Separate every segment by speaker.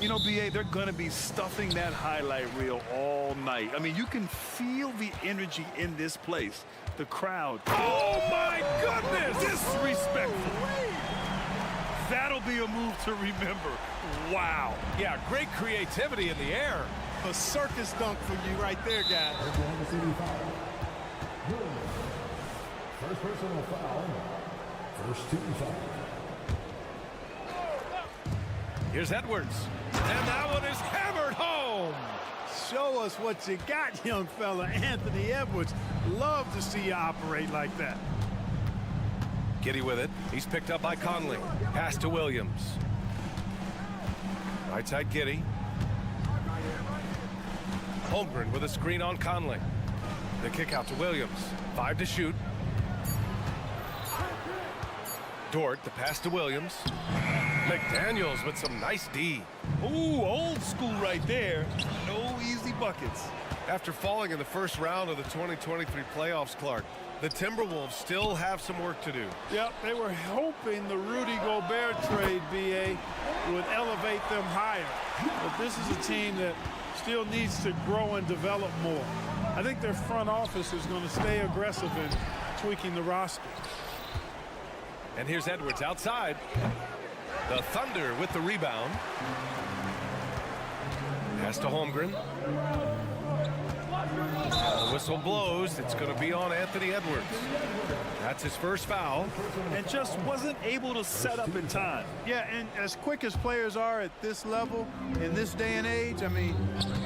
Speaker 1: You know, BA, they're going to be stuffing that highlight reel all night. I mean, you can feel the energy in this place. The crowd. Oh, my goodness! Disrespectful. That'll be a move to remember. Wow.
Speaker 2: Yeah, great creativity in the air.
Speaker 3: A circus dunk for you right there, guys.
Speaker 4: First personal foul. First team foul.
Speaker 2: Here's Edwards. And that one is hammered home.
Speaker 3: Show us what you got, young fella. Anthony Edwards. Love to see you operate like that.
Speaker 2: Giddey with it. He's picked up by Conley. Pass to Williams. Right side Giddey. Holmgren with a screen on Conley. The kick out to Williams. 5 to shoot. Dort, the pass to Williams. McDaniels with some nice D.
Speaker 1: Ooh, old school right there. No easy buckets.
Speaker 2: After falling in the first round of the 2023 playoffs, Clark, the Timberwolves still have some work to do.
Speaker 3: Yep, they were hoping the Rudy Gobert trade, BA, would elevate them higher. But this is a team that still needs to grow and develop more. I think their front office is going to stay aggressive in tweaking the roster.
Speaker 2: And here's Edwards outside. The Thunder with the rebound. Pass to Holmgren. The whistle blows. It's going to be on Anthony Edwards. That's his first foul.
Speaker 1: And just wasn't able to set up in time.
Speaker 3: Yeah, and as quick as players are at this level, in this day and age, I mean,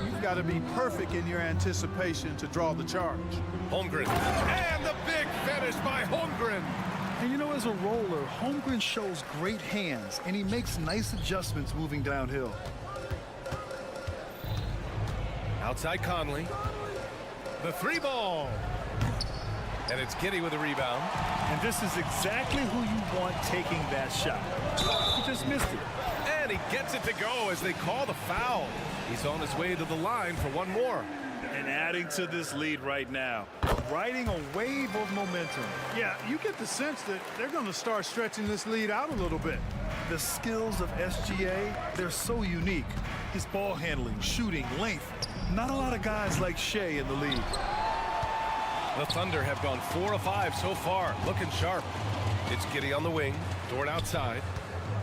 Speaker 3: you've got to be perfect in your anticipation to draw the charge.
Speaker 2: Holmgren. And the big finish by Holmgren.
Speaker 5: And you know, as a roller, Holmgren shows great hands, and he makes nice adjustments moving downhill.
Speaker 2: Outside Conley. The 3-ball. And it's Giddey with the rebound.
Speaker 1: And this is exactly who you want taking that shot. He just missed it.
Speaker 2: And he gets it to go as they call the foul. He's on his way to the line for one more.
Speaker 1: And adding to this lead right now. Riding a wave of momentum.
Speaker 3: Yeah, you get the sense that they're going to start stretching this lead out a little bit.
Speaker 1: The skills of SGA, they're so unique. His ball handling, shooting, length. Not a lot of guys like Shea in the league.
Speaker 2: The Thunder have gone 4 of 5 so far, looking sharp. It's Giddey on the wing, Dort outside.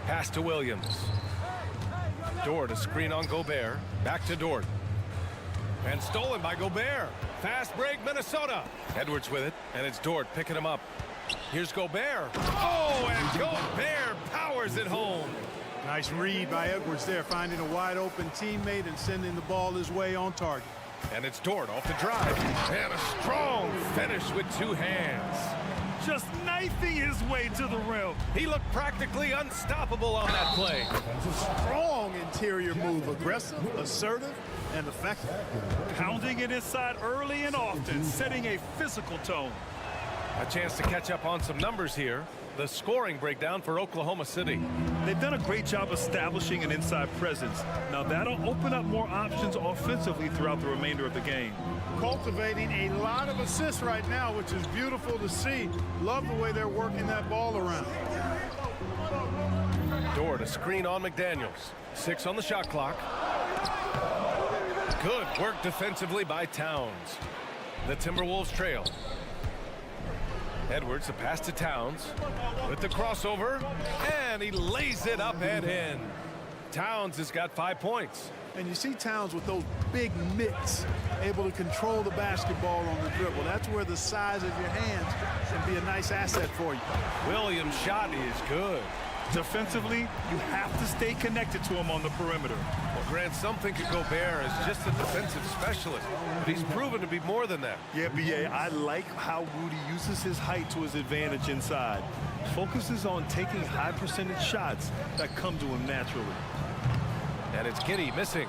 Speaker 2: Pass to Williams. Dort, a screen on Gobert. Back to Dort. And stolen by Gobert. Fast break, Minnesota. Edwards with it, and it's Dort picking him up. Here's Gobert. Oh, and Gobert powers it home.
Speaker 3: Nice read by Edwards there, finding a wide-open teammate and sending the ball his way on target.
Speaker 2: And it's Dort off the drive. And a strong finish with 2 hands.
Speaker 1: Just knifing his way to the rim.
Speaker 2: He looked practically unstoppable on that play.
Speaker 3: Strong interior move, aggressive, assertive, and effective.
Speaker 1: Pounding it inside early and often, setting a physical tone.
Speaker 2: A chance to catch up on some numbers here. The scoring breakdown for Oklahoma City.
Speaker 1: They've done a great job establishing an inside presence. Now that'll open up more options offensively throughout the remainder of the game.
Speaker 3: Cultivating a lot of assists right now, which is beautiful to see. Love the way they're working that ball around.
Speaker 2: Dort, a screen on McDaniels. 6 on the shot clock. Good work defensively by Towns. The Timberwolves trail. Edwards, a pass to Towns with the crossover, and he lays it up and in. Towns has got 5 points.
Speaker 3: And you see Towns with those big mitts, able to control the basketball on the dribble. That's where the size of your hands can be a nice asset for you.
Speaker 2: Williams' shot is good.
Speaker 1: Defensively, you have to stay connected to him on the perimeter.
Speaker 2: Well, Grant, some think of Gobert as just a defensive specialist, but he's proven to be more than that.
Speaker 1: Yeah, BA, I like how Rudy uses his height to his advantage inside. Focuses on taking high percentage shots that come to him naturally.
Speaker 2: And it's Giddey missing.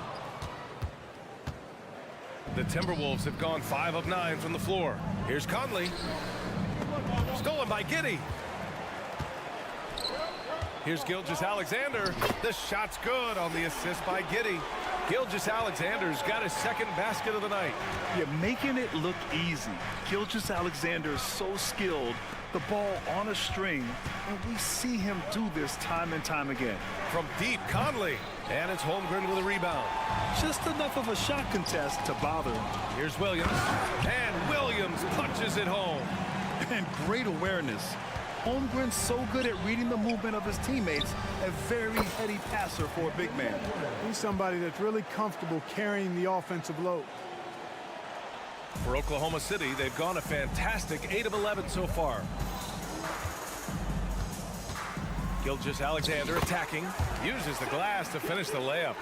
Speaker 2: The Timberwolves have gone 5 of 9 from the floor. Here's Conley. Stolen by Giddey. Here's Gilgeous-Alexander. The shot's good on the assist by Giddey. Gilgeous-Alexander's got his second basket of the night.
Speaker 1: You're making it look easy. Gilgeous-Alexander is so skilled, the ball on a string, and we see him do this time and time again.
Speaker 2: From deep, Conley. And it's Holmgren with a rebound.
Speaker 1: Just enough of a shot contest to bother him.
Speaker 2: Here's Williams. And Williams punches it home.
Speaker 1: And great awareness. Holmgren's so good at reading the movement of his teammates, a very heady passer for a big man.
Speaker 3: He's somebody that's really comfortable carrying the offensive load.
Speaker 2: For Oklahoma City, they've gone a fantastic 8 of 11 so far. Gilgeous-Alexander attacking, uses the glass to finish the layup.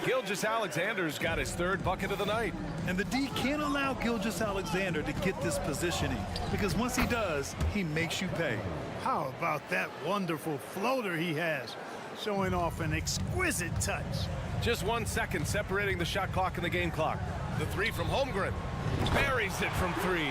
Speaker 2: Gilgeous-Alexander's got his third bucket of the night.
Speaker 1: And the D can't allow Gilgeous-Alexander to get this positioning, because once he does, he makes you pay.
Speaker 3: How about that wonderful floater he has, showing off an exquisite touch.
Speaker 2: Just 1 second separating the shot clock and the game clock. The three from Holmgren. Buries it from 3.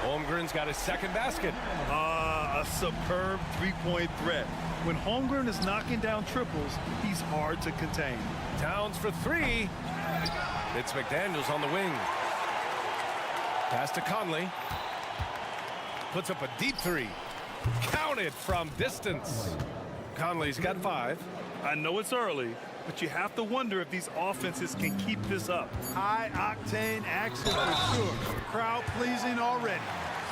Speaker 2: Holmgren's got his second basket.
Speaker 1: A superb three-point threat. When Holmgren is knocking down triples, he's hard to contain.
Speaker 2: Towns for 3. It's McDaniels on the wing. Pass to Conley. Puts up a deep 3. Counted from distance. Conley's got 5.
Speaker 1: I know it's early, but you have to wonder if these offenses can keep this up.
Speaker 3: High-octane action for sure. Crowd-pleasing already.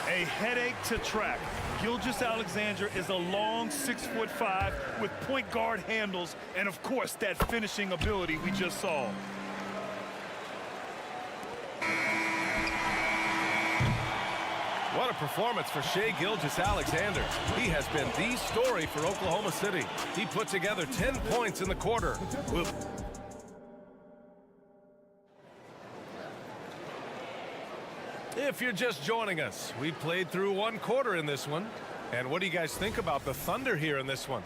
Speaker 1: A headache to track. Gilgeous-Alexander is a long 6'5" with point guard handles and, of course, that finishing ability we just saw.
Speaker 2: What a performance for Shai Gilgeous-Alexander. He has been the story for Oklahoma City. He put together 10 points in the quarter. If you're just joining us, we played through 1 quarter in this one. And what do you guys think about the Thunder here in this one?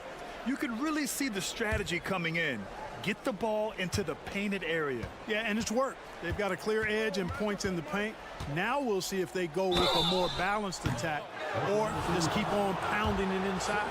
Speaker 1: You could really see the strategy coming in. Get the ball into the painted area.
Speaker 3: Yeah, and it's worked. They've got a clear edge and points in the paint. Now we'll see if they go with a more balanced attack or just keep on pounding it inside.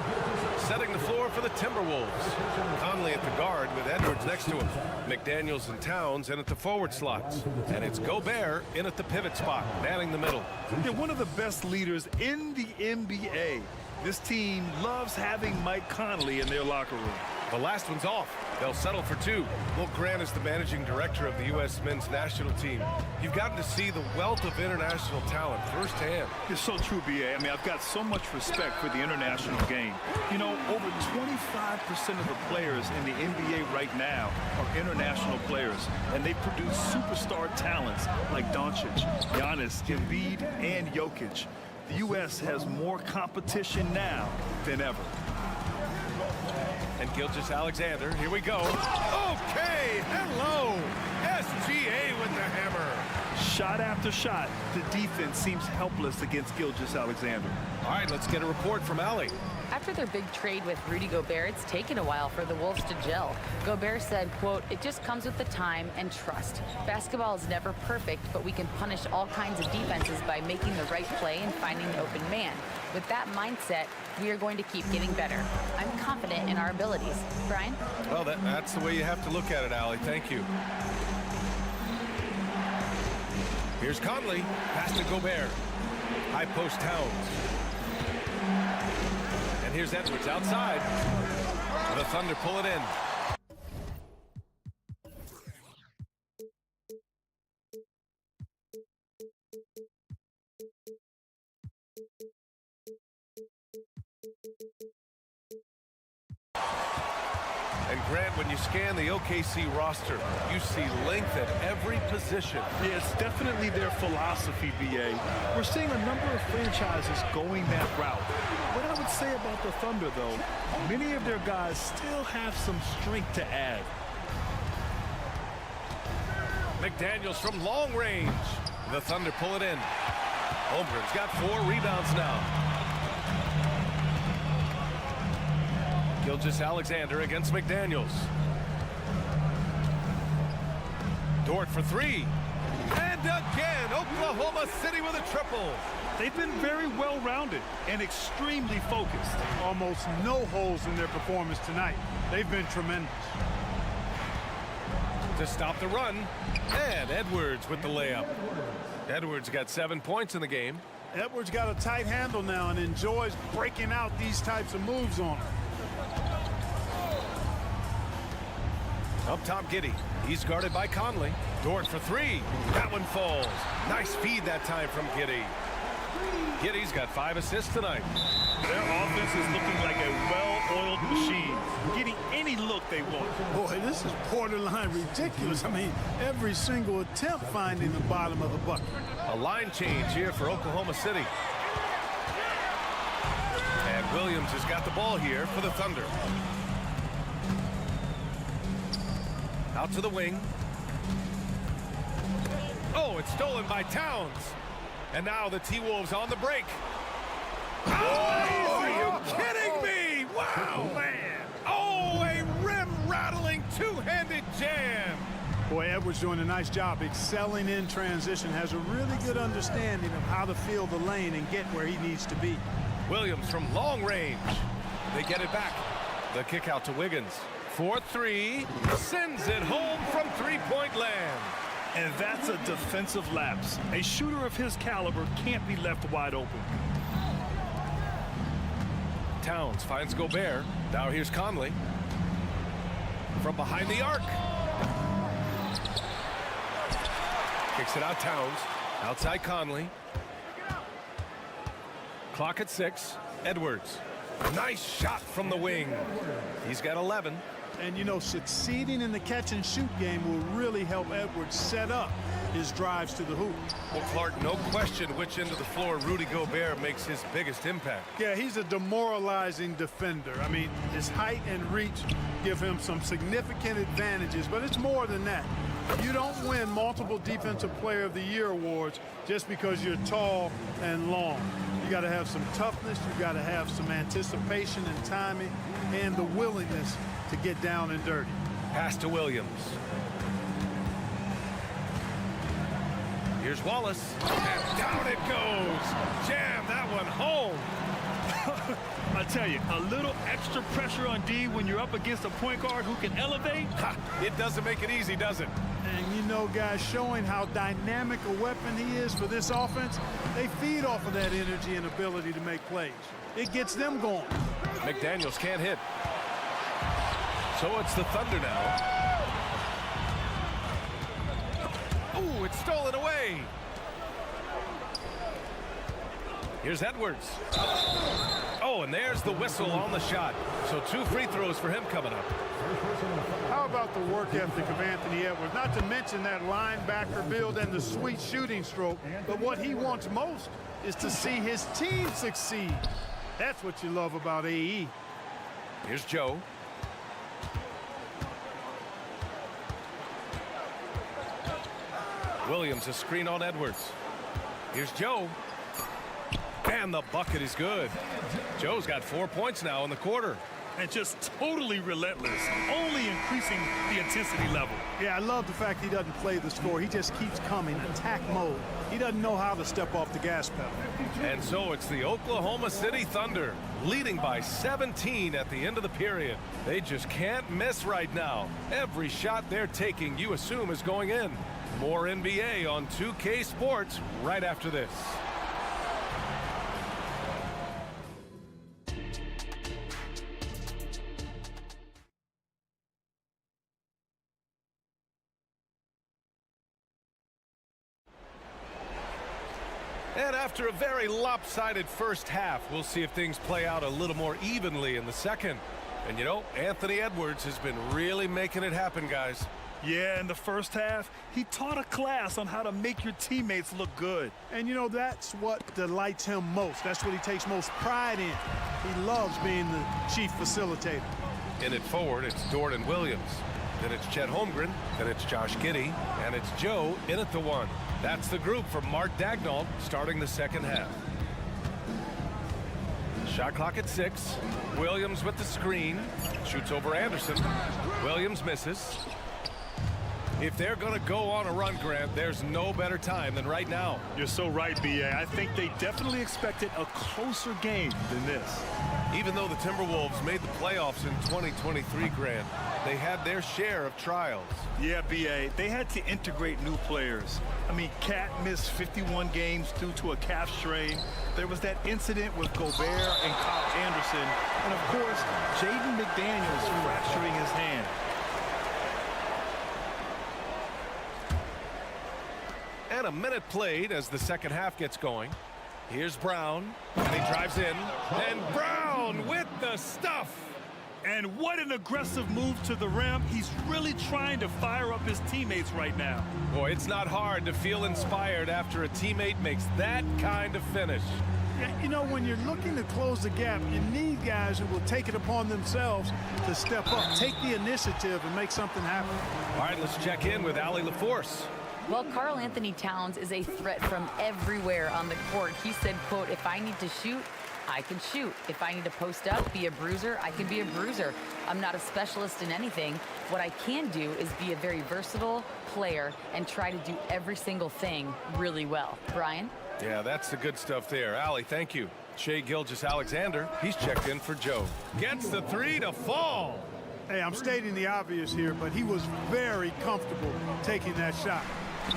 Speaker 2: Setting the floor for the Timberwolves. Conley at the guard with Edwards next to him. McDaniels and Towns in at the forward slots. And it's Gobert in at the pivot spot, manning the middle.
Speaker 1: They're one of the best leaders in the NBA. This team loves having Mike Conley in their locker room.
Speaker 2: The last one's off. They'll settle for 2. Will Grant is the managing director of the U.S. men's national team. You've gotten to see the wealth of international talent firsthand.
Speaker 1: It's so true, B.A. I mean, I've got so much respect for the international game. You know, over 25% of the players in the NBA right now are international players, and they produce superstar talents like Doncic, Giannis, Embiid, and Jokic. The U.S. has more competition now than ever.
Speaker 2: And Gilgeous-Alexander, here we go. Okay, hello. SGA with the hammer.
Speaker 1: Shot after shot, the defense seems helpless against Gilgeous-Alexander.
Speaker 2: All right, let's get a report from Allie.
Speaker 6: After their big trade with Rudy Gobert, it's taken a while for the Wolves to gel. Gobert said, quote, "It just comes with the time and trust. Basketball is never perfect, but we can punish all kinds of defenses by making the right play and finding the open man. With that mindset, we are going to keep getting better. I'm confident in our abilities." Brian?
Speaker 2: Well, that's the way you have to look at it, Allie. Thank you. Here's Conley. Pass to Gobert. High post Towns. And here's Edwards outside. The Thunder pull it in. And Grant, when you scan the OKC roster, you see length at every position.
Speaker 1: Yeah, it's definitely their philosophy, B.A. We're seeing a number of franchises going that route. What I would say about the Thunder, though, many of their guys still have some strength to add.
Speaker 2: McDaniels from long range. The Thunder pull it in. Holmgren's got 4 rebounds now. Gilgeous-Alexander against McDaniels. Dort for 3. And again, Oklahoma City with a triple.
Speaker 1: They've been very well-rounded and extremely focused.
Speaker 3: Almost no holes in their performance tonight. They've been tremendous.
Speaker 2: to stop the run. And Edwards with the layup. Edwards got 7 points in the game.
Speaker 3: Edwards got a tight handle now and enjoys breaking out these types of moves on him.
Speaker 2: Up top, Giddy. He's guarded by Conley. Dort for three. That one falls. Nice feed that time from Giddy. Giddy's got 5 assists tonight.
Speaker 1: Their offense is looking like a well-oiled machine, getting any look they want.
Speaker 3: Boy, this is borderline ridiculous. I mean, every single attempt finding the bottom of the bucket.
Speaker 2: A line change here for Oklahoma City. And Williams has got the ball here for the Thunder. Out to the wing. Oh, it's stolen by Towns. And now the T-Wolves on the break. Oh, are you kidding me? Wow, man. Oh, a rim-rattling two-handed jam.
Speaker 3: Boy, Edwards doing a nice job excelling in transition, has a really good understanding of how to fill the lane and get where he needs to be.
Speaker 2: Williams from long range. They get it back. The kick out to Wiggins. 4-3. Sends it home from three-point land.
Speaker 1: And that's a defensive lapse. A shooter of his caliber can't be left wide open.
Speaker 2: Towns finds Gobert. Now here's Conley. From behind the arc. Kicks it out Towns. Outside Conley. Clock at 6. Edwards. Nice shot from the wing. He's got 11.
Speaker 3: And, you know, succeeding in the catch-and-shoot game will really help Edwards set up his drives to the hoop.
Speaker 2: Well, Clark, no question which end of the floor Rudy Gobert makes his biggest impact.
Speaker 3: Yeah, he's a demoralizing defender. I mean, his height and reach give him some significant advantages, but it's more than that. You don't win multiple Defensive Player of the Year awards just because you're tall and long. You got to have some toughness, you got to have some anticipation and timing, and the willingness to get down and dirty.
Speaker 2: Pass to Williams. Here's Wallace. And down it goes. Jam that one home.
Speaker 1: I tell you, a little extra pressure on D when you're up against a point guard who can elevate.
Speaker 2: Ha, it doesn't make it easy, does it?
Speaker 3: And you know, guys, showing how dynamic a weapon he is for this offense, they feed off of that energy and ability to make plays. It gets them going.
Speaker 2: McDaniels can't hit. So it's the Thunder now. Ooh, it's stolen away. Here's Edwards. Oh, and there's the whistle on the shot. So 2 free throws for him coming up.
Speaker 3: How about the work ethic of Anthony Edwards? Not to mention that linebacker build and the sweet shooting stroke, but what he wants most is to see his team succeed. That's what you love about AE.
Speaker 2: Here's Joe. Williams, a screen on Edwards. Here's Joe. And the bucket is good. Joe's got 4 points now in the quarter.
Speaker 1: And just totally relentless, only increasing the intensity level.
Speaker 3: Yeah, I love the fact he doesn't play the score. He just keeps coming, attack mode. He doesn't know how to step off the gas pedal.
Speaker 2: And so it's the Oklahoma City Thunder leading by 17 at the end of the period. They just can't miss right now. Every shot they're taking, you assume, is going in. More NBA on 2K Sports right after this. And after a very lopsided first half, we'll see if things play out a little more evenly in the second. And you know, Anthony Edwards has been really making it happen, guys.
Speaker 1: Yeah, in the first half, he taught a class on how to make your teammates look good.
Speaker 3: And, you know, that's what delights him most. That's what he takes most pride in. He loves being the chief facilitator.
Speaker 2: In it forward, it's Dort and Williams. Then it's Chet Holmgren. Then it's Josh Giddey. And it's Joe in at the 1. That's the group for Mark Daigneault starting the second half. Shot clock at 6. Williams with the screen. Shoots over Anderson. Williams misses. If they're going to go on a run, Grant, there's no better time than right now.
Speaker 1: You're so right, B.A. I think they definitely expected a closer game than this.
Speaker 2: Even though the Timberwolves made the playoffs in 2023, Grant, they had their share of trials.
Speaker 1: Yeah, B.A. They had to integrate new players. I mean, Cat missed 51 games due to a calf strain. There was that incident with Gobert and Kyle Anderson. And, of course, Jaden McDaniels fracturing his hand.
Speaker 2: And a minute played as the second half gets going. Here's Brown, and he drives in. And Brown with the stuff.
Speaker 1: And what an aggressive move to the rim. He's really trying to fire up his teammates right now.
Speaker 2: Boy, it's not hard to feel inspired after a teammate makes that kind of finish.
Speaker 3: Yeah, you know, when you're looking to close the gap, you need guys who will take it upon themselves to step up, take the initiative, and make something happen.
Speaker 2: All right, let's check in with Allie LaForce.
Speaker 6: Well, Karl Anthony Towns is a threat from everywhere on the court. He said, quote, if I need to shoot, I can shoot. If I need to post up, be a bruiser, I can be a bruiser. I'm not a specialist in anything. What I can do is be a very versatile player and try to do every single thing really well. Brian?
Speaker 2: Yeah, that's the good stuff there. Allie, thank you. Shai Gilgeous-Alexander, he's checked in for Joe. Gets the three to fall.
Speaker 3: Hey, I'm stating the obvious here, but he was very comfortable taking that shot.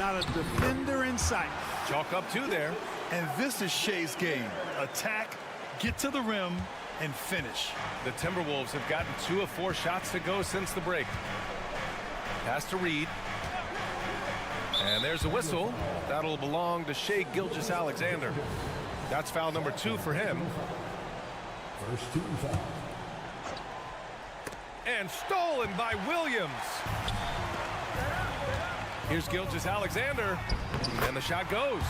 Speaker 3: Not a defender in sight.
Speaker 2: Chalk up two there.
Speaker 1: And this is Shai's game. Attack, get to the rim, and finish.
Speaker 2: The Timberwolves have gotten 2 of 4 shots to go since the break. Pass to Reed. And there's a whistle. That'll belong to Shai Gilgeous-Alexander. That's foul number 2 for him.
Speaker 4: First team foul.
Speaker 2: And stolen by Williams. Here's Gilgeous-Alexander, and the shot goes.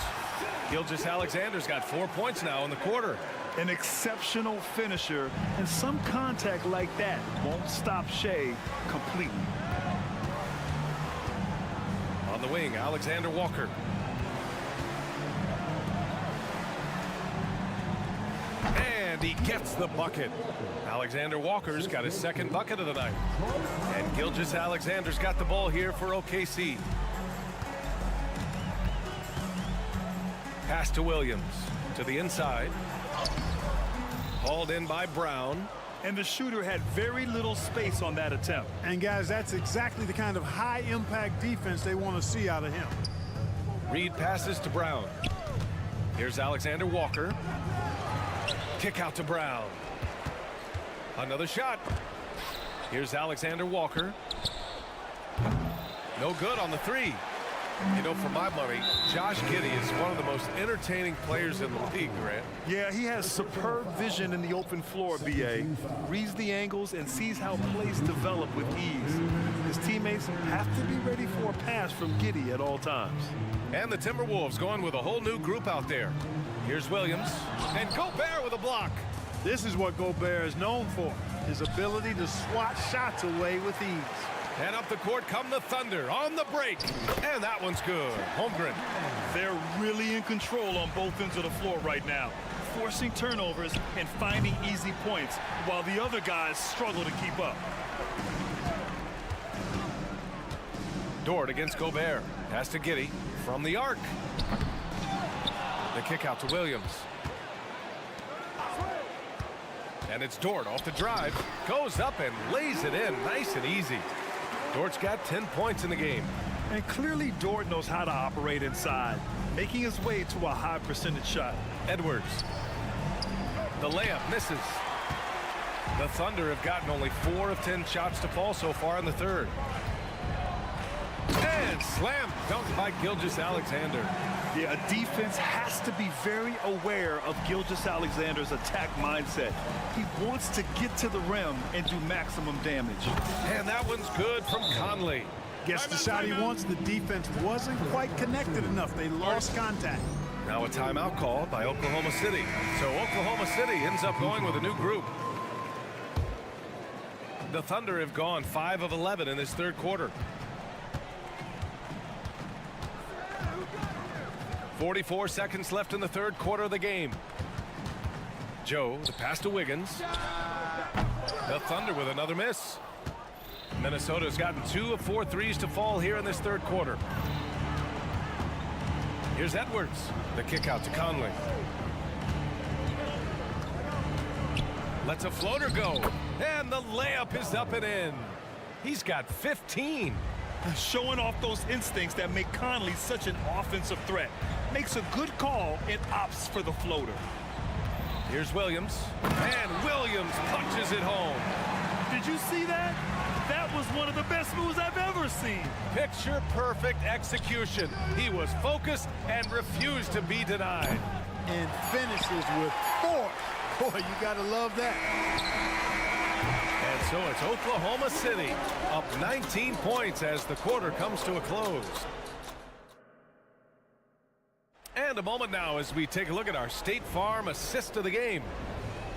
Speaker 2: Gilgeous-Alexander's got 4 points now in the quarter.
Speaker 1: An exceptional finisher, and some contact like that won't stop Shai completely.
Speaker 2: On the wing, Alexander Walker. And he gets the bucket. Alexander Walker's got his second bucket of the night. And Gilgeous-Alexander's got the ball here for OKC. Pass to Williams. To the inside. Hauled in by Brown.
Speaker 1: And the shooter had very little space on that attempt.
Speaker 3: And, guys, that's exactly the kind of high-impact defense they want to see out of him.
Speaker 2: Reed passes to Brown. Here's Alexander Walker. Kick out to Brown. Another shot. Here's Alexander Walker. No good on the three. You know, for my money, Josh Giddey is one of the most entertaining players in the league, Grant.
Speaker 1: Yeah, he has superb vision in the open floor, B.A. Reads the angles and sees how plays develop with ease. His teammates have to be ready for a pass from Giddey at all times.
Speaker 2: And the Timberwolves going with a whole new group out there. Here's Williams. And Gobert with a block.
Speaker 3: This is what Gobert is known for, his ability to swat shots away with ease.
Speaker 2: And up the court come the Thunder on the break. And that one's good. Holmgren.
Speaker 1: They're really in control on both ends of the floor right now, forcing turnovers and finding easy points, while the other guys struggle to keep up.
Speaker 2: Dort against Gobert. Pass to Giddey from the arc. The kick out to Williams. And it's Dort off the drive. Goes up and lays it in nice and easy. Dort's got 10 points in the game.
Speaker 1: And clearly Dort knows how to operate inside, making his way to a high percentage shot.
Speaker 2: Edwards. The layup misses. The Thunder have gotten only 4 of 10 shots to fall so far in the third. And slam dunk by Gilgeous-Alexander.
Speaker 1: Yeah, a defense has to be very aware of Gilgeous-Alexander's attack mindset. He wants to get to the rim and do maximum damage.
Speaker 2: And that one's good from Conley.
Speaker 3: Gets the shot he wants. The defense wasn't quite connected enough. They lost contact.
Speaker 2: Now a timeout called by Oklahoma City. So Oklahoma City ends up going with a new group. The Thunder have gone 5 of 11 in this third quarter. 44 seconds left in the third quarter of the game. Joe, the pass to Wiggins. The Thunder with another miss. Minnesota's gotten 2 of 4 threes to fall here in this third quarter. Here's Edwards. The kick out to Conley. Lets a floater go. And the layup is up and in. He's got 15.
Speaker 1: Showing off those instincts that make Conley such an offensive threat. Makes a good call and opts for the floater.
Speaker 2: Here's Williams. And Williams punches it home.
Speaker 1: Did you see that? That was one of the best moves I've ever seen.
Speaker 2: Picture perfect execution. He was focused and refused to be denied.
Speaker 3: And finishes with force. Boy, you got to love that.
Speaker 2: And so it's Oklahoma City up 19 points as the quarter comes to a close. And a moment now as we take a look at our State Farm assist of the game.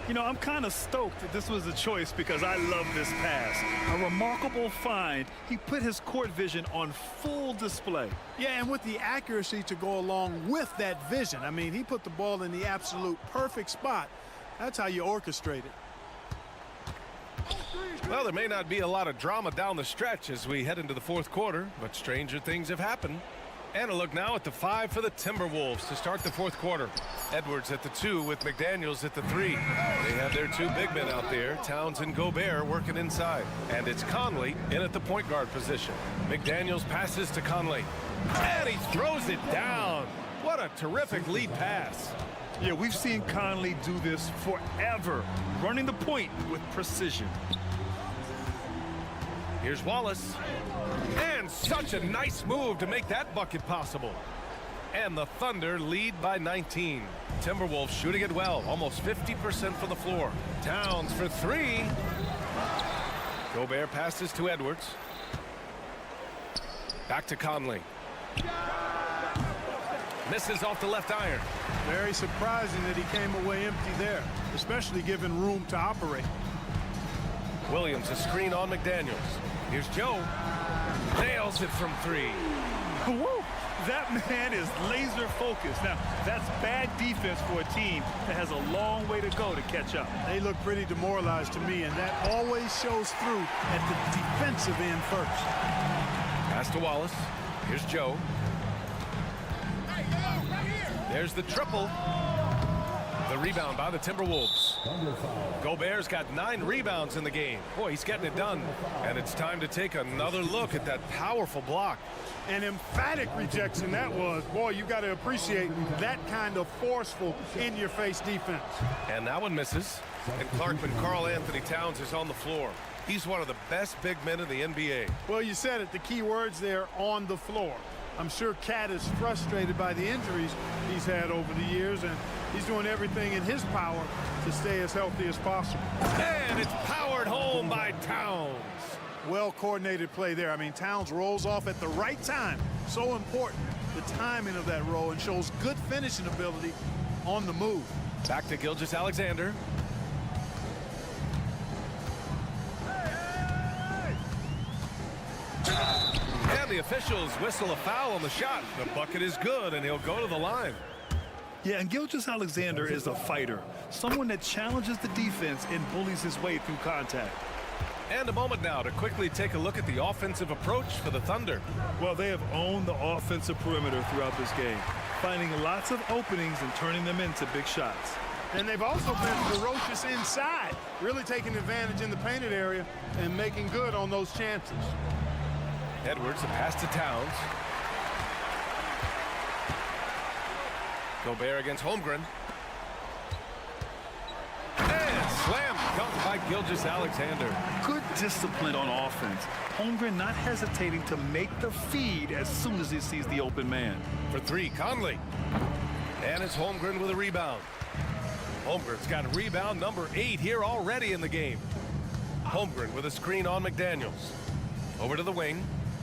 Speaker 1: You know, I'm kind of stoked that this was a choice because I love this pass. A remarkable find. He put his court vision on full display.
Speaker 3: Yeah, and with the accuracy to go along with that vision. I mean, he put the ball in the absolute perfect spot. That's how you orchestrate it.
Speaker 2: Well, there may not be a lot of drama down the stretch as we head into the fourth quarter, but stranger things have happened. And a look now at the 5 for the Timberwolves to start the fourth quarter. Edwards at the 2 with McDaniels at the 3. They have their 2 big men out there, Towns and Gobert, working inside. And it's Conley in at the point guard position. McDaniels passes to Conley. And he throws it down. What a terrific lead pass.
Speaker 1: Yeah, we've seen Conley do this forever, running the point with precision.
Speaker 2: Here's Wallace. And such a nice move to make that bucket possible. And the Thunder lead by 19. Timberwolves shooting it well, almost 50% from the floor. Towns for 3. Gobert passes to Edwards. Back to Conley. Misses off the left iron.
Speaker 3: Very surprising that he came away empty there, especially given room to operate.
Speaker 2: Williams, a screen on McDaniels. Here's Joe. Nails it from 3.
Speaker 1: Woo! That man is laser focused. Now, that's bad defense for a team that has a long way to go to catch up.
Speaker 3: They look pretty demoralized to me, and that always shows through at the defensive end first.
Speaker 2: Pass to Wallace. Here's Joe. There's the triple. The rebound by the Timberwolves. Gobert's got 9 rebounds in the game. Boy, he's getting it done. And it's time to take another look at that powerful block.
Speaker 3: An emphatic rejection that was. Boy, you got to appreciate that kind of forceful, in-your-face defense.
Speaker 2: And that one misses. And Clarkman Karl Anthony Towns is on the floor. He's one of the best big men in the NBA.
Speaker 3: Well, you said it. The key words there, on the floor. I'm sure Cat is frustrated by the injuries he's had over the years, and he's doing everything in his power to stay as healthy as possible.
Speaker 2: And it's powered home by Towns.
Speaker 3: Well-coordinated play there. I mean, Towns rolls off at the right time. So important, the timing of that roll, and shows good finishing ability on the move.
Speaker 2: Back to Gilgeous-Alexander. And the officials whistle a foul on the shot. The bucket is good, and he'll go to the line.
Speaker 1: Yeah, and Gilgeous-Alexander is a fighter, someone that challenges the defense and bullies his way through contact.
Speaker 2: And a moment now to quickly take a look at the offensive approach for the Thunder.
Speaker 1: Well, they have owned the offensive perimeter throughout this game, finding lots of openings and turning them into big shots.
Speaker 3: And they've also been ferocious inside, really taking advantage in the painted area and making good on those chances.
Speaker 2: Edwards, the pass to Towns. Gobert against Holmgren. And slam dunk by Gilgeous-Alexander.
Speaker 1: Good discipline on offense. Holmgren not hesitating to make the feed as soon as he sees the open man.
Speaker 2: For 3, Conley. And it's Holmgren with a rebound. Holmgren's got rebound number 8 here already in the game. Holmgren with a screen on McDaniels. Over to the wing.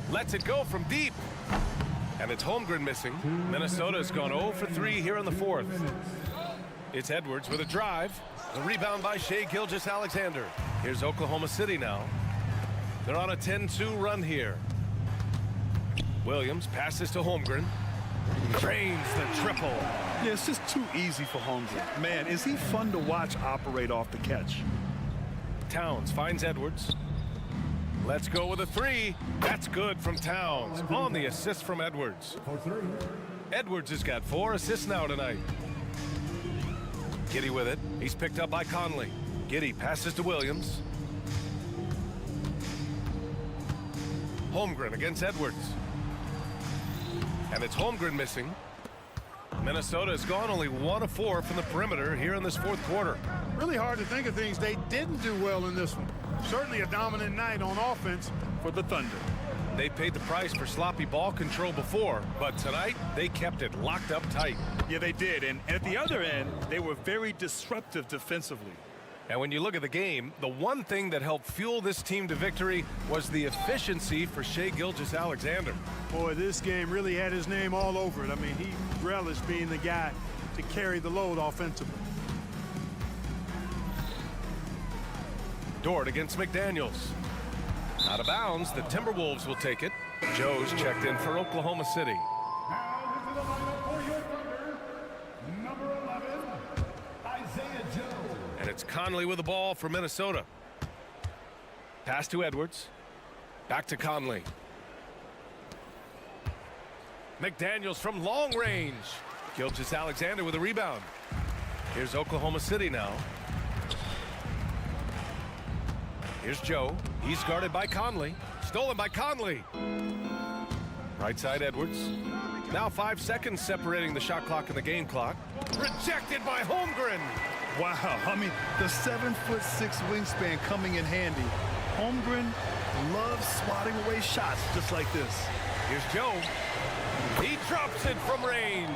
Speaker 2: Lets it go from deep. And it's Holmgren missing. Minnesota's gone 0 for 3 here in the fourth. It's Edwards with a drive. The rebound by Shai Gilgeous-Alexander. Here's Oklahoma City now. They're on a 10-2 run here. Williams passes to Holmgren. Drains the triple.
Speaker 1: Yeah, it's just too easy for Holmgren. Man, is he fun to watch operate off the catch.
Speaker 2: Towns finds Edwards. Let's go with a three. That's good from Towns. On the assist from Edwards.
Speaker 4: For three.
Speaker 2: Edwards has got 4 assists now tonight. Giddy with it. He's picked up by Conley. Giddy passes to Williams. Holmgren against Edwards. And it's Holmgren missing. Minnesota has gone only 1 of 4 from the perimeter here in this fourth quarter.
Speaker 3: Really hard to think of things they didn't do well in this one. Certainly a dominant night on offense
Speaker 1: For the Thunder.
Speaker 2: They paid the price for sloppy ball control before, but tonight they kept it locked up tight.
Speaker 1: Yeah, they did. And at the other end, they were very disruptive defensively.
Speaker 2: And when you look at the game, the one thing that helped fuel this team to victory was the efficiency for Shai Gilgeous-Alexander.
Speaker 3: Boy, this game really had his name all over it. I mean, he relished being the guy to carry the load offensively.
Speaker 2: Dort against McDaniels. Out of bounds, the Timberwolves will take it. Joe's checked in for Oklahoma City.
Speaker 4: Now into the lineup for your Thunder, number 11, Isaiah Joe.
Speaker 2: And it's Conley with the ball for Minnesota. Pass to Edwards. Back to Conley. McDaniels from long range. Gilgeous-Alexander with a rebound. Here's Oklahoma City now. Here's Joe. He's guarded by Conley. Stolen by Conley. Right side Edwards. Now 5 seconds separating the shot clock and the game clock. Rejected by Holmgren.
Speaker 5: Wow, I mean, the 7'6" wingspan coming in handy. Holmgren loves swatting away shots just like this.
Speaker 2: Here's Joe. He drops it from range.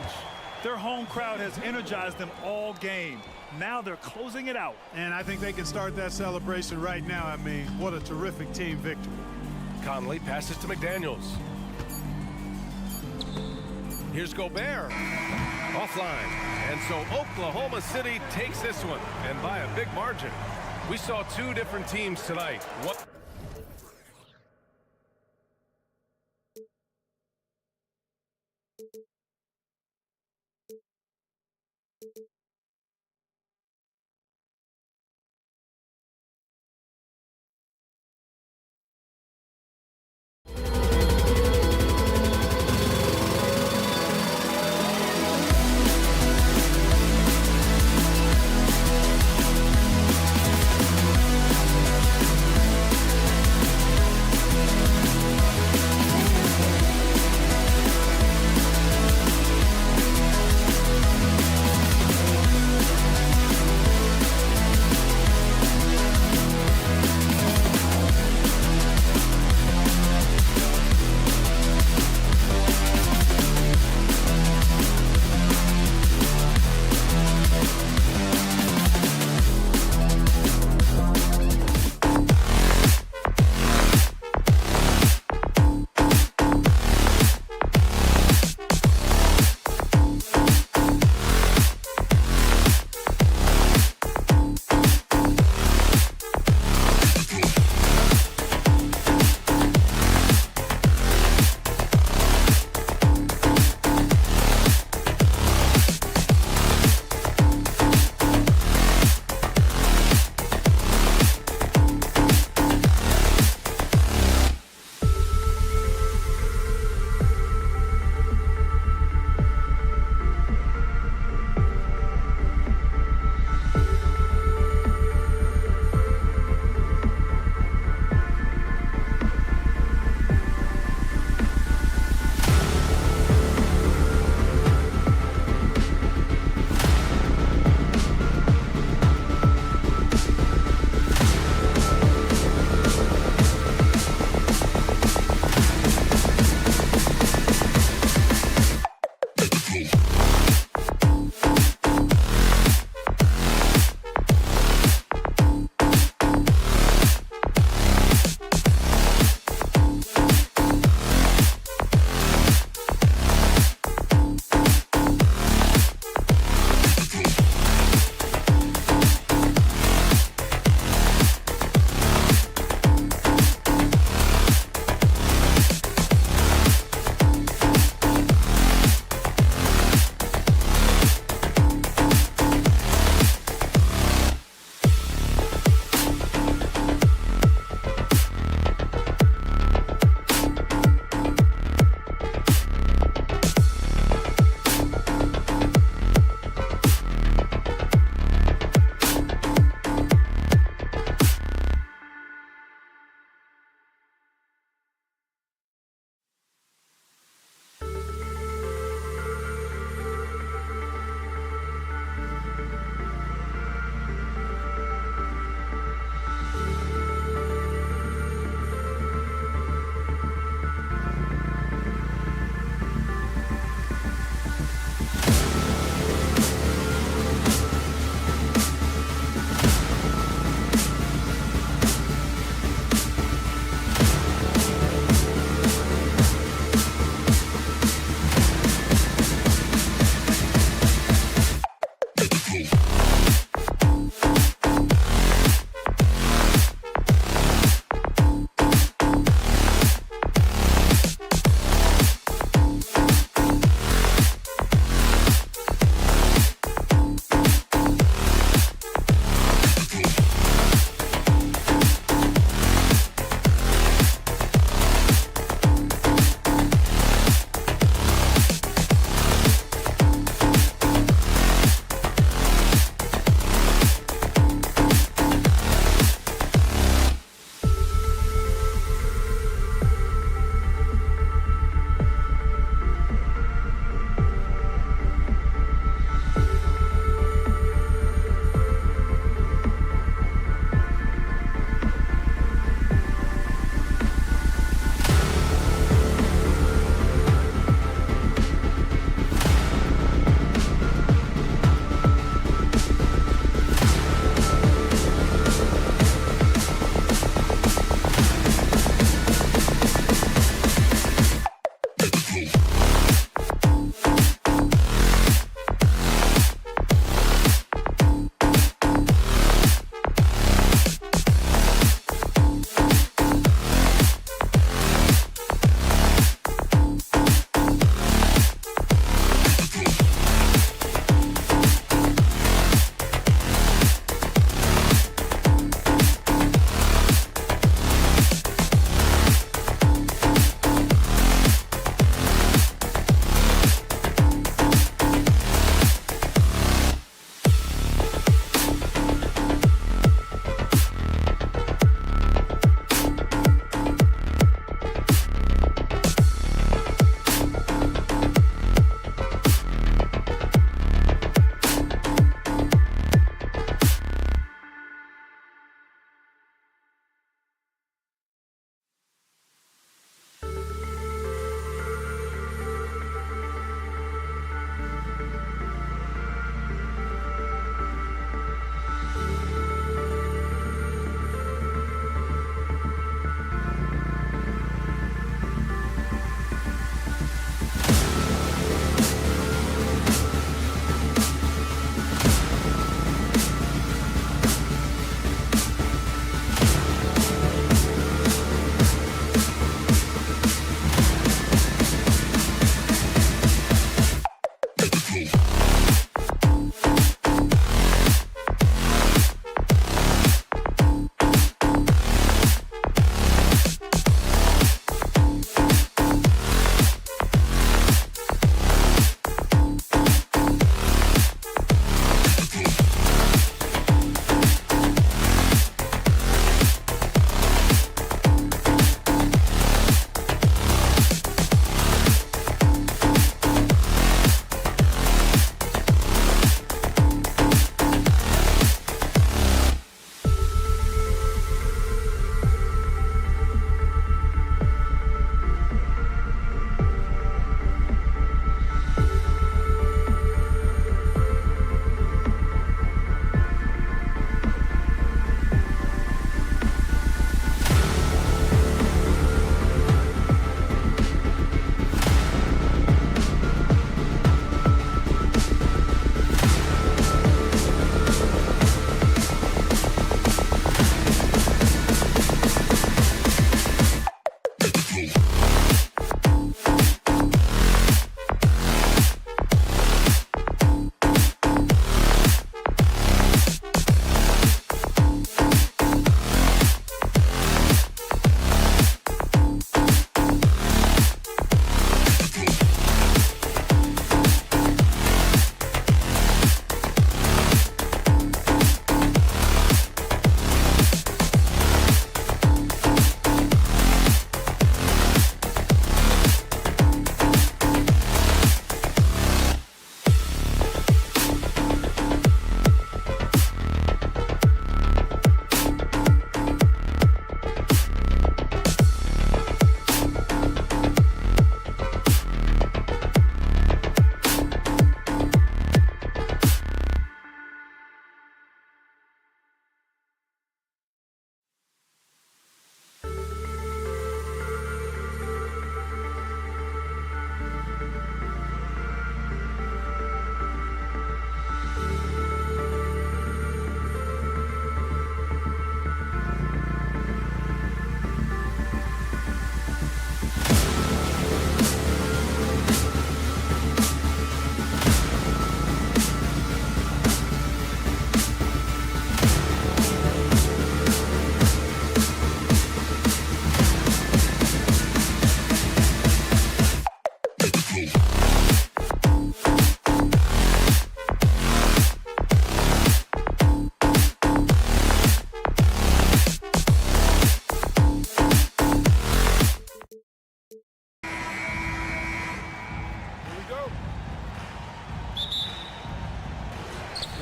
Speaker 1: Their home crowd has energized them all game. Now they're closing it out.
Speaker 3: And I think they can start that celebration right now. I mean, what a terrific team victory.
Speaker 2: Conley passes to McDaniels. Here's Gobert. Offline. And so Oklahoma City takes this one, and by a big margin. We saw 2 different teams tonight. What?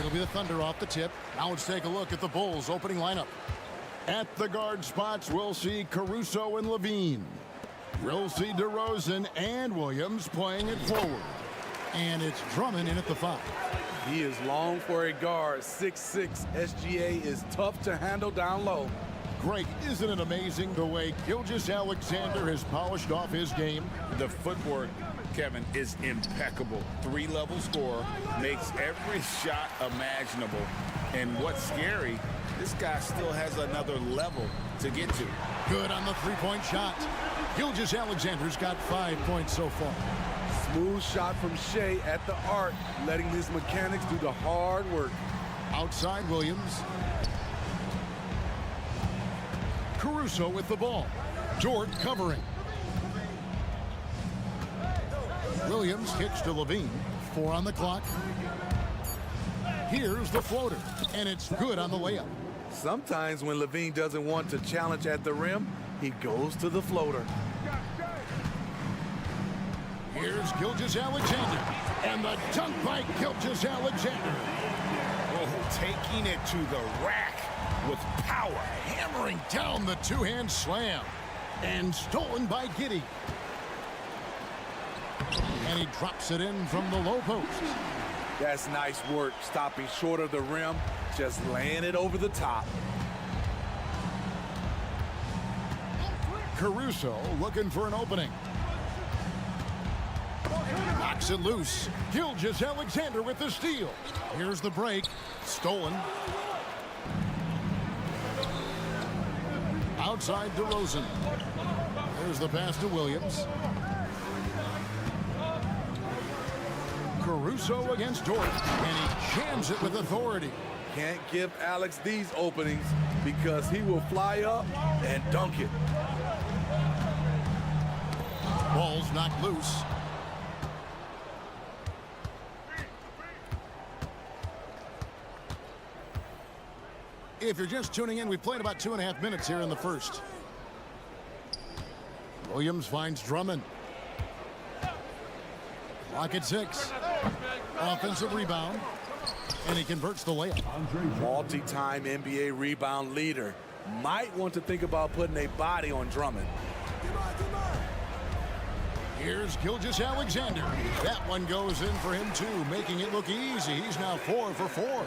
Speaker 7: It'll be the Thunder off the tip. Now let's take a look at the Bulls opening lineup. At the guard spots, we'll see Caruso and Levine. We'll see DeRozan and Williams playing it forward. And it's Drummond in at the 5.
Speaker 8: He is long for a guard. 6'6". SGA is tough to handle down low.
Speaker 7: Greg, isn't it amazing the way Gilgeous-Alexander has polished off his game?
Speaker 9: The footwork, Kevin, is impeccable. 3-level scorer, makes every shot imaginable. And what's scary, this guy still has another level to get to.
Speaker 7: Good on the three-point shot. Gilgeous-Alexander's got 5 points so far.
Speaker 8: Smooth shot from Shea at the arc, letting his mechanics do the hard work.
Speaker 7: Outside Williams. Caruso with the ball. Dort covering. Williams kicks to Levine. 4 on the clock. Here's the floater, and it's good on the layup.
Speaker 8: Sometimes when Levine doesn't want to challenge at the rim, he goes to the floater.
Speaker 7: Here's Gilgeous-Alexander, and the dunk by Gilgeous-Alexander.
Speaker 9: Oh, taking it to the rack with power.
Speaker 7: Hammering down the two-hand slam, and stolen by Giddey. And he drops it in from the low post.
Speaker 8: That's nice work, stopping short of the rim, just laying it over the top.
Speaker 7: Caruso looking for an opening. Knocks it loose. Gilgeous-Alexander with the steal. Here's the break. Stolen. Outside DeRozan. There's the pass to Williams. Caruso against Dort, and he jams it with authority.
Speaker 8: Can't give Alex these openings because he will fly up and dunk it.
Speaker 7: Ball's knocked loose. If you're just tuning in, we played about 2.5 minutes here in the first. Williams finds Drummond. Clock at 6. Offensive rebound. And he converts the layup.
Speaker 8: Multi-time NBA rebound leader. Might want to think about putting a body on Drummond.
Speaker 7: Here's Gilgeous-Alexander. That one goes in for him too, making it look easy. He's now 4 for 4.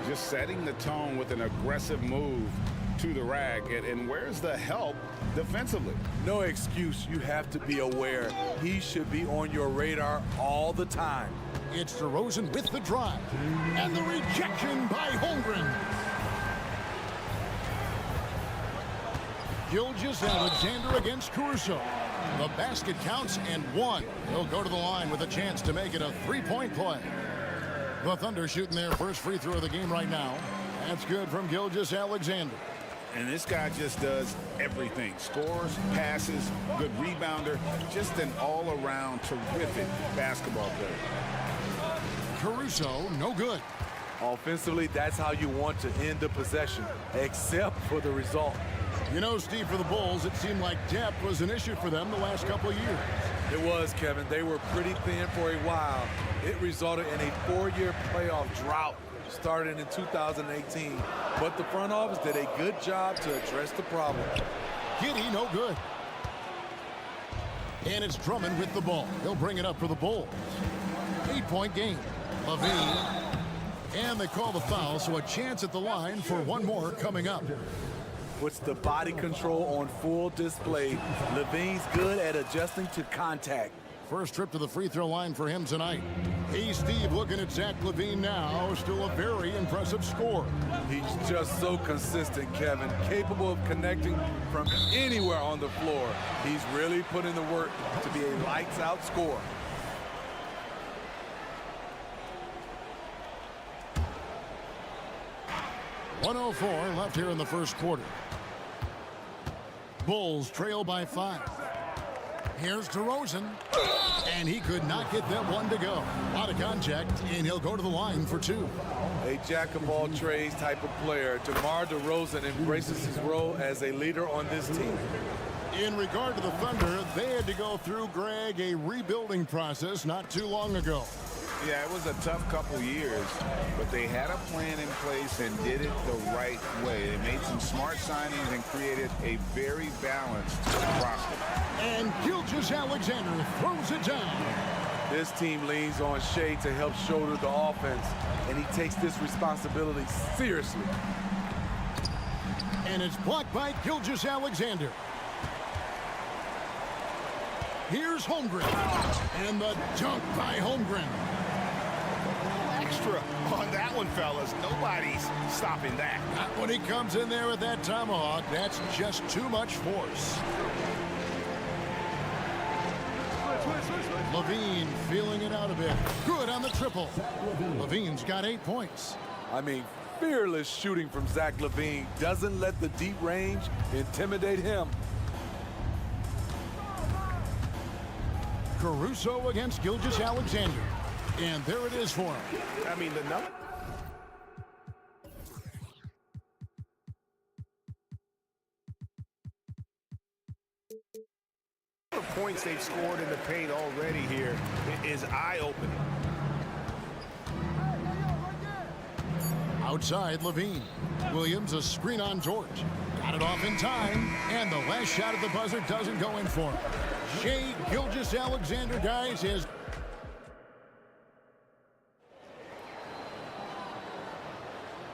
Speaker 9: Just setting the tone with an aggressive move to the rack. And where's the help defensively?
Speaker 8: No excuse. You have to be aware. He should be on your radar all the time.
Speaker 7: It's DeRozan with the drive. And the rejection by Holmgren. Gilgeous-Alexander against Caruso. The basket counts and 1. He'll go to the line with a chance to make it a 3-point play. The Thunder shooting their first free throw of the game right now. That's good from Gilgeous-Alexander.
Speaker 9: And this guy just does everything. Scores, passes, good rebounder. Just an all-around terrific basketball player.
Speaker 7: Caruso, no good.
Speaker 8: Offensively, that's how you want to end the possession, except for the result.
Speaker 7: You know, Steve, for the Bulls, it seemed like depth was an issue for them the last couple of years.
Speaker 8: It was, Kevin. They were pretty thin for a while. It resulted in a 4-year playoff drought starting in 2018. But the front office did a good job to address the problem.
Speaker 7: Giddey, no good. And it's Drummond with the ball. He'll bring it up for the Bulls. 8-point game. Levine. And they call the foul, so a chance at the line for one more coming up.
Speaker 8: Puts the body control on full display. Levine's good at adjusting to contact.
Speaker 7: First trip to the free throw line for him tonight. Hey, Steve, looking at Zach LaVine now. Still a very impressive score.
Speaker 8: He's just so consistent, Kevin. Capable of connecting from anywhere on the floor. He's really put in the work to be a lights-out scorer.
Speaker 7: .104 left here in the first quarter. Bulls trail by 5. Here's DeRozan. And he could not get that one to go. Out of contact, and he'll go to the line for 2.
Speaker 8: A jack-of-all-trades type of player. DeMar DeRozan embraces his role as a leader on this team.
Speaker 7: In regard to the Thunder, they had to go through, Greg, a rebuilding process not too long ago.
Speaker 9: Yeah, it was a tough couple years, but they had a plan in place and did it the right way. They made some smart signings and created a very balanced roster.
Speaker 7: And Gilgeous-Alexander throws it down.
Speaker 8: This team leans on Shea to help shoulder the offense, and he takes this responsibility seriously.
Speaker 7: And it's blocked by Gilgeous-Alexander. Here's Holmgren. And the dunk by Holmgren.
Speaker 9: Extra on that one, fellas. Nobody's stopping that.
Speaker 7: Not when he comes in there with that tomahawk. That's just too much force. Levine feeling it out a bit. Good on the triple. Levine's got 8 points.
Speaker 8: I mean, fearless shooting from Zach LaVine. Doesn't let the deep range intimidate him.
Speaker 7: Caruso against Gilgeous-Alexander. And there it is for him.
Speaker 9: I mean, the number. The points they've scored in the paint already here is eye-opening.
Speaker 7: Outside, Levine. Williams, a screen on George. Got it off in time, and the last shot at the buzzer doesn't go in for him. Shea Gilgeous-Alexander, guys, is...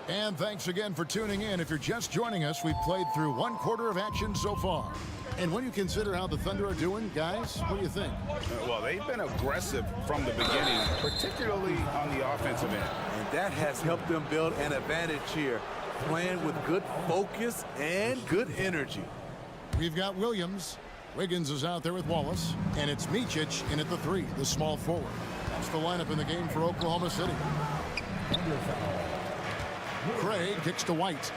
Speaker 7: And thanks again for tuning in. If you're just joining us, we've played through 1/4 of action so far. And when you consider how the Thunder are doing, guys, what do you think?
Speaker 9: Well, they've been aggressive from the beginning, particularly on the offensive end.
Speaker 8: And that has helped them build an advantage here, playing with good focus and good energy.
Speaker 7: We've got Williams. Wiggins is out there with Wallace. And it's Micic in at the 3, the small forward. That's the lineup in the game for Oklahoma City. Craig kicks to White.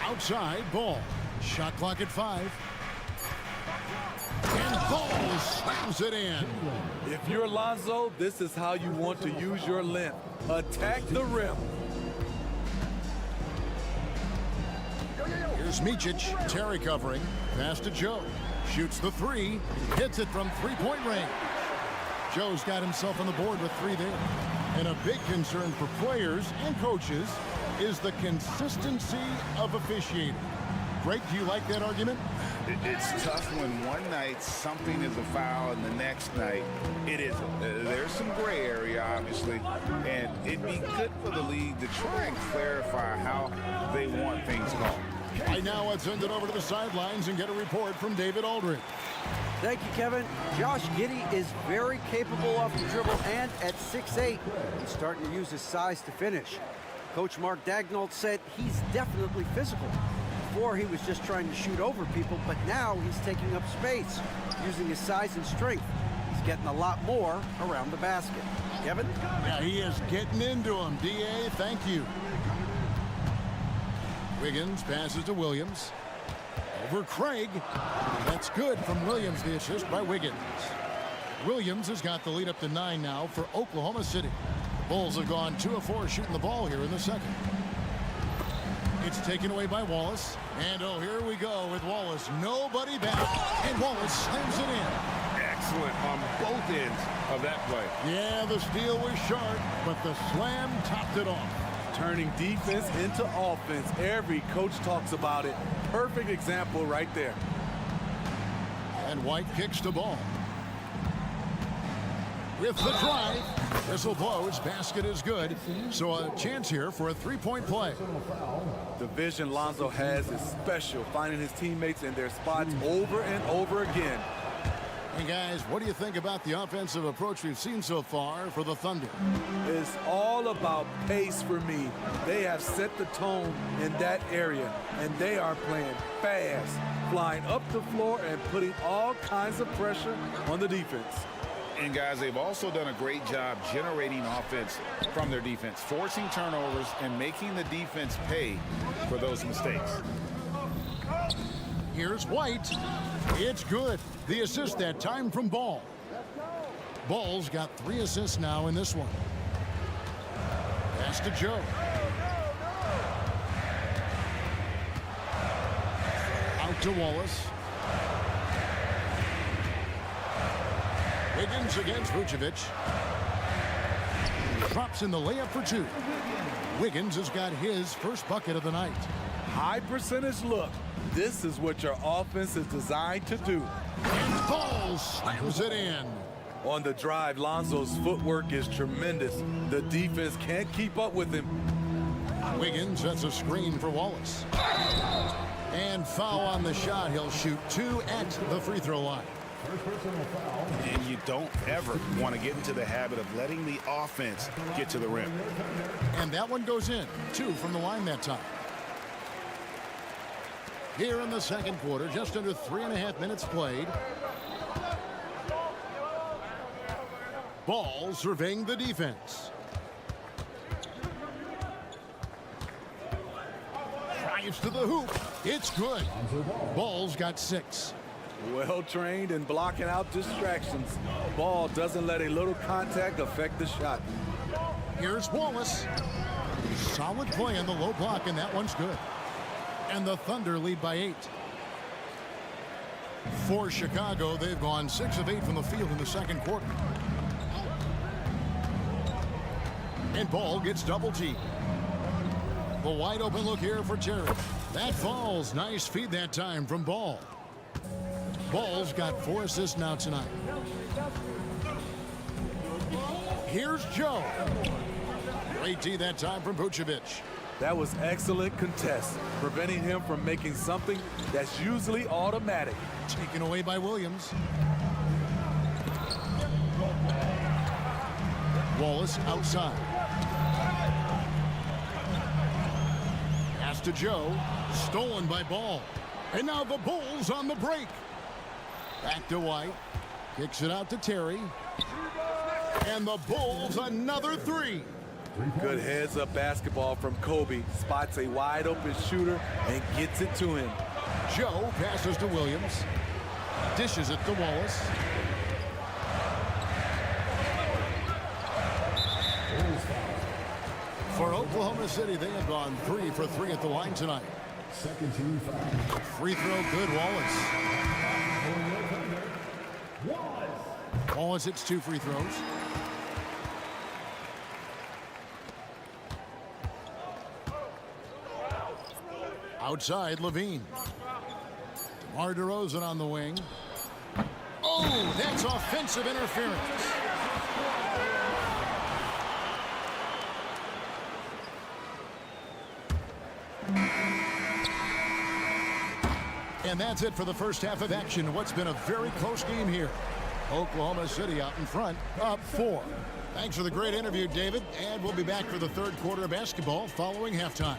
Speaker 7: Outside, Ball. Shot clock at 5. And Ball slams it in.
Speaker 8: If you're Lonzo, this is how you want to use your length. Attack the rim.
Speaker 7: Here's Micic. Terry covering. Pass to Joe. Shoots the 3. Hits it from 3-point range. Joe's got himself on the board with 3 there. And a big concern for players and coaches is the consistency of officiating. Greg, do you like that argument?
Speaker 9: It's tough when one night something is a foul and the next night it isn't. There's some gray area, obviously, and it'd be good for the league to try and clarify how they want things going.
Speaker 7: Right now, let's send it over to the sidelines and get a report from David Aldridge.
Speaker 10: Thank you, Kevin. Josh Giddey is very capable off the dribble, and at 6'8", he's starting to use his size to finish. Coach Mark Daigneault said he's definitely physical. Before, he was just trying to shoot over people, but now he's taking up space, using his size and strength. He's getting a lot more around the basket. Kevin?
Speaker 7: Yeah, he is getting into him. D.A., thank you. Wiggins passes to Williams. Over Craig. That's good from Williams, the assist by Wiggins. Williams has got the lead up to 9 now for Oklahoma City. The Bulls have gone 2 of 4 shooting the ball here in the second. It's taken away by Wallace. And oh, here we go with Wallace. Nobody back. And Wallace slams it in.
Speaker 2: Excellent on both ends of that play.
Speaker 7: Yeah, the steal was sharp, but the slam topped it off.
Speaker 8: Turning defense into offense. Every coach talks about it. Perfect example right there.
Speaker 7: And White kicks the ball. With the drive, whistle blows, basket is good. So a chance here for a 3-point play.
Speaker 8: The vision Lonzo has is special, finding his teammates in their spots over and over again.
Speaker 7: And guys, what do you think about the offensive approach we've seen so far for the Thunder?
Speaker 8: It's all about pace for me. They have set the tone in that area, and they are playing fast, flying up the floor and putting all kinds of pressure on the defense.
Speaker 9: And guys, they've also done a great job generating offense from their defense, forcing turnovers and making the defense pay for those mistakes.
Speaker 7: Here's White. It's good. The assist that time from Ball. Ball's got 3 assists now in this one. Pass to Joe. Out to Wallace. Wiggins against Vucevic. Drops in the layup for two. Wiggins has got his first bucket of the night.
Speaker 8: High percentage look. This is what your offense is designed to do.
Speaker 7: And Ball slams it in.
Speaker 8: On the drive, Lonzo's footwork is tremendous. The defense can't keep up with him.
Speaker 7: Wiggins sets a screen for Wallace. And foul on the shot. He'll shoot two at the free throw line.
Speaker 11: And you don't ever want to get into the habit of letting the offense get to the rim.
Speaker 7: And that one goes in. 2 from the line that time. Here in the second quarter, just under 3.5 minutes played. Ball surveying the defense. Drives to the hoop. It's good. Ball's got 6.
Speaker 8: Well trained in blocking out distractions. Ball doesn't let a little contact affect the shot.
Speaker 7: Here's Wallace. Solid play on the low block, and that one's good. And the Thunder lead by 8. For Chicago, they've gone 6 of 8 from the field in the second quarter. And Ball gets double teamed. The wide open look here for Terry. That falls. Nice feed that time from Ball. Ball's got 4 assists now tonight. Here's Joe. Great D that time from Vucevic.
Speaker 8: That was excellent contest, preventing him from making something that's usually automatic.
Speaker 7: Taken away by Williams. Wallace outside. Pass to Joe. Stolen by Ball. And now the Bulls on the break. Back to White. Kicks it out to Terry. And the Bulls another 3.
Speaker 8: Good heads-up basketball from Kobe. Spots a wide-open shooter and gets it to him.
Speaker 7: Joe passes to Williams. Dishes it to Wallace. For Oklahoma City, they have gone 3 for 3 at the line tonight.
Speaker 4: Second team foul.
Speaker 7: Free throw good, Wallace. Wallace hits 2 free throws. Outside, Levine. DeMar DeRozan on the wing. Oh, that's offensive interference. And that's it for the first half of action. What's been a very close game here. Oklahoma City out in front, up 4. Thanks for the great interview, David. And we'll be back for the third quarter of basketball following halftime.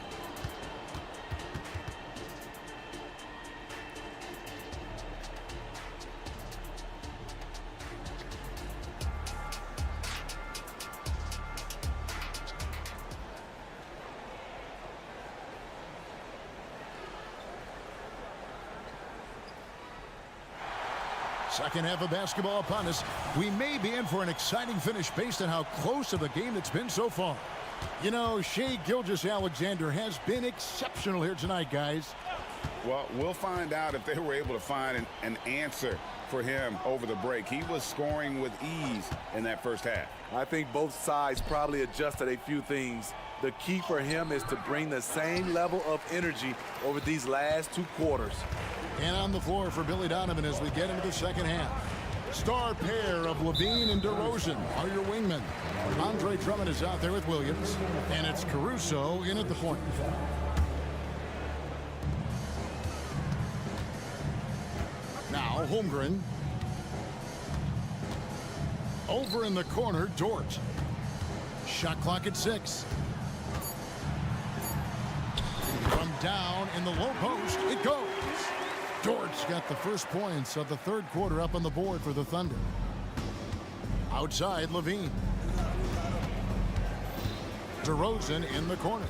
Speaker 7: Second half of basketball upon us. We may be in for an exciting finish based on how close of a game it's been so far. You know, Shai Gilgeous-Alexander has been exceptional here tonight, guys.
Speaker 11: Well, we'll find out if they were able to find an answer for him over the break. He was scoring with ease in that first half.
Speaker 8: I think both sides probably adjusted a few things. The key for him is to bring the same level of energy over these last 2 quarters.
Speaker 7: And on the floor for Billy Donovan as we get into the second half. Star pair of Levine and DeRozan are your wingmen. Andre Drummond is out there with Williams. And it's Caruso in at the point. Now Holmgren. Over in the corner, Dort. Shot clock at 6. From down in the low post, it goes. Dort's got the first points of the third quarter up on the board for the Thunder. Outside, Levine. DeRozan in the corner.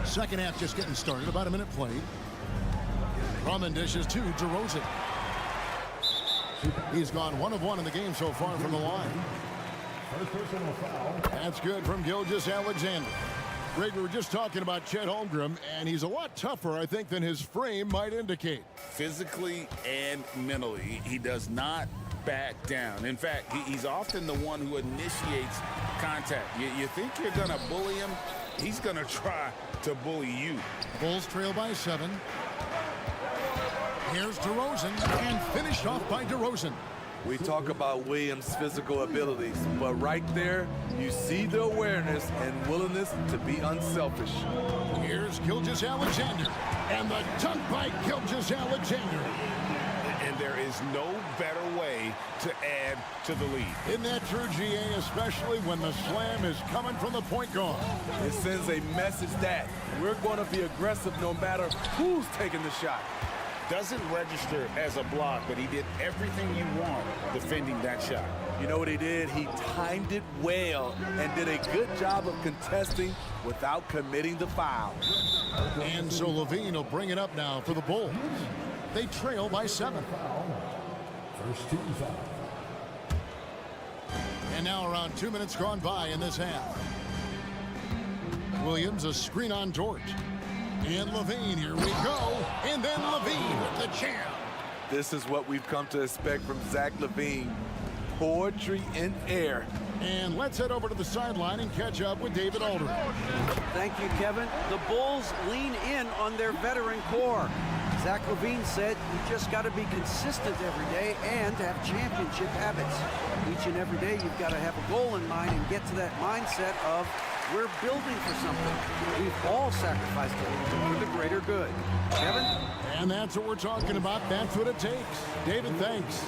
Speaker 7: Second half just getting started. About a minute played. Drummond dishes to DeRozan. He's gone 1 of 1 in the game so far from the line.
Speaker 4: First personal foul.
Speaker 7: That's good from Gilgeous-Alexander. Greg, we were just talking about Chet Holmgren, and he's a lot tougher, I think, than his frame might indicate.
Speaker 11: Physically and mentally, he does not back down. In fact, he's often the one who initiates contact. You think you're going to bully him, he's going to try to bully you.
Speaker 7: Bulls trail by 7. Here's DeRozan, and finished off by DeRozan.
Speaker 8: We talk about Williams' physical abilities, but right there, you see the awareness and willingness to be unselfish.
Speaker 7: Here's Gilgeous-Alexander, and the dunk by Gilgeous-Alexander.
Speaker 11: And there is no better way to add to the lead.
Speaker 7: Isn't that true, GA, especially when the slam is coming from the point guard?
Speaker 8: It sends a message that we're going to be aggressive no matter who's taking the shot.
Speaker 11: Doesn't register as a block, but he did everything you want defending that shot.
Speaker 8: You know what he did? He timed it well and did a good job of contesting without committing the foul.
Speaker 7: And so Levine will bring it up now for the Bulls. They trail by 7.
Speaker 4: First team foul.
Speaker 7: And now around 2 minutes gone by in this half. Williams, a screen on George. And Levine, here we go. And then Levine with the jam.
Speaker 8: This is what we've come to expect from Zach LaVine. Poetry in air.
Speaker 7: And let's head over to the sideline and catch up with David Aldridge.
Speaker 10: Thank you, Kevin. The Bulls lean in on their veteran core. Zach LaVine said, you just got to be consistent every day and have championship habits. Each and every day, you've got to have a goal in mind and get to that mindset of, we're building for something. We've all sacrificed a little bit for the greater good. Kevin?
Speaker 7: And that's what we're talking about. That's what it takes. David, thanks.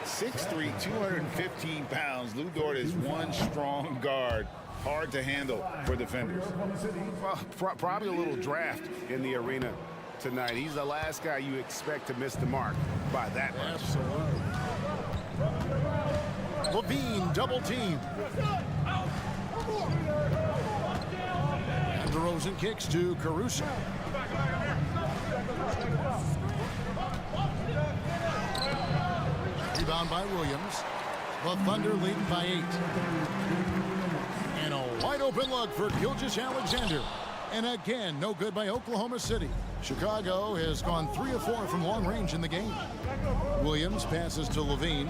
Speaker 11: 6'3", 215 pounds. Lou Dort is one strong guard. Hard to handle for defenders.
Speaker 12: Well, probably a little draft in the arena tonight. He's the last guy you expect to miss the mark by that much.
Speaker 7: Absolutely. Levine double team. And DeRozan kicks to Caruso. Rebound by Williams. The Thunder lead by 8. And a wide open look for Gilgeous-Alexander. And again, no good by Oklahoma City. Chicago has gone 3 of 4 from long range in the game. Williams passes to Levine.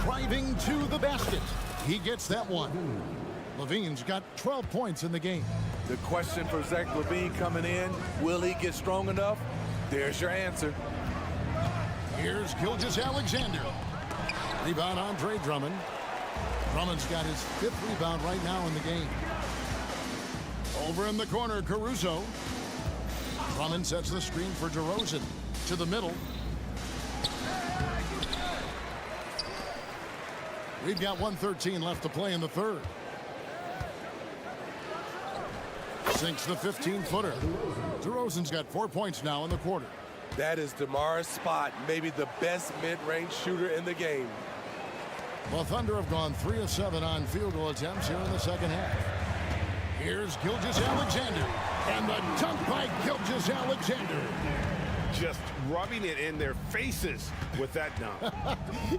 Speaker 7: Driving to the basket. He gets that one. Levine's got 12 points in the game.
Speaker 8: The question for Zach LaVine coming in, will he get strong enough? There's your answer.
Speaker 7: Here's Gilgeous-Alexander. Rebound Andre Drummond. Drummond's got his 5th rebound right now in the game. Over in the corner, Caruso. Drummond sets the screen for DeRozan. To the middle. We've got 1:13 left to play in the third. Sinks the 15-footer. DeRozan's got 4 points now in the quarter.
Speaker 8: That is DeMar's spot, maybe the best mid-range shooter in the game.
Speaker 7: The Thunder have gone 3 of 7 on field goal attempts here in the second half. Here's Gilgeous-Alexander. And the dunk by Gilgeous-Alexander.
Speaker 12: Just rubbing it in their faces with that dunk.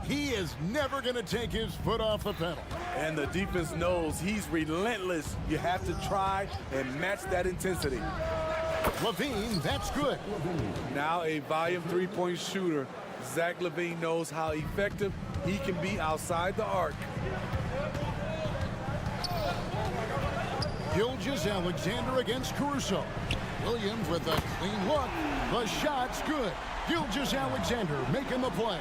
Speaker 7: He is never going to take his foot off the pedal.
Speaker 8: And the defense knows he's relentless. You have to try and match that intensity.
Speaker 7: Levine, that's good.
Speaker 8: Now a volume three-point shooter. Zach LaVine knows how effective he can be outside the arc.
Speaker 7: Gilgeous-Alexander against Caruso. Williams with a clean look. The shot's good. Gilgeous-Alexander making the play.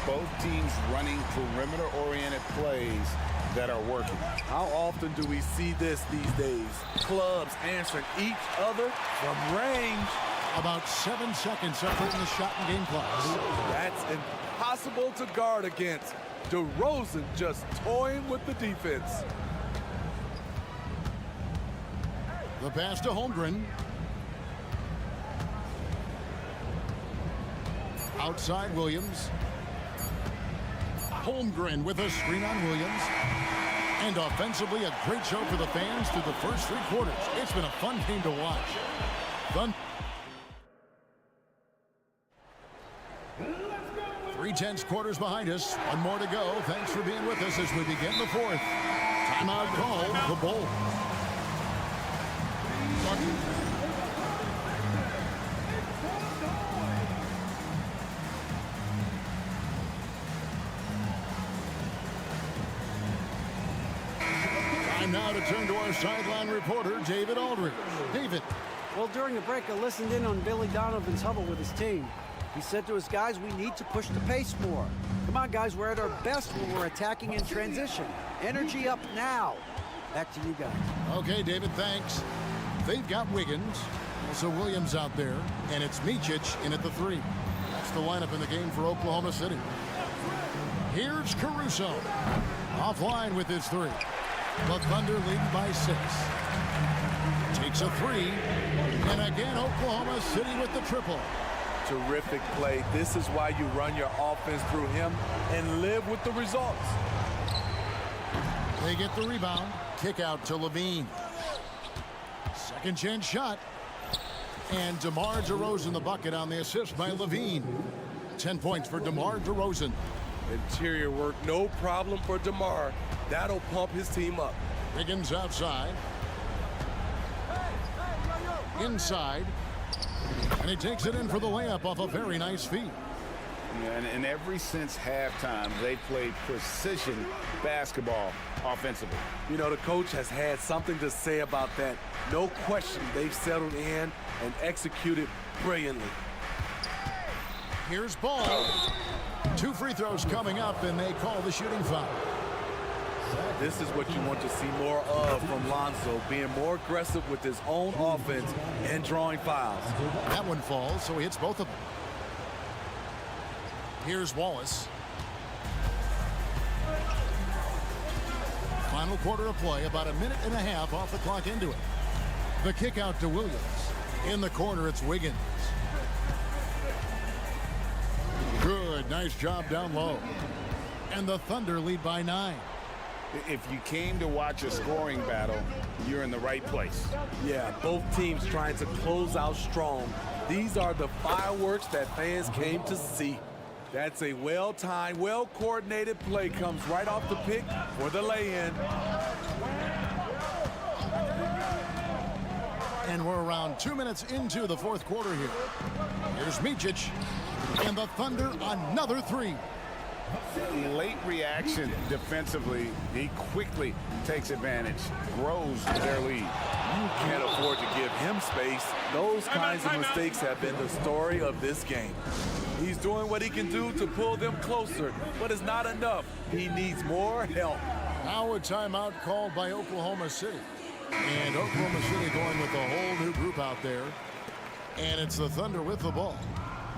Speaker 11: Both teams running perimeter-oriented plays that are working.
Speaker 8: How often do we see this these days? Clubs answering each other from range.
Speaker 7: About 7 seconds separating the shot and game clock.
Speaker 8: That's impossible to guard against. DeRozan just toying with the defense.
Speaker 7: The pass to Holmgren. Outside Williams. Holmgren with a screen on Williams. And offensively, a great show for the fans through the first 3 quarters. It's been a fun game to watch. Fun. 3 tenths quarters behind us. 1 more to go. Thanks for being with us as we begin the 4th. Timeout call, the Bulls. Time now to turn to our sideline reporter, David Aldridge. David.
Speaker 10: Well, during the break, I listened in on Billy Donovan's huddle with his team. He said to his guys, we need to push the pace more. Come on, guys, we're at our best when we're attacking in transition. Energy up now. Back to you guys.
Speaker 7: Okay, David, thanks. They've got Wiggins, also Williams out there, and it's Micic in at the 3. That's the lineup in the game for Oklahoma City. Here's Caruso. Offline with his 3. The Thunder lead by 6. Takes a 3. And again, Oklahoma City with the triple.
Speaker 8: Terrific play. This is why you run your offense through him and live with the results.
Speaker 7: They get the rebound. Kick out to Levine. Second chance shot. And DeMar DeRozan the bucket on the assist by Levine. 10 points for DeMar DeRozan.
Speaker 8: Interior work, no problem for DeMar. That'll pump his team up.
Speaker 7: Wiggins outside. Inside. And he takes it in for the layup off a very nice feed.
Speaker 12: Yeah, and ever since halftime, they played precision basketball offensively.
Speaker 8: You know, the coach has had something to say about that. No question, they've settled in and executed brilliantly.
Speaker 7: Here's Ball. 2 free throws coming up, and they call the shooting foul.
Speaker 8: This is what you want to see more of from Lonzo, being more aggressive with his own offense and drawing fouls.
Speaker 7: That one falls, so he hits both of them. Here's Wallace. Final quarter of play, about a minute and a half off the clock into it. The kick out to Williams. In the corner, it's Wiggins. Good, nice job down low. And the Thunder lead by 9.
Speaker 12: If you came to watch a scoring battle, you're in the right place.
Speaker 8: Yeah, both teams trying to close out strong. These are the fireworks that fans came to see. That's a well-timed, well-coordinated play. Comes right off the pick for the lay-in.
Speaker 7: And we're around 2 minutes into the fourth quarter here. Here's Micic. And the Thunder, another 3.
Speaker 12: Late reaction defensively. He quickly takes advantage, grows their lead.
Speaker 8: You can't afford to give him space. Those kinds of mistakes have been the story of this game. He's doing what he can do to pull them closer, but it's not enough. He needs more help.
Speaker 7: Now a timeout called by Oklahoma City. And Oklahoma City going with a whole new group out there. And it's the Thunder with the ball.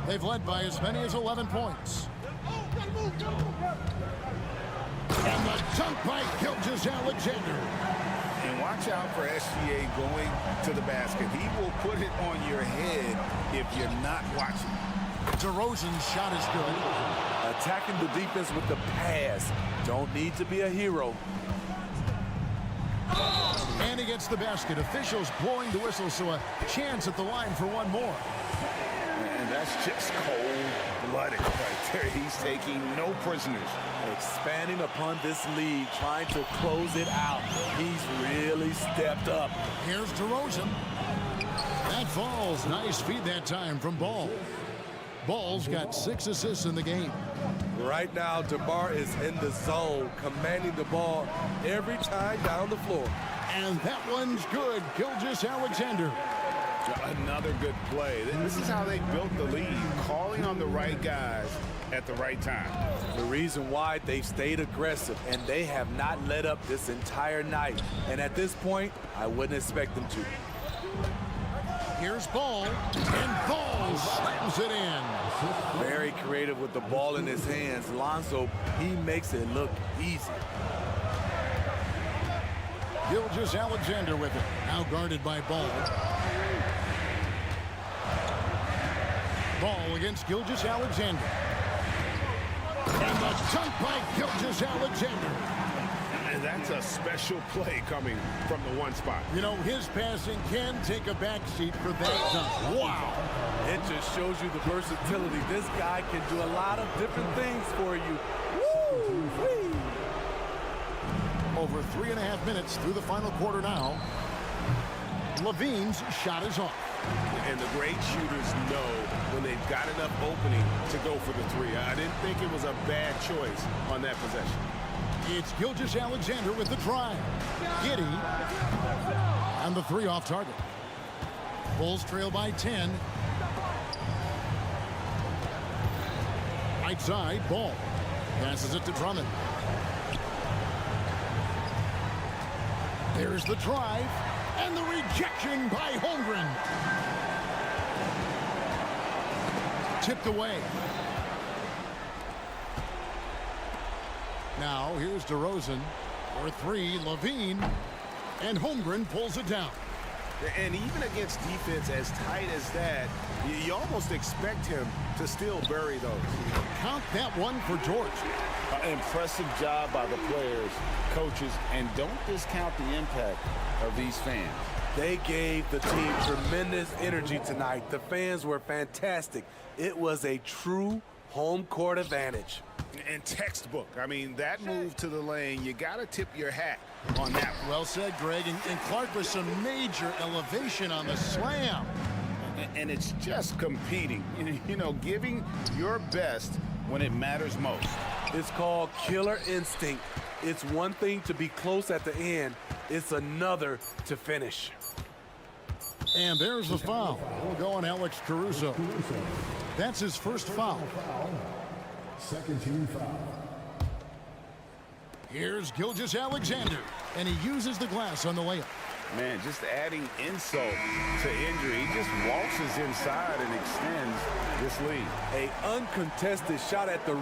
Speaker 7: They've led by as many as 11 points. And the dunk by Gilgeous-Alexander.
Speaker 12: And watch out for SGA going to the basket. He will put it on your head if you're not watching.
Speaker 7: DeRozan's shot is good.
Speaker 8: Attacking the defense with the pass. Don't need to be a hero.
Speaker 7: And he gets the basket. Officials blowing the whistle, so a chance at the line for one more.
Speaker 12: And that's just cold-blooded right there. He's taking no prisoners.
Speaker 8: Expanding upon this lead, trying to close it out. He's really stepped up.
Speaker 7: Here's DeRozan. That falls. Nice feed that time from Ball. Ball's got 6 assists in the game.
Speaker 8: Right now, DeMar is in the zone, commanding the ball every time down the floor.
Speaker 7: And that one's good. Gilgeous-Alexander.
Speaker 12: Another good play. This is how they built the lead, calling on the right guys at the right time.
Speaker 8: The reason why they've stayed aggressive, and they have not let up this entire night. And at this point, I wouldn't expect them to.
Speaker 7: Here's Ball, and Ball slams it in.
Speaker 8: Very creative with the ball in his hands. Lonzo, he makes it look easy.
Speaker 7: Gilgeous-Alexander with it, now guarded by Ball. Ball against Gilgeous-Alexander. And the dunk by Gilgeous-Alexander.
Speaker 12: And that's a special play coming from the one spot.
Speaker 7: You know, his passing can take a backseat for that dunk. Wow.
Speaker 8: It just shows you the versatility. This guy can do a lot of different things for you. Woo-wee.
Speaker 7: over 3.5 minutes through the final quarter now. Levine's shot is off.
Speaker 12: And the great shooters know when they've got enough opening to go for the three. I didn't think it was a bad choice on that possession.
Speaker 7: It's Gilgeous-Alexander with the drive. Giddey. And the three off target. Bulls trail by 10. Right side, Ball. Passes it to Drummond. There's the drive. And the rejection by Holmgren. Tipped away. Now here's DeRozan for three. Levine. And Holmgren pulls it down.
Speaker 12: And even against defense as tight as that, you almost expect him to still bury those.
Speaker 7: Count that one for George.
Speaker 11: Impressive job by the players, coaches, and don't discount the impact of these fans.
Speaker 8: They gave the team tremendous energy tonight. The fans were fantastic. It was a true home court advantage.
Speaker 12: And textbook. I mean, that move to the lane, you got to tip your hat on that.
Speaker 7: Well said, Greg. And Clark with some major elevation on the slam.
Speaker 12: And it's just competing. You know, giving your best when it matters most.
Speaker 8: It's called killer instinct. It's one thing to be close at the end. It's another to finish.
Speaker 7: And there's the foul. We'll go on Alex Caruso. That's his first foul.
Speaker 4: Second team foul.
Speaker 7: Here's Gilgeous-Alexander, and he uses the glass on the layup.
Speaker 12: Man, just adding insult to injury. He just waltzes inside and extends this lead.
Speaker 8: An uncontested shot at the...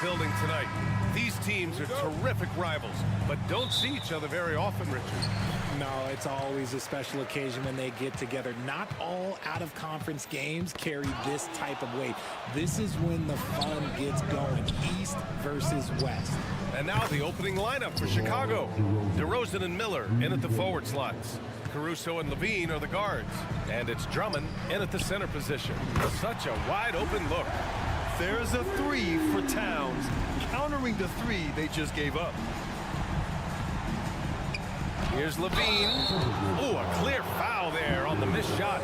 Speaker 2: Building tonight. These teams are terrific rivals, but don't see each other very often, Richard.
Speaker 13: No, it's always a special occasion when they get together. Not all out-of-conference games carry this type of weight. This is when the fun gets going, East versus West.
Speaker 2: And now the opening lineup for Chicago. DeRozan and Miller in at the forward slots. Caruso and Levine are the guards. And it's Drummond in at the center position. Such a wide-open look.
Speaker 5: There's a three for Towns, countering the three they just gave up.
Speaker 2: Here's Levine. Oh, a clear foul there on the missed shot.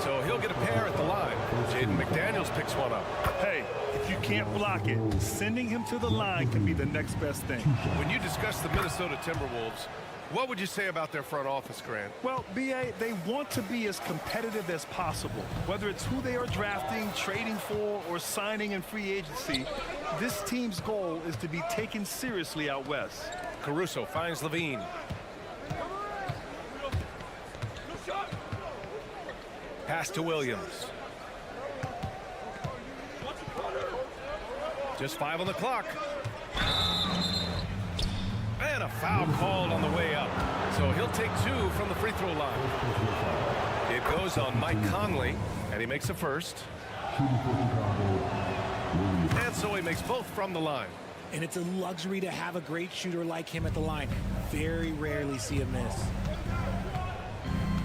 Speaker 2: So he'll get a pair at the line. Jaden McDaniels picks one up.
Speaker 5: Hey, if you can't block it, sending him to the line can be the next best thing.
Speaker 2: When you discuss the Minnesota Timberwolves, what would you say about their front office, Grant?
Speaker 5: Well, B.A., they want to be as competitive as possible. Whether it's who they are drafting, trading for, or signing in free agency, this team's goal is to be taken seriously out west.
Speaker 2: Caruso finds Levine. Pass to Williams. Just 5 on the clock. And a foul called on the way up. So he'll take 2 from the free throw line. It goes on Mike Conley, and he makes the first. And so he makes both from the line.
Speaker 13: And it's a luxury to have a great shooter like him at the line. Very rarely see a miss.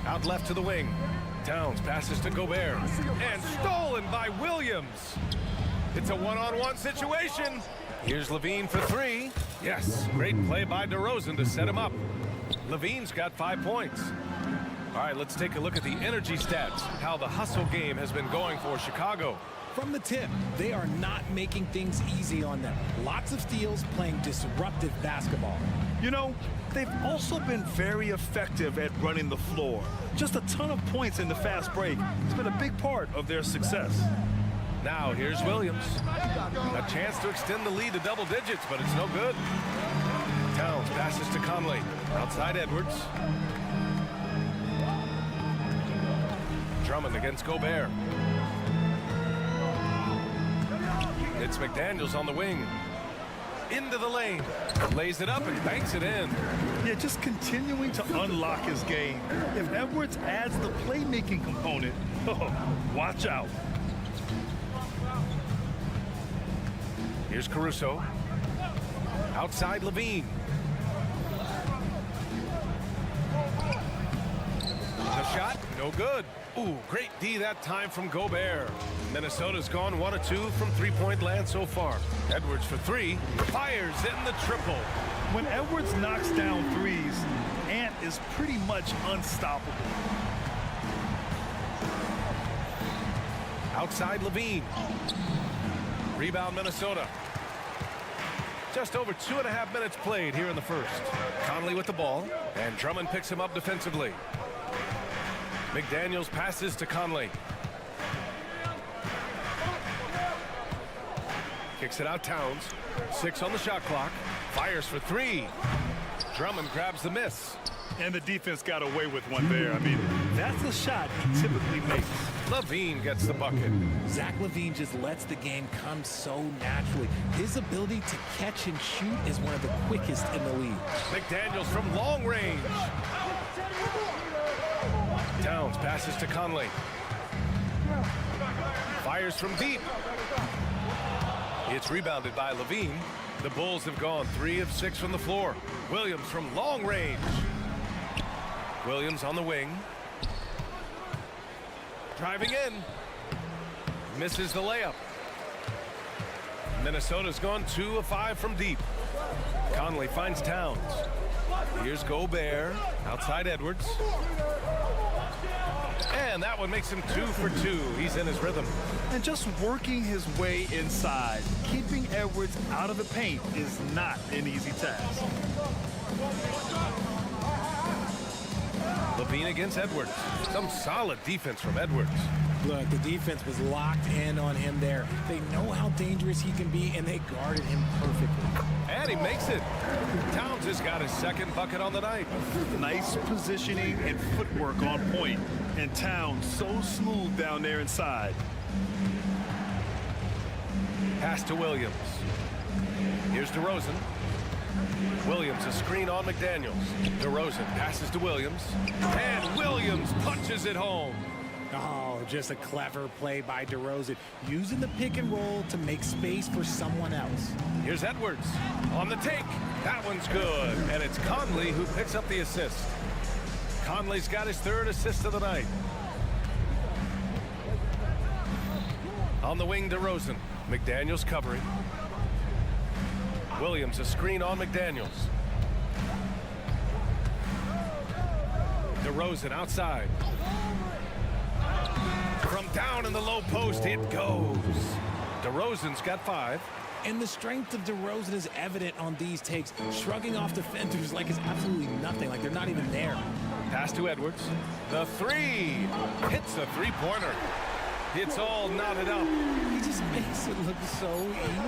Speaker 2: Out left to the wing. Towns passes to Gobert. And stolen by Williams. It's a one-on-one situation. Here's Levine for 3. Yes, great play by DeRozan to set him up. Levine's got 5 points. All right, let's take a look at the energy stats, how the hustle game has been going for Chicago.
Speaker 13: From the tip, they are not making things easy on them. Lots of steals, playing disruptive basketball.
Speaker 5: You know, they've also been very effective at running the floor. Just a ton of points in the fast break. It's been a big part of their success.
Speaker 2: Now here's Williams. A chance to extend the lead to double digits, but it's no good. Towns passes to Conley. Outside Edwards. Drummond against Gobert. It's McDaniels on the wing. Into the lane. Lays it up and banks it in.
Speaker 5: Yeah, just continuing to unlock his game. If Edwards adds the playmaking component, watch out.
Speaker 2: Here's Caruso. Outside Levine. The shot, no good. Ooh, great D that time from Gobert. Minnesota's gone 1 of 2 from three-point land so far. Edwards for 3, fires in the triple.
Speaker 5: When Edwards knocks down threes, Ant is pretty much unstoppable.
Speaker 2: Outside Levine. Rebound Minnesota. Just over 2.5 minutes played here in the first. Conley with the ball, and Drummond picks him up defensively. McDaniels passes to Conley. Kicks it out Towns. 6 on the shot clock. Fires for 3. Drummond grabs the miss.
Speaker 5: And the defense got away with one there. I mean, that's a shot he typically makes.
Speaker 2: Levine gets the bucket.
Speaker 13: Zach LaVine just lets the game come so naturally. His ability to catch and shoot is one of the quickest in the league.
Speaker 2: McDaniels from long range. Towns passes to Conley. Fires from deep. It's rebounded by Levine. The Bulls have gone 3 of 6 from the floor. Williams from long range. Williams on the wing. Driving in. Misses the layup. Minnesota's gone 2 of 5 from deep. Conley finds Towns. Here's Gobert. Outside Edwards. And that one makes him 2 for 2. He's in his rhythm.
Speaker 5: And just working his way inside, keeping Edwards out of the paint is not an easy task.
Speaker 2: Levine against Edwards. Some solid defense from Edwards.
Speaker 13: Look, the defense was locked in on him there. They know how dangerous he can be, and they guarded him perfectly.
Speaker 2: And he makes it. Towns has got his second bucket on the night.
Speaker 5: Nice positioning and footwork on point. And Towns so smooth down there inside.
Speaker 2: Pass to Williams. Here's DeRozan. Williams, a screen on McDaniels. DeRozan passes to Williams. And Williams punches it home.
Speaker 13: Oh, just a clever play by DeRozan, using the pick and roll to make space for someone else.
Speaker 2: Here's Edwards on the take. That one's good. And it's Conley who picks up the assist. Conley's got his third assist of the night. On the wing, DeRozan. McDaniels covering. Williams, a screen on McDaniels. DeRozan outside. From down in the low post, it goes. DeRozan's got 5.
Speaker 13: And the strength of DeRozan is evident on these takes, shrugging off defenders like it's absolutely nothing, like they're not even there.
Speaker 2: Pass to Edwards. The 3 hits a three-pointer. It's all knotted up.
Speaker 13: He just makes it look so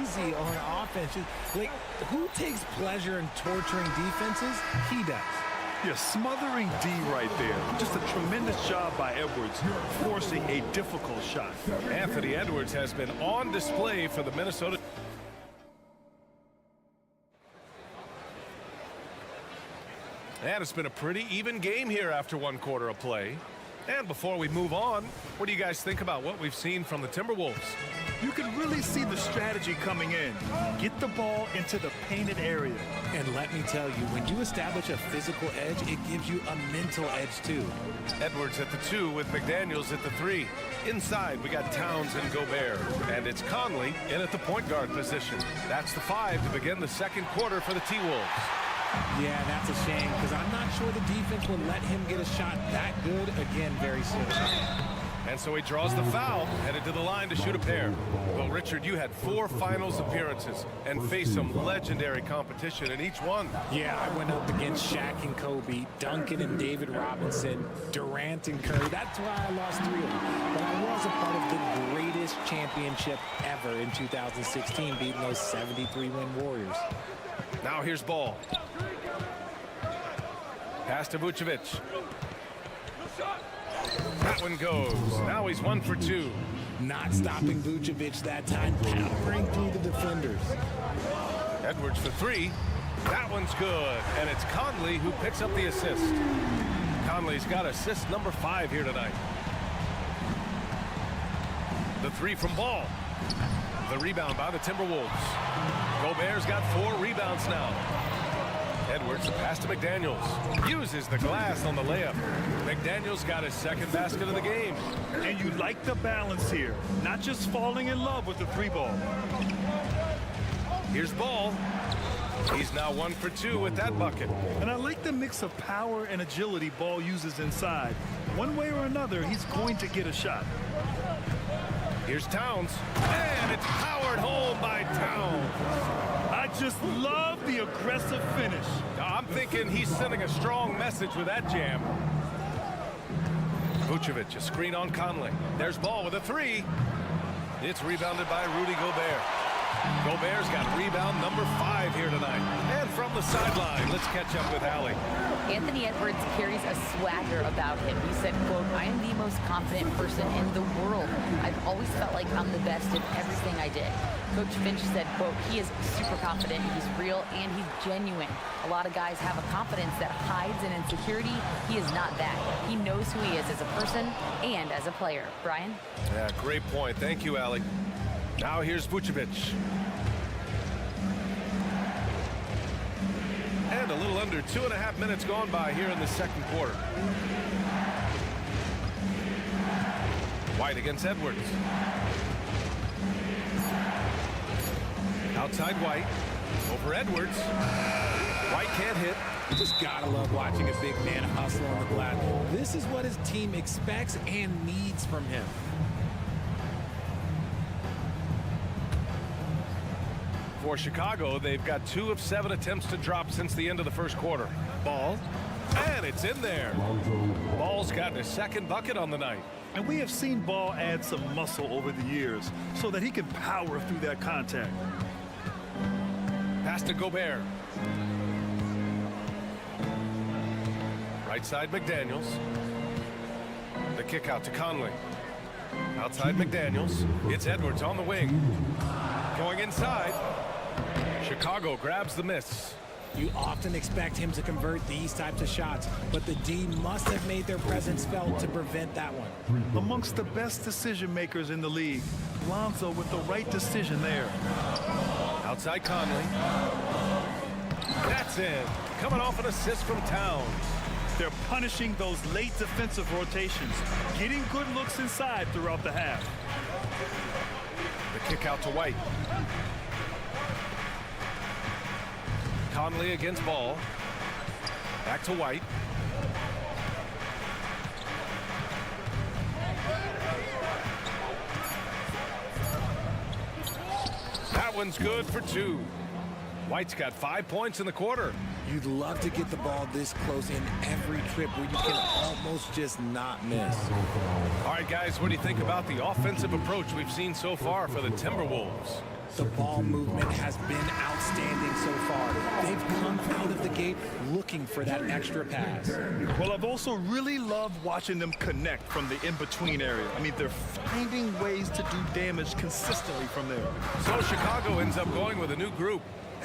Speaker 13: easy on offense. Like, who takes pleasure in torturing defenses? He does.
Speaker 5: Yeah, smothering D right there. Just a tremendous job by Edwards, forcing a difficult shot.
Speaker 2: Anthony Edwards has been on display for the Minnesota. And it's been a pretty even game here after one quarter of play. And before we move on, what do you guys think about what we've seen from the Timberwolves?
Speaker 5: You can really see the strategy coming in. Get the ball into the painted area.
Speaker 13: And let me tell you, when you establish a physical edge, it gives you a mental edge too.
Speaker 2: Edwards at the 2 with McDaniels at the 3. Inside, we got Towns and Gobert. And it's Conley in at the point guard position. That's the 5 to begin the second quarter for the T-Wolves.
Speaker 13: Yeah, that's a shame, because I'm not sure the defense will let him get a shot that good again very soon.
Speaker 2: And so he draws the foul, headed to the line to shoot a pair. Well, Richard, you had 4 finals appearances and faced some legendary competition in each one.
Speaker 13: Yeah, I went up against Shaq and Kobe, Duncan and David Robinson, Durant and Curry. That's why I lost 3 of them. But I was a part of the greatest championship ever in 2016, beating those 73-win Warriors.
Speaker 2: Now here's Ball. Pass to Vucevic. That one goes. Now he's 1 for 2.
Speaker 13: Not stopping Vucevic that time, powering through the defenders.
Speaker 2: Edwards for 3. That one's good. And it's Conley who picks up the assist. Conley's got assist number 5 here tonight. The 3 from Ball. The rebound by the Timberwolves. Gobert's got 4 rebounds now. Edwards, the pass to McDaniels. Uses the glass on the layup. McDaniels got his second basket of the game.
Speaker 5: And you like the balance here. Not just falling in love with the 3-ball.
Speaker 2: Here's Ball. He's now 1 for 2 with that bucket.
Speaker 5: And I like the mix of power and agility Ball uses inside. One way or another, he's going to get a shot.
Speaker 2: Here's Towns. And it's powered home by Towns.
Speaker 5: I just love the aggressive finish.
Speaker 2: I'm thinking he's sending a strong message with that jam. Vucevic, a screen on Conley. There's Ball with a 3. It's rebounded by Rudy Gobert. Gobert's got rebound number 5 here tonight. And from the sideline, let's catch up with Allie.
Speaker 6: Anthony Edwards carries a swagger about him. He said, quote, "I am the most confident person in the world. I've always felt like I'm the best in everything I did." Coach Finch said, quote, "He is super confident, he's real, and he's genuine. A lot of guys have a confidence that hides an insecurity. He is not that. He knows who he is as a person and as a player." Brian?
Speaker 2: Yeah, great point. Thank you, Allie. Now here's Vucevic. And a little under 2.5 minutes gone by here in the second quarter. White against Edwards. Outside White. Over Edwards. White can't hit.
Speaker 13: You just gotta love watching a big man hustle on the glass. This is what his team expects and needs from him.
Speaker 2: For Chicago, they've got 2 of 7 attempts to drop since the end of the first quarter. Ball, and it's in there. Ball's got his second bucket on the night.
Speaker 5: And we have seen Ball add some muscle over the years so that he can power through that contact.
Speaker 2: Pass to Gobert. Right side, McDaniels. The kick out to Conley. Outside McDaniels. It's Edwards on the wing. Going inside. Chicago grabs the miss.
Speaker 13: You often expect him to convert these types of shots, but the D must have made their presence felt to prevent that one.
Speaker 5: Amongst the best decision makers in the league, Lonzo with the right decision there.
Speaker 2: Outside Conley. That's in. Coming off an assist from Towns.
Speaker 5: They're punishing those late defensive rotations, getting good looks inside throughout the half.
Speaker 2: The kick out to White. Conley against Ball. Back to White. That one's good for 2. White's got 5 points in the quarter.
Speaker 13: You'd love to get the ball this close in every trip where you can almost just not miss.
Speaker 2: All right, guys, what do you think about the offensive approach we've seen so far for the Timberwolves?
Speaker 13: The ball movement has been outstanding so far. They've come out of the gate looking for that extra pass.
Speaker 5: Well, I've also really loved watching them connect from the in-between area. I mean, they're finding ways to do damage consistently from there.
Speaker 2: So Chicago ends up going with a new group.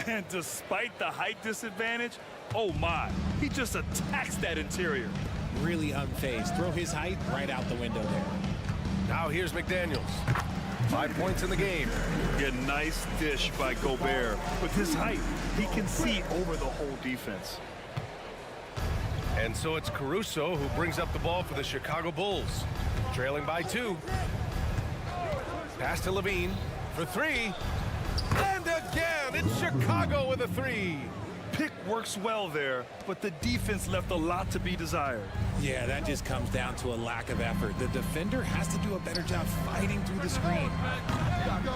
Speaker 5: And despite the height disadvantage, oh my, he just attacks that interior.
Speaker 13: Really unfazed. Throw his height right out the window there.
Speaker 2: Now here's McDaniels. 5 points in the game.
Speaker 5: A nice dish by Gobert. With his height, he can see over the whole defense.
Speaker 2: And so it's Caruso who brings up the ball for the Chicago Bulls. Trailing by 2. Pass to Levine for 3. And again, it's Chicago with a 3.
Speaker 5: Pick works well there, but the defense left a lot to be desired.
Speaker 13: Yeah, that just comes down to a lack of effort. The defender has to do a better job fighting through the screen.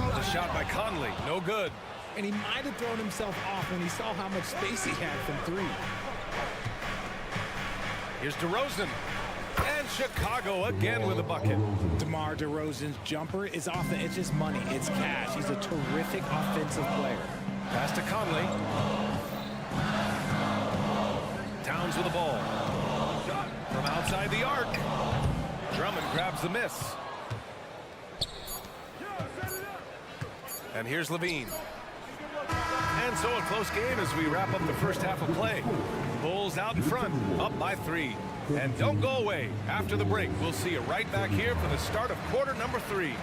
Speaker 2: The shot by Conley, no good.
Speaker 13: And he might have thrown himself off when he saw how much space he had from 3.
Speaker 2: Here's DeRozan. And Chicago again with a bucket.
Speaker 13: DeMar DeRozan's jumper is off the edge. It's money. It's cash. He's a terrific offensive player.
Speaker 2: Pass to Conley. Towns with the ball. From outside the arc. Drummond grabs the miss. And here's Levine. And so a close game as we wrap up the first half of play. Bulls out in front, up by 3. And don't go away. After the break, we'll see you right back here for the start of quarter number 3.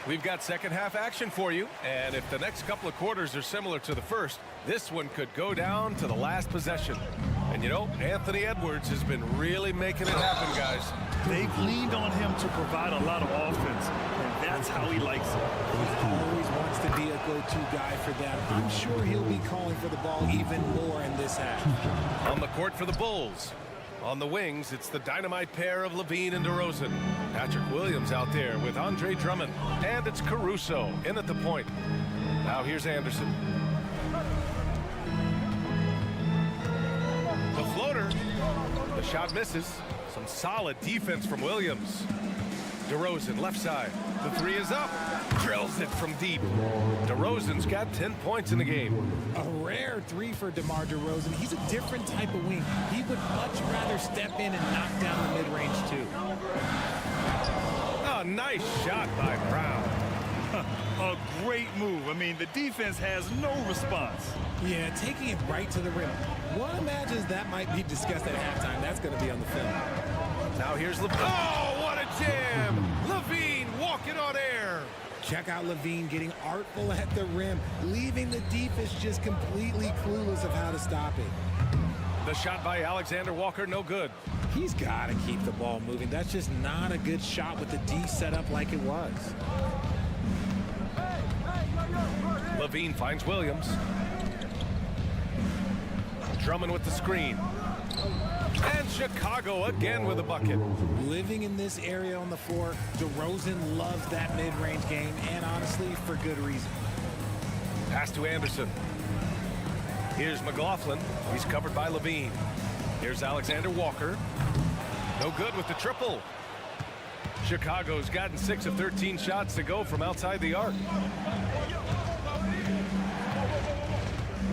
Speaker 2: We've got second half action for you, and if the next couple of quarters are similar to the first, this one could go down to the last possession. And you know, Anthony Edwards has been really making it happen, guys.
Speaker 5: They've leaned on him to provide a lot of offense, and that's how he likes it.
Speaker 13: He always wants to be a go-to guy for them. I'm sure he'll be calling for the ball even more in this half.
Speaker 2: On the court for the Bulls. On the wings, it's the dynamite pair of Levine and DeRozan. Patrick Williams out there with Andre Drummond. And it's Caruso in at the point. Now here's Anderson. The floater. The shot misses. Some solid defense from Williams. DeRozan left side. The 3 is up. Drills it from deep. DeRozan's got 10 points in the game.
Speaker 13: A rare 3 for DeMar DeRozan. He's a different type of wing. He would much rather step in and knock down the mid-range too.
Speaker 2: A nice shot by Brown.
Speaker 5: A great move. I mean, the defense has no response.
Speaker 13: Yeah, taking it right to the rim. One imagines that might be discussed at halftime. That's going to be on the film.
Speaker 2: Now here's Levine. Oh, what a jam! Levine walking on air.
Speaker 13: Check out Levine getting artful at the rim, leaving the defense just completely clueless of how to stop it.
Speaker 2: The shot by Alexander Walker, no good.
Speaker 13: He's got to keep the ball moving. That's just not a good shot with the D set up like it was.
Speaker 2: Levine finds Williams. Drummond with the screen. And Chicago again with a bucket.
Speaker 13: Living in this area on the floor, DeRozan loves that mid-range game, and honestly, for good reason.
Speaker 2: Pass to Anderson. Here's McLaughlin. He's covered by Levine. Here's Alexander Walker. No good with the triple. Chicago's gotten 6 of 13 shots to go from outside the arc.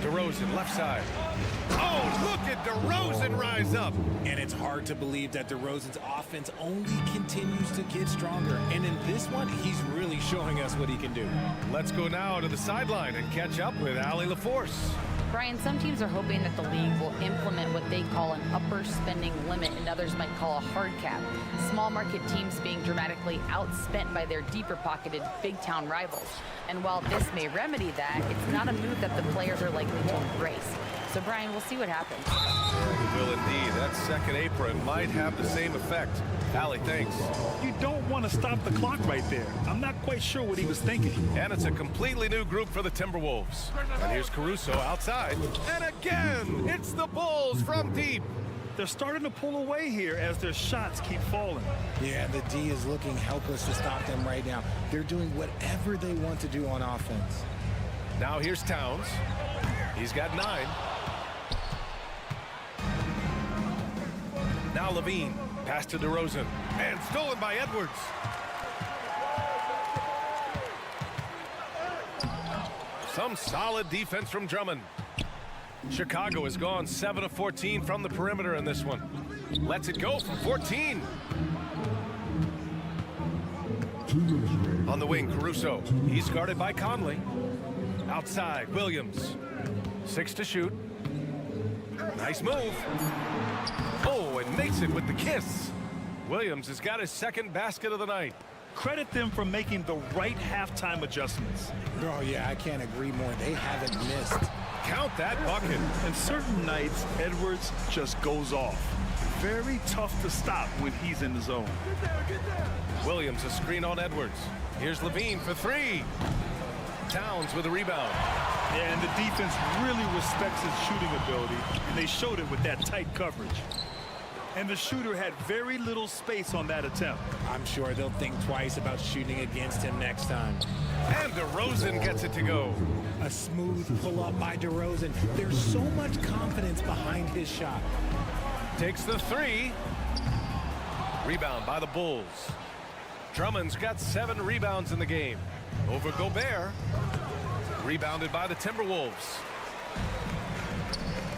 Speaker 2: DeRozan, left side. Oh, look at DeRozan rise up.
Speaker 13: And it's hard to believe that DeRozan's offense only continues to get stronger. And in this one, he's really showing us what he can do.
Speaker 2: Let's go now to the sideline and catch up with Allie LaForce.
Speaker 6: Brian, some teams are hoping that the league will implement what they call an upper spending limit and others might call a hard cap. Small market teams being dramatically outspent by their deeper pocketed big town rivals. And while this may remedy that, it's not a move that the players are likely to embrace. So Brian, we'll see what happens.
Speaker 2: It will indeed. That second apron might have the same effect. Allie, thanks.
Speaker 5: You don't want to stop the clock right there. I'm not quite sure what he was thinking.
Speaker 2: And it's a completely new group for the Timberwolves. And here's Caruso outside. And again, it's the Bulls from deep.
Speaker 5: They're starting to pull away here as their shots keep falling.
Speaker 13: Yeah, the D is looking helpless to stop them right now. They're doing whatever they want to do on offense.
Speaker 2: Now here's Towns. He's got 9. Now Levine. Pass to DeRozan. And stolen by Edwards. Some solid defense from Drummond. Chicago has gone 7 of 14 from the perimeter in this one. Lets it go from 14. On the wing, Caruso. He's guarded by Conley. Outside, Williams. 6 to shoot. Nice move. Oh, and makes it with the kiss. Williams has got his second basket of the night.
Speaker 5: Credit them for making the right halftime adjustments.
Speaker 13: Oh, yeah, I can't agree more. They haven't missed.
Speaker 2: Count that bucket.
Speaker 5: And certain nights, Edwards just goes off. Very tough to stop when he's in the zone.
Speaker 2: Williams, a screen on Edwards. Here's Levine for 3. Towns with a rebound.
Speaker 5: Yeah, and the defense really respects his shooting ability, and they showed it with that tight coverage. And the shooter had very little space on that attempt.
Speaker 13: I'm sure they'll think twice about shooting against him next time.
Speaker 2: And DeRozan gets it to go.
Speaker 13: A smooth pull-up by DeRozan. There's so much confidence behind his shot.
Speaker 2: Takes the 3. Rebound by the Bulls. Drummond's got 7 rebounds in the game. Over Gobert. Rebounded by the Timberwolves.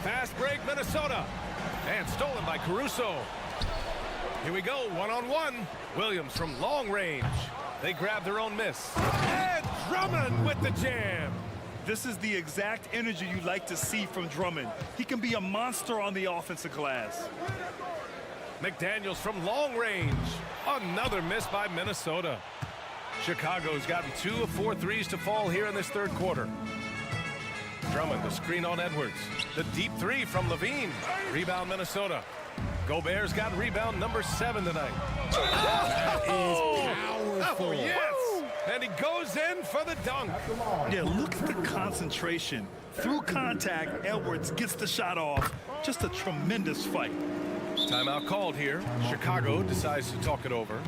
Speaker 2: Fast break, Minnesota. And stolen by Caruso. Here we go, one-on-one. Williams from long range. They grab their own miss. And Drummond with the jam.
Speaker 5: This is the exact energy you like to see from Drummond. He can be a monster on the offensive glass.
Speaker 2: McDaniels from long range. Another miss by Minnesota. Chicago's gotten 2 of 4 threes to fall here in this third quarter. Drummond, the screen on Edwards. The deep 3 from Levine. Rebound, Minnesota. Gobert's got rebound number 7 tonight.
Speaker 13: That is powerful.
Speaker 2: Oh, yes! And he goes in for the dunk.
Speaker 5: Yeah, look at the concentration. Through contact, Edwards gets the shot off. Just a tremendous fight.
Speaker 2: Timeout called here. Chicago decides to talk it over.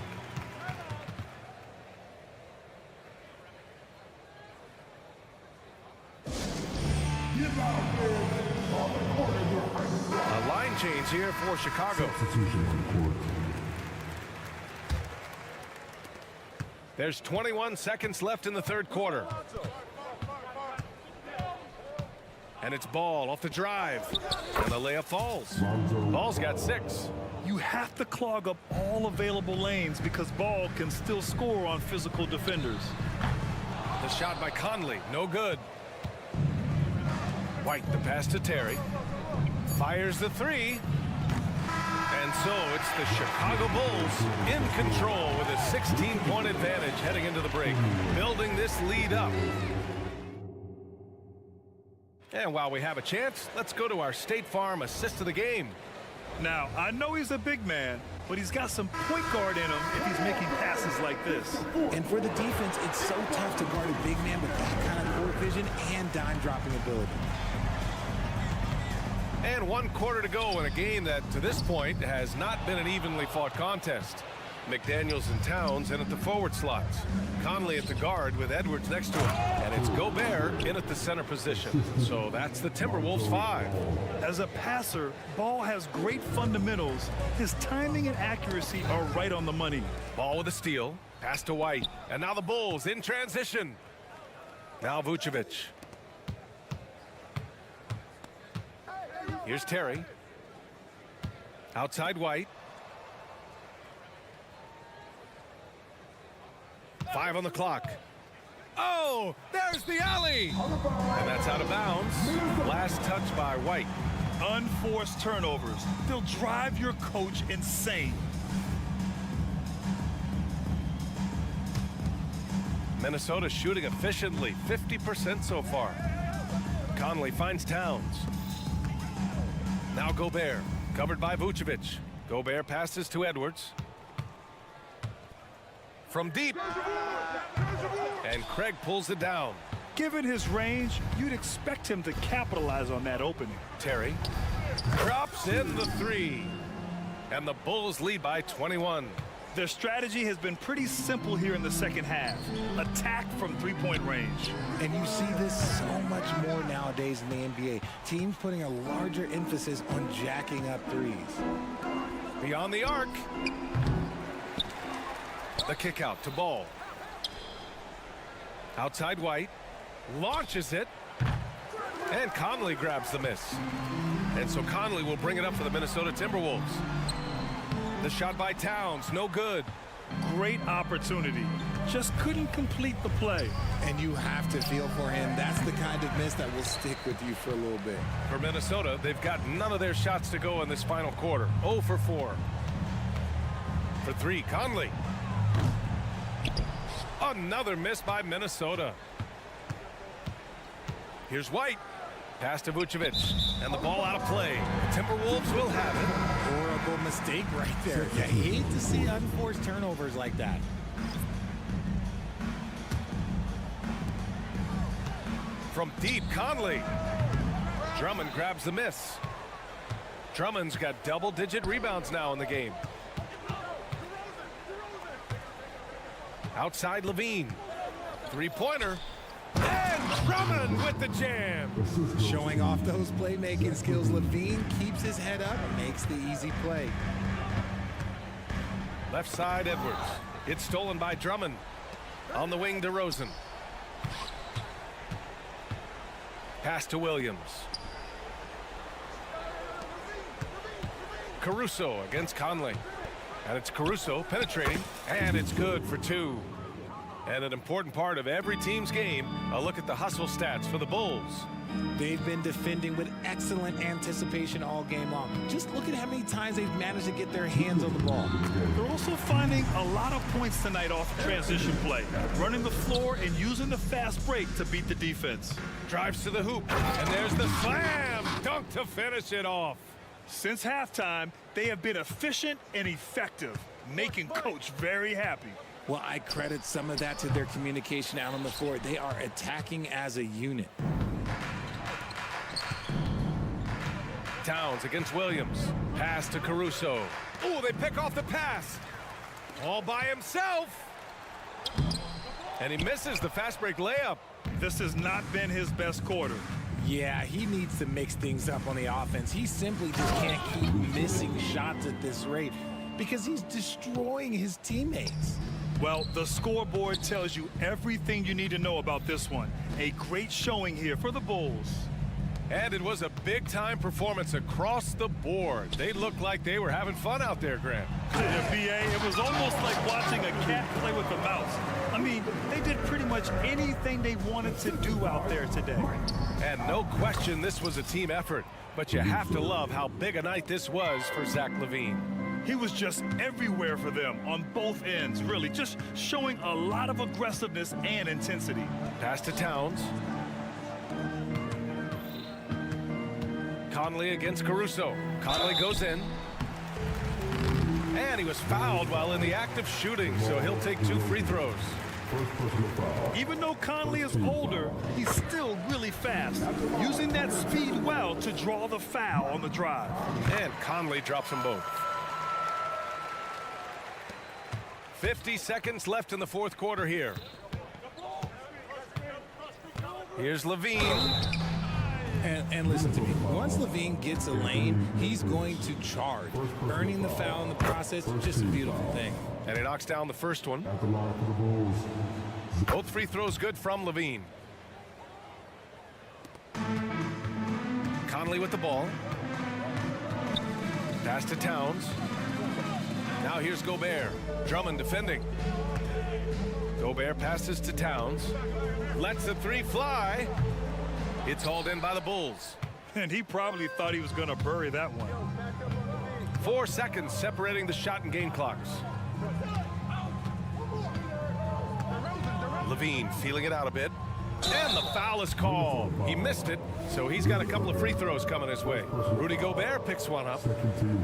Speaker 2: A line change here for Chicago. There's 21 seconds left in the third quarter. And it's Ball off the drive. And the layup falls. Ball's got 6.
Speaker 5: You have to clog up all available lanes because Ball can still score on physical defenders.
Speaker 2: The shot by Conley, no good. White, the pass to Terry. Fires the 3. And so it's the Chicago Bulls in control with a 16-point advantage heading into the break, building this lead up. And while we have a chance, let's go to our State Farm assist of the game.
Speaker 5: Now, I know he's a big man, but he's got some point guard in him if he's making passes like this.
Speaker 13: And for the defense, it's so tough to guard a big man with that kind of court vision and dime-dropping ability.
Speaker 2: And 1 quarter to go in a game that, to this point, has not been an evenly fought contest. McDaniels and Towns in at the forward slots. Conley at the guard with Edwards next to him. And it's Gobert in at the center position. So that's the Timberwolves 5.
Speaker 5: As a passer, Ball has great fundamentals. His timing and accuracy are right on the money.
Speaker 2: Ball with a steal. Pass to White. And now the Bulls in transition. Now Vucevic. Here's Terry. Outside White. 5 on the clock. Oh, there's the alley. And that's out of bounds. Last touch by White.
Speaker 5: Unforced turnovers. They'll drive your coach insane.
Speaker 2: Minnesota shooting efficiently, 50% so far. Conley finds Towns. Now Gobert, covered by Vucevic. Gobert passes to Edwards. From deep. And Craig pulls it down.
Speaker 5: Given his range, you'd expect him to capitalize on that opening.
Speaker 2: Terry drops in the 3. And the Bulls lead by 21.
Speaker 5: Their strategy has been pretty simple here in the second half. Attack from three-point range.
Speaker 13: And you see this so much more nowadays in the NBA. Teams putting a larger emphasis on jacking up threes.
Speaker 2: Beyond the arc. The kick out to Ball. Outside White. Launches it. And Conley grabs the miss. And so Conley will bring it up for the Minnesota Timberwolves. The shot by Towns, no good.
Speaker 5: Great opportunity. Just couldn't complete the play.
Speaker 13: And you have to feel for him. That's the kind of miss that will stick with you for a little bit.
Speaker 2: For Minnesota, they've got none of their shots to go in this final quarter. 0 for 4. For 3, Conley. Another miss by Minnesota. Here's White. Pass to Vucevic. And the ball out of play. Timberwolves will have it.
Speaker 13: Horrible mistake right there. You hate to see unforced turnovers like that.
Speaker 2: From deep, Conley. Drummond grabs the miss. Drummond's got double-digit rebounds now in the game. Outside Levine. Three-pointer. And Drummond with the jam.
Speaker 13: Showing off those playmaking skills, Levine keeps his head up and makes the easy play.
Speaker 2: Left side, Edwards. It's stolen by Drummond. On the wing, DeRozan. Pass to Williams. Caruso against Conley. And it's Caruso penetrating. And it's good for 2. And an important part of every team's game, a look at the hustle stats for the Bulls.
Speaker 13: They've been defending with excellent anticipation all game long. Just look at how many times they've managed to get their hands on the ball.
Speaker 5: They're also finding a lot of points tonight off transition play, running the floor and using the fast break to beat the defense.
Speaker 2: Drives to the hoop, and there's the slam dunk to finish it off.
Speaker 5: Since halftime, they have been efficient and effective, making Coach very happy.
Speaker 13: Well, I credit some of that to their communication out on the floor. They are attacking as a unit.
Speaker 2: Towns against Williams. Pass to Caruso. Oh, they pick off the pass. All by himself. And he misses the fast break layup.
Speaker 5: This has not been his best quarter.
Speaker 13: Yeah, he needs to mix things up on the offense. He simply just can't keep missing shots at this rate because he's destroying his teammates.
Speaker 5: Well, the scoreboard tells you everything you need to know about this one. A great showing here for the Bulls.
Speaker 2: And it was a big-time performance across the board. They looked like they were having fun out there, Grant.
Speaker 5: Yeah, BA, it was almost like watching a cat play with a mouse. I mean, they did pretty much anything they wanted to do out there today.
Speaker 2: And no question this was a team effort. But you have to love how big a night this was for Zach LaVine.
Speaker 5: He was just everywhere for them on both ends, really, just showing a lot of aggressiveness and intensity.
Speaker 2: Pass to Towns. Conley against Caruso. Conley goes in. And he was fouled while in the act of shooting, so he'll take 2 free throws.
Speaker 5: Even though Conley is older, he's still really fast, using that speed well to draw the foul on the drive.
Speaker 2: And Conley drops them both. 50 seconds left in the fourth quarter here. Here's Levine.
Speaker 13: And listen to me. Once Levine gets a lane, he's going to charge. Earning the foul in the process, just a beautiful thing.
Speaker 2: And he knocks down the first one. Both free throws good from Levine. Conley with the ball. Pass to Towns. Now here's Gobert. Drummond defending. Gobert passes to Towns. Lets the three fly. It's hauled in by the Bulls.
Speaker 5: And he probably thought he was going to bury that one.
Speaker 2: 4 seconds separating the shot and game clocks. Levine feeling it out a bit. And the foul is called. He missed it, so he's got a couple of free throws coming his way. Rudy Gobert picks one up.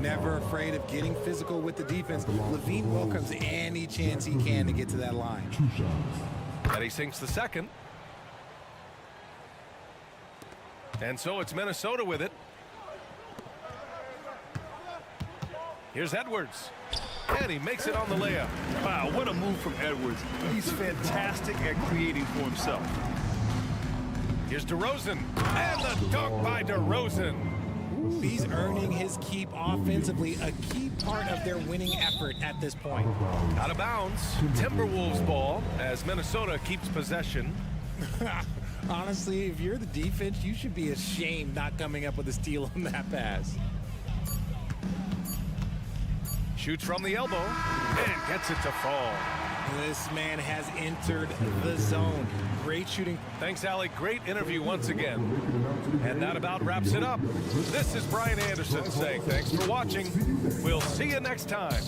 Speaker 13: Never afraid of getting physical with the defense. Levine welcomes any chance he can to get to that line.
Speaker 2: And he sinks the second. And so it's Minnesota with it. Here's Edwards. And he makes it on the layup.
Speaker 5: Wow, what a move from Edwards. He's fantastic at creating for himself.
Speaker 2: Here's DeRozan. And the dunk by DeRozan.
Speaker 13: He's earning his keep offensively, a key part of their winning effort at this point.
Speaker 2: Out of bounds. Timberwolves ball as Minnesota keeps possession.
Speaker 13: Honestly, if you're the defense, you should be ashamed not coming up with a steal on that pass.
Speaker 2: Shoots from the elbow and gets it to fall.
Speaker 13: This man has entered the zone. Great shooting.
Speaker 2: Thanks, Alec. Great interview once again. And that about wraps it up. This is Brian Anderson saying thanks for watching. We'll see you next time.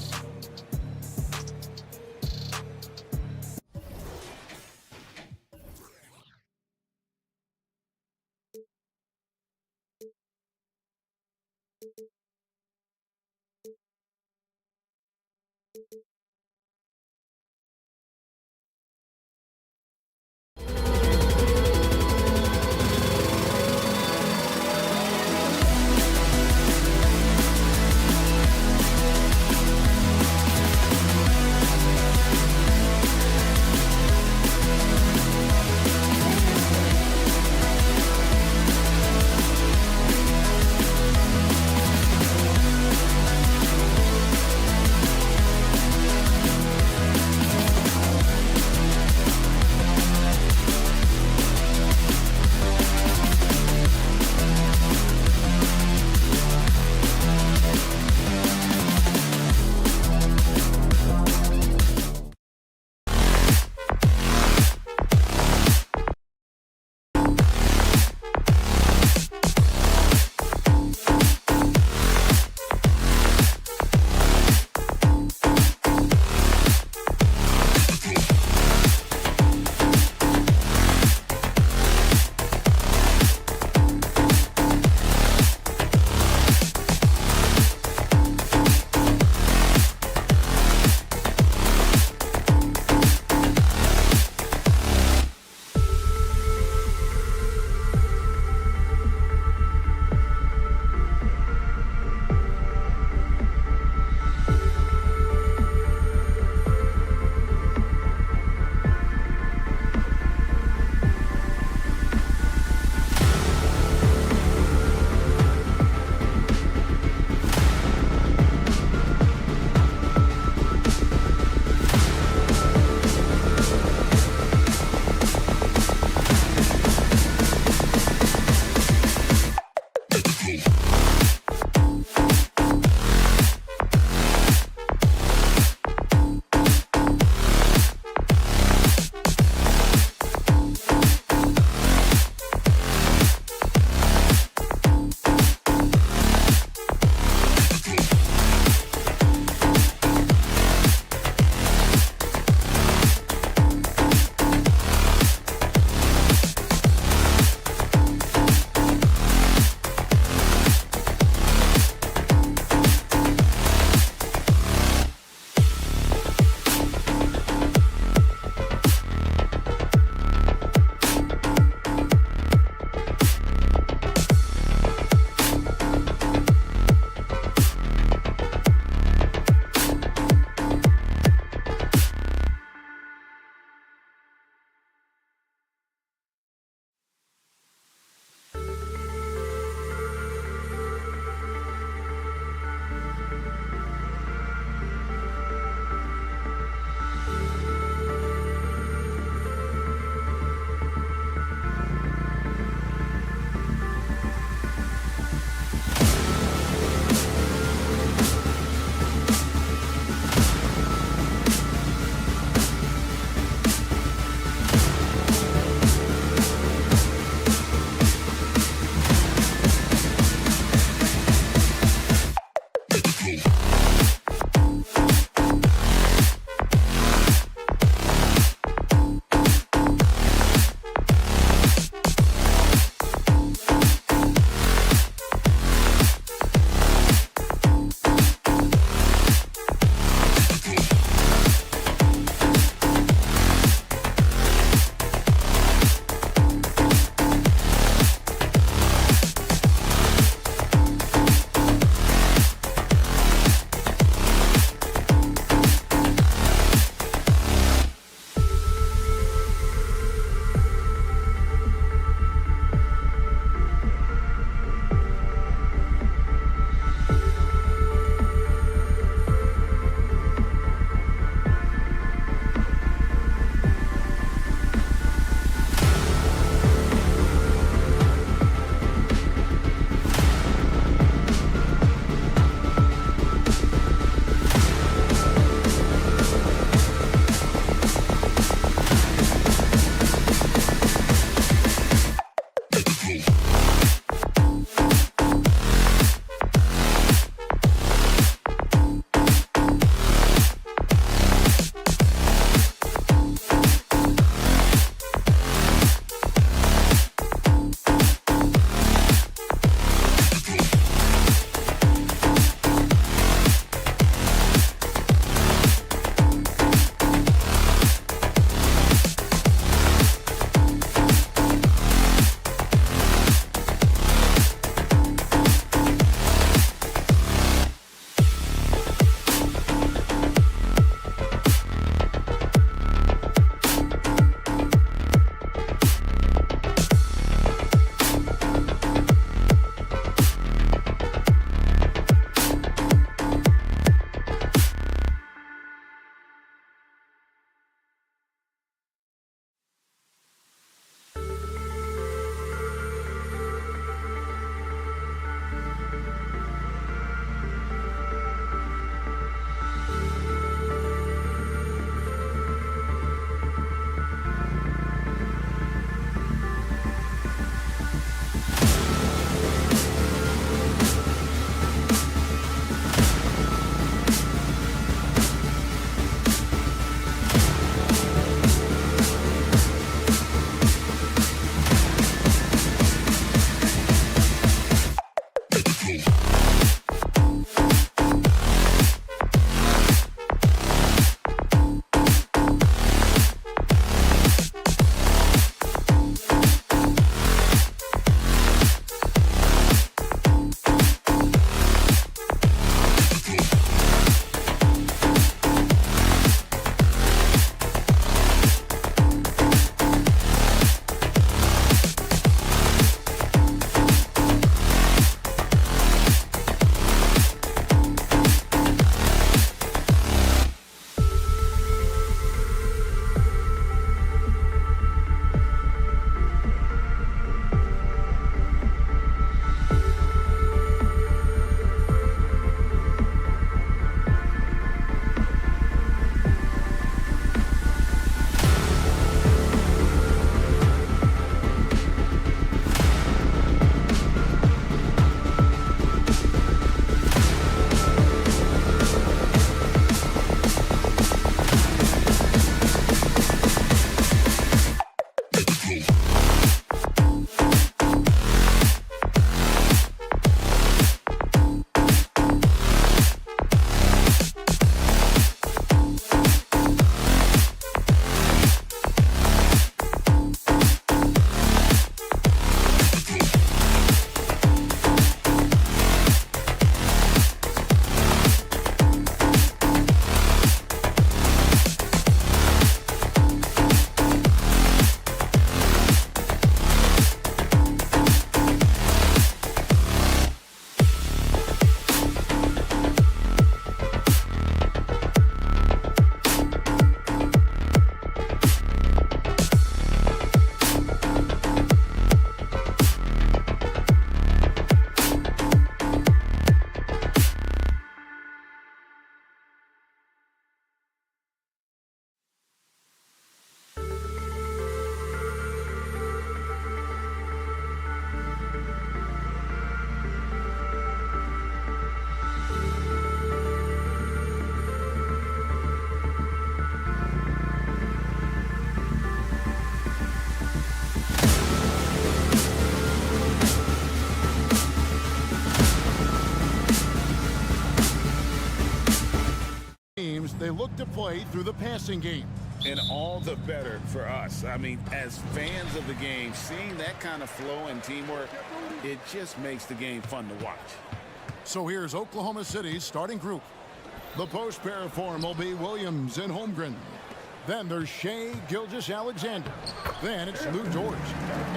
Speaker 7: look to play through the passing game.
Speaker 11: And all the better for us. I mean, as fans of the game, seeing that kind of flow and teamwork, it just makes the game fun to watch.
Speaker 7: So here's Oklahoma City's starting group. The post pair form will be Williams and Holmgren. Then there's Shea Gilgeous-Alexander. Then it's Lou George.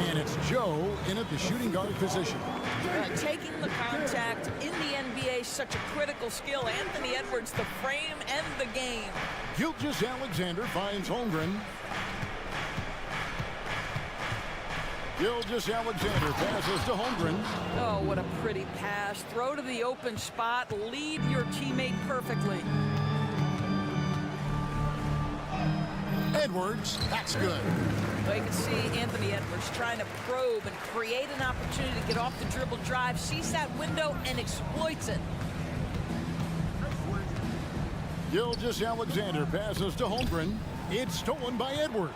Speaker 7: And it's Joe in at the shooting guard position.
Speaker 14: Taking the contact in the NBA is such a critical skill. Anthony Edwards, the frame and the game.
Speaker 7: Gilgeous-Alexander finds Holmgren. Gilgeous-Alexander passes to Holmgren.
Speaker 14: Oh, what a pretty pass. Throw to the open spot. Lead your teammate perfectly.
Speaker 7: Edwards, that's good.
Speaker 14: Well, you can see Anthony Edwards trying to probe and create an opportunity to get off the dribble drive, sees that window and exploits it.
Speaker 7: Gilgeous-Alexander passes to Holmgren. It's stolen by Edwards.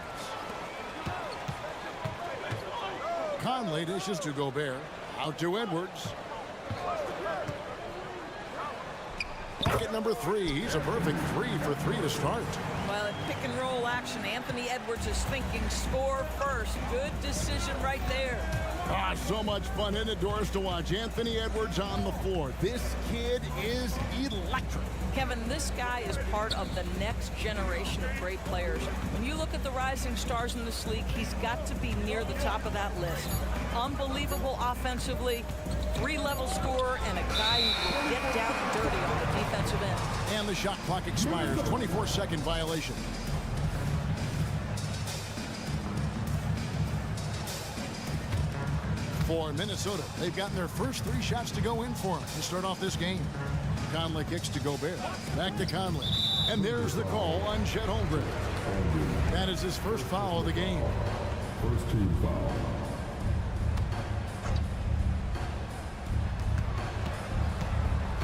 Speaker 7: Conley dishes to Gobert. Out to Edwards. Bucket number 3. He's a perfect 3 for 3 to start.
Speaker 14: Well, in pick and roll action, Anthony Edwards is thinking score first. Good decision right there.
Speaker 7: So much fun indoors to watch Anthony Edwards on the floor. This kid is electric.
Speaker 14: Kevin, this guy is part of the next generation of great players. When you look at the rising stars in this league, he's got to be near the top of that list. Unbelievable offensively, 3-level scorer, and a guy who will get down and dirty on the defensive end.
Speaker 7: And the shot clock expires. 24-second violation. For Minnesota, they've gotten their first 3 shots to go in for them to start off this game. Conley kicks to Gobert. Back to Conley. And there's the call on Chet Holmgren. That is his first foul of the game.
Speaker 4: First team foul.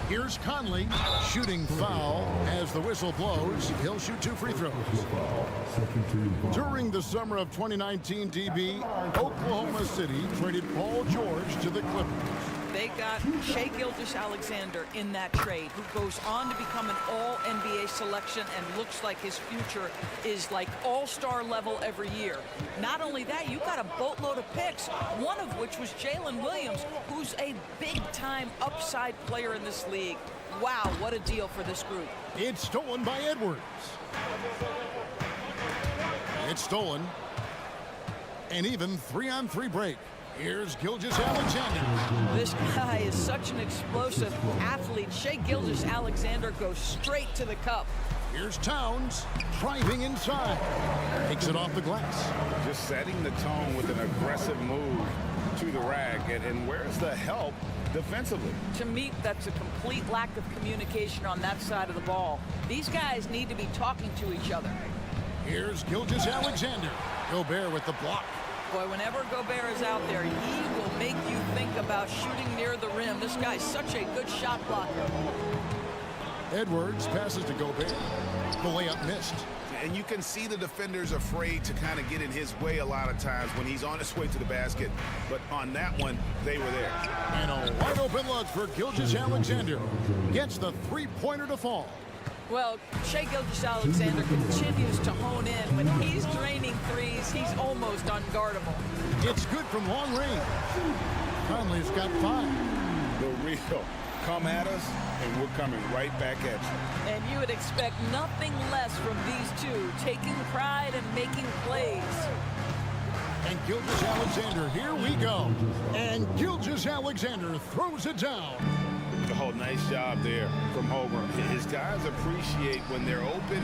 Speaker 7: Here's Conley, shooting foul. As the whistle blows, he'll shoot 2 free throws. During the summer of 2019, DB, Oklahoma City traded Paul George to the Clippers.
Speaker 14: They got Shea Gilgeous-Alexander in that trade, who goes on to become an all-NBA selection and looks like his future is like all-star level every year. Not only that, you got a boatload of picks, one of which was Jalen Williams, who's a big-time upside player in this league. Wow, what a deal for this group.
Speaker 7: It's stolen by Edwards. It's stolen. An even 3-on-3 break. Here's Gilgeous-Alexander.
Speaker 14: This guy is such an explosive athlete. Shea Gilgeous-Alexander goes straight to the cup.
Speaker 7: Here's Towns driving inside. Takes it off the glass.
Speaker 11: Just setting the tone with an aggressive move to the rack. And where's the help defensively?
Speaker 14: To me, that's a complete lack of communication on that side of the ball. These guys need to be talking to each other.
Speaker 7: Here's Gilgeous-Alexander. Gobert with the block.
Speaker 14: Boy, whenever Gobert is out there, he will make you think about shooting near the rim. This guy's such a good shot blocker.
Speaker 7: Edwards passes to Gobert. The layup missed.
Speaker 12: And you can see the defenders afraid to kind of get in his way a lot of times when he's on his way to the basket. But on that one, they were there.
Speaker 7: And a wide open look for Gilgeous-Alexander. Gets the 3-pointer to fall.
Speaker 14: Well, Shea Gilgeous-Alexander continues to hone in. When he's draining threes, he's almost unguardable.
Speaker 7: It's good from long range. Conley's got 5.
Speaker 11: The real come at us, and we're coming right back at you.
Speaker 14: And you would expect nothing less from these two, taking pride and making plays.
Speaker 7: And Gilgeous-Alexander, here we go. And Gilgeous-Alexander throws it down.
Speaker 11: Oh, nice job there from Holmgren. His guys appreciate when they're open,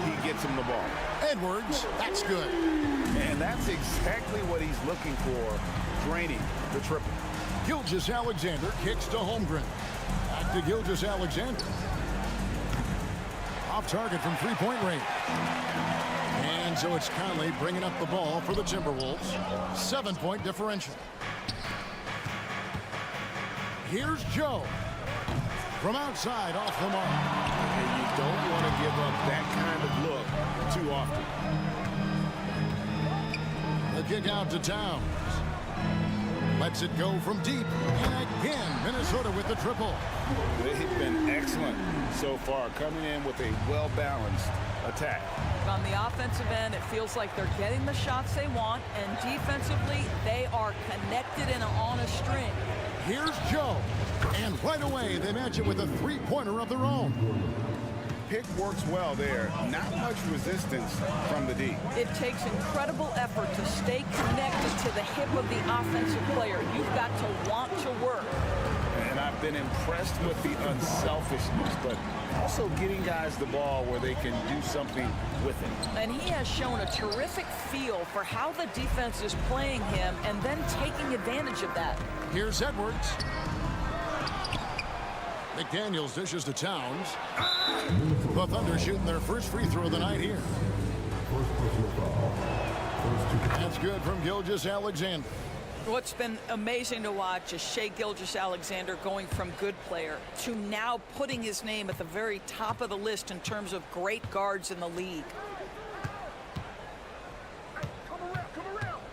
Speaker 11: he gets them the ball.
Speaker 7: Edwards, that's good.
Speaker 12: And that's exactly what he's looking for, draining the triple.
Speaker 7: Gilgeous-Alexander kicks to Holmgren. Back to Gilgeous-Alexander. Off target from 3-point range. And so it's Conley bringing up the ball for the Timberwolves. 7-point differential. Here's Joe. From outside, off the mark.
Speaker 12: And you don't want to give up that kind of look too often.
Speaker 7: The kick out to Towns. Lets it go from deep. And again, Minnesota with the triple.
Speaker 11: They've been excellent so far, coming in with a well-balanced attack.
Speaker 14: On the offensive end, it feels like they're getting the shots they want, and defensively, they are connected and on a string.
Speaker 7: Here's Joe. And right away, they match it with a three-pointer of their own.
Speaker 11: Pick works well there. Not much resistance from the D.
Speaker 14: It takes incredible effort to stay connected to the hip of the offensive player. You've got to want to work.
Speaker 11: And I've been impressed with the unselfishness, but also getting guys the ball where they can do something with it.
Speaker 14: And he has shown a terrific feel for how the defense is playing him and then taking advantage of that.
Speaker 7: Here's Edwards. McDaniels dishes to Towns. The Thunder shooting their first free throw of the night here. That's good from Gilgeous-Alexander.
Speaker 14: What's been amazing to watch is Shai Gilgeous-Alexander going from good player to now putting his name at the very top of the list in terms of great guards in the league.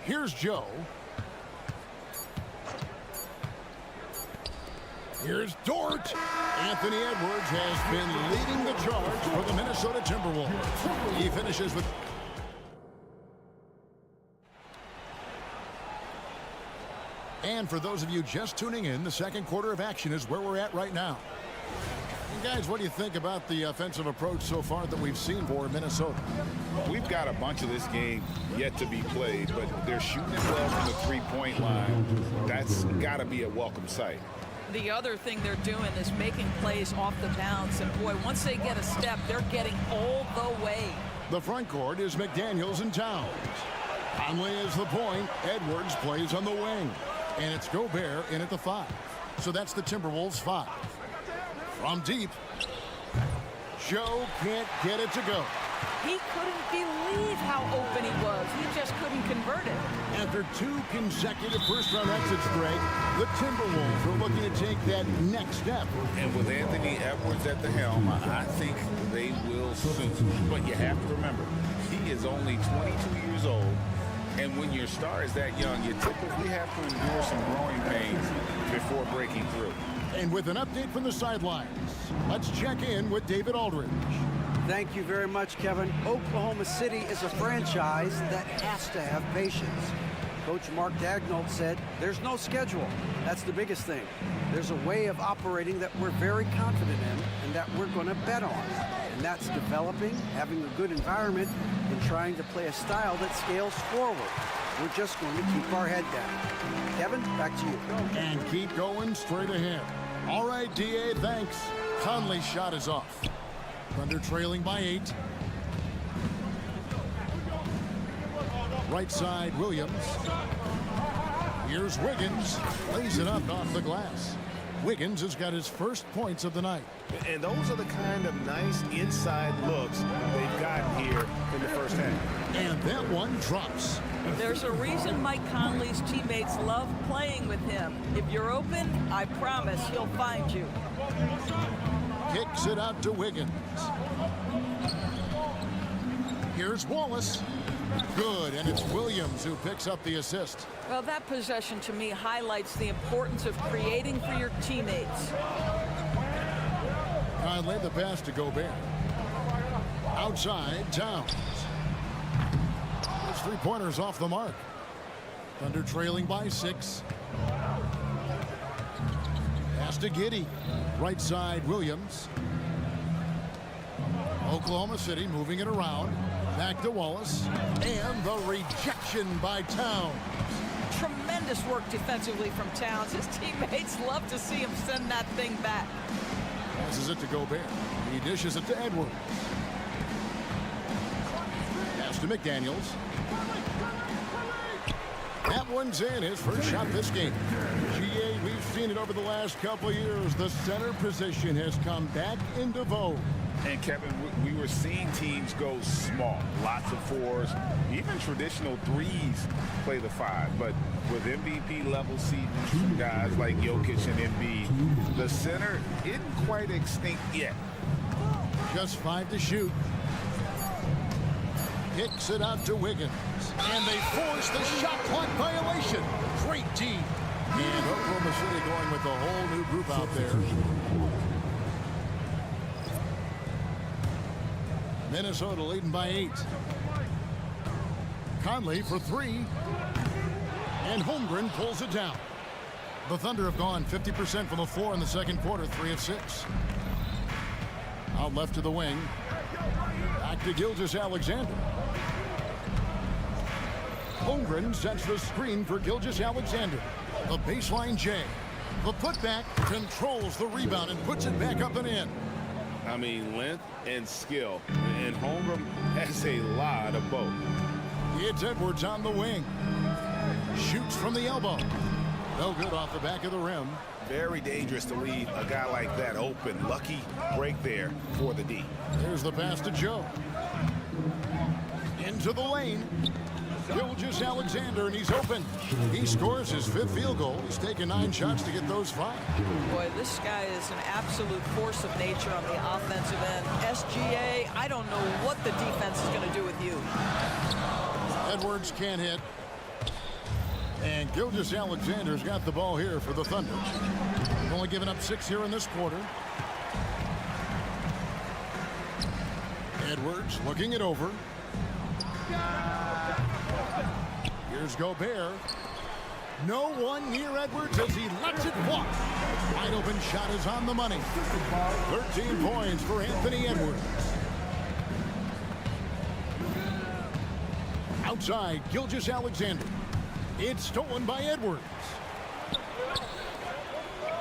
Speaker 7: Here's Joe. Here's Dort. Anthony Edwards has been leading the charge for the Minnesota Timberwolves. He finishes with... And for those of you just tuning in, the second quarter of action is where we're at right now. And guys, what do you think about the offensive approach so far that we've seen for Minnesota?
Speaker 11: We've got a bunch of this game yet to be played, but they're shooting it well from the three-point line. That's got to be a welcome sight.
Speaker 14: The other thing they're doing is making plays off the bounce, and boy, once they get a step, they're getting all the way.
Speaker 7: The front court is McDaniels and Towns. Conley is the point. Edwards plays on the wing. And it's Gobert in at the 5. So that's the Timberwolves 5. From deep, Joe can't get it to go.
Speaker 14: He couldn't believe how open he was. He just couldn't convert it.
Speaker 7: After 2 consecutive first-round exits, Greg, the Timberwolves are looking to take that next step.
Speaker 11: And with Anthony Edwards at the helm, I think they will soon. But you have to remember, he is only 22 years old. And when your star is that young, you typically have to endure some growing pains before breaking through.
Speaker 7: And with an update from the sidelines, let's check in with David Aldridge.
Speaker 10: Thank you very much, Kevin. Oklahoma City is a franchise that has to have patience. Coach Mark Daigneault said there's no schedule. That's the biggest thing. There's a way of operating that we're very confident in and that we're going to bet on. And that's developing, having a good environment, and trying to play a style that scales forward. We're just going to keep our head down. Kevin, back to you.
Speaker 7: And keep going straight ahead. All right, D.A., thanks. Conley's shot is off. Thunder trailing by 8. Right side, Williams. Here's Wiggins. Lays it up off the glass. Wiggins has got his first points of the night.
Speaker 12: And those are the kind of nice inside looks they've gotten here in the first half.
Speaker 7: And that one drops.
Speaker 14: There's a reason Mike Conley's teammates love playing with him. If you're open, I promise he'll find you.
Speaker 7: Kicks it out to Wiggins. Here's Wallace. Good, and it's Williams who picks up the assist.
Speaker 14: Well, that possession to me highlights the importance of creating for your teammates.
Speaker 7: Conley the pass to Gobert. Outside, Towns. Those 3-pointers off the mark. Thunder trailing by 6. Pass to Giddey. Right side, Williams. Oklahoma City moving it around. Back to Wallace. And the rejection by Towns.
Speaker 14: Tremendous work defensively from Towns. His teammates love to see him send that thing back.
Speaker 7: Passes it to Gobert. He dishes it to Edwards. Pass to McDaniels. That one's in, his first shot this game. GA, we've seen it over the last couple years. The center position has come back into vogue.
Speaker 11: And Kevin, we were seeing teams go small, lots of 4s, even traditional 3s play the 5. But with MVP level seasons from guys like Jokic and Embiid, the center isn't quite extinct yet.
Speaker 7: Just 5 to shoot. Kicks it out to Wiggins. And they force the shot clock violation. Great team. And Oklahoma City going with a whole new group out there. Minnesota leading by 8. Conley for 3. And Holmgren pulls it down. The Thunder have gone 50% from the floor in the second quarter, 3 of 6. Out left to the wing. Back to Gilgeous-Alexander. Holmgren sets the screen for Gilgeous-Alexander. The baseline J. The putback controls the rebound and puts it back up and in.
Speaker 9: I mean, length and skill. And Holmgren has a lot of both.
Speaker 7: It's Edwards on the wing. Shoots from the elbow. No good off the back of the rim.
Speaker 12: Very dangerous to leave a guy like that open. Lucky break there for the D.
Speaker 7: There's the pass to Joe. Into the lane. Gilgeous-Alexander, and he's open. He scores his 5th field goal. He's taken 9 shots to get those 5.
Speaker 14: Boy, this guy is an absolute force of nature on the offensive end. SGA, I don't know what the defense is going to do with you.
Speaker 7: Edwards can't hit. And Gilgeous-Alexander's got the ball here for the Thunder. They've only given up 6 here in this quarter. Edwards looking it over. Here's Gobert. No one near Edwards as he lets it walk. Wide open shot is on the money. 13 points for Anthony Edwards. Outside, Gilgeous-Alexander. It's stolen by Edwards.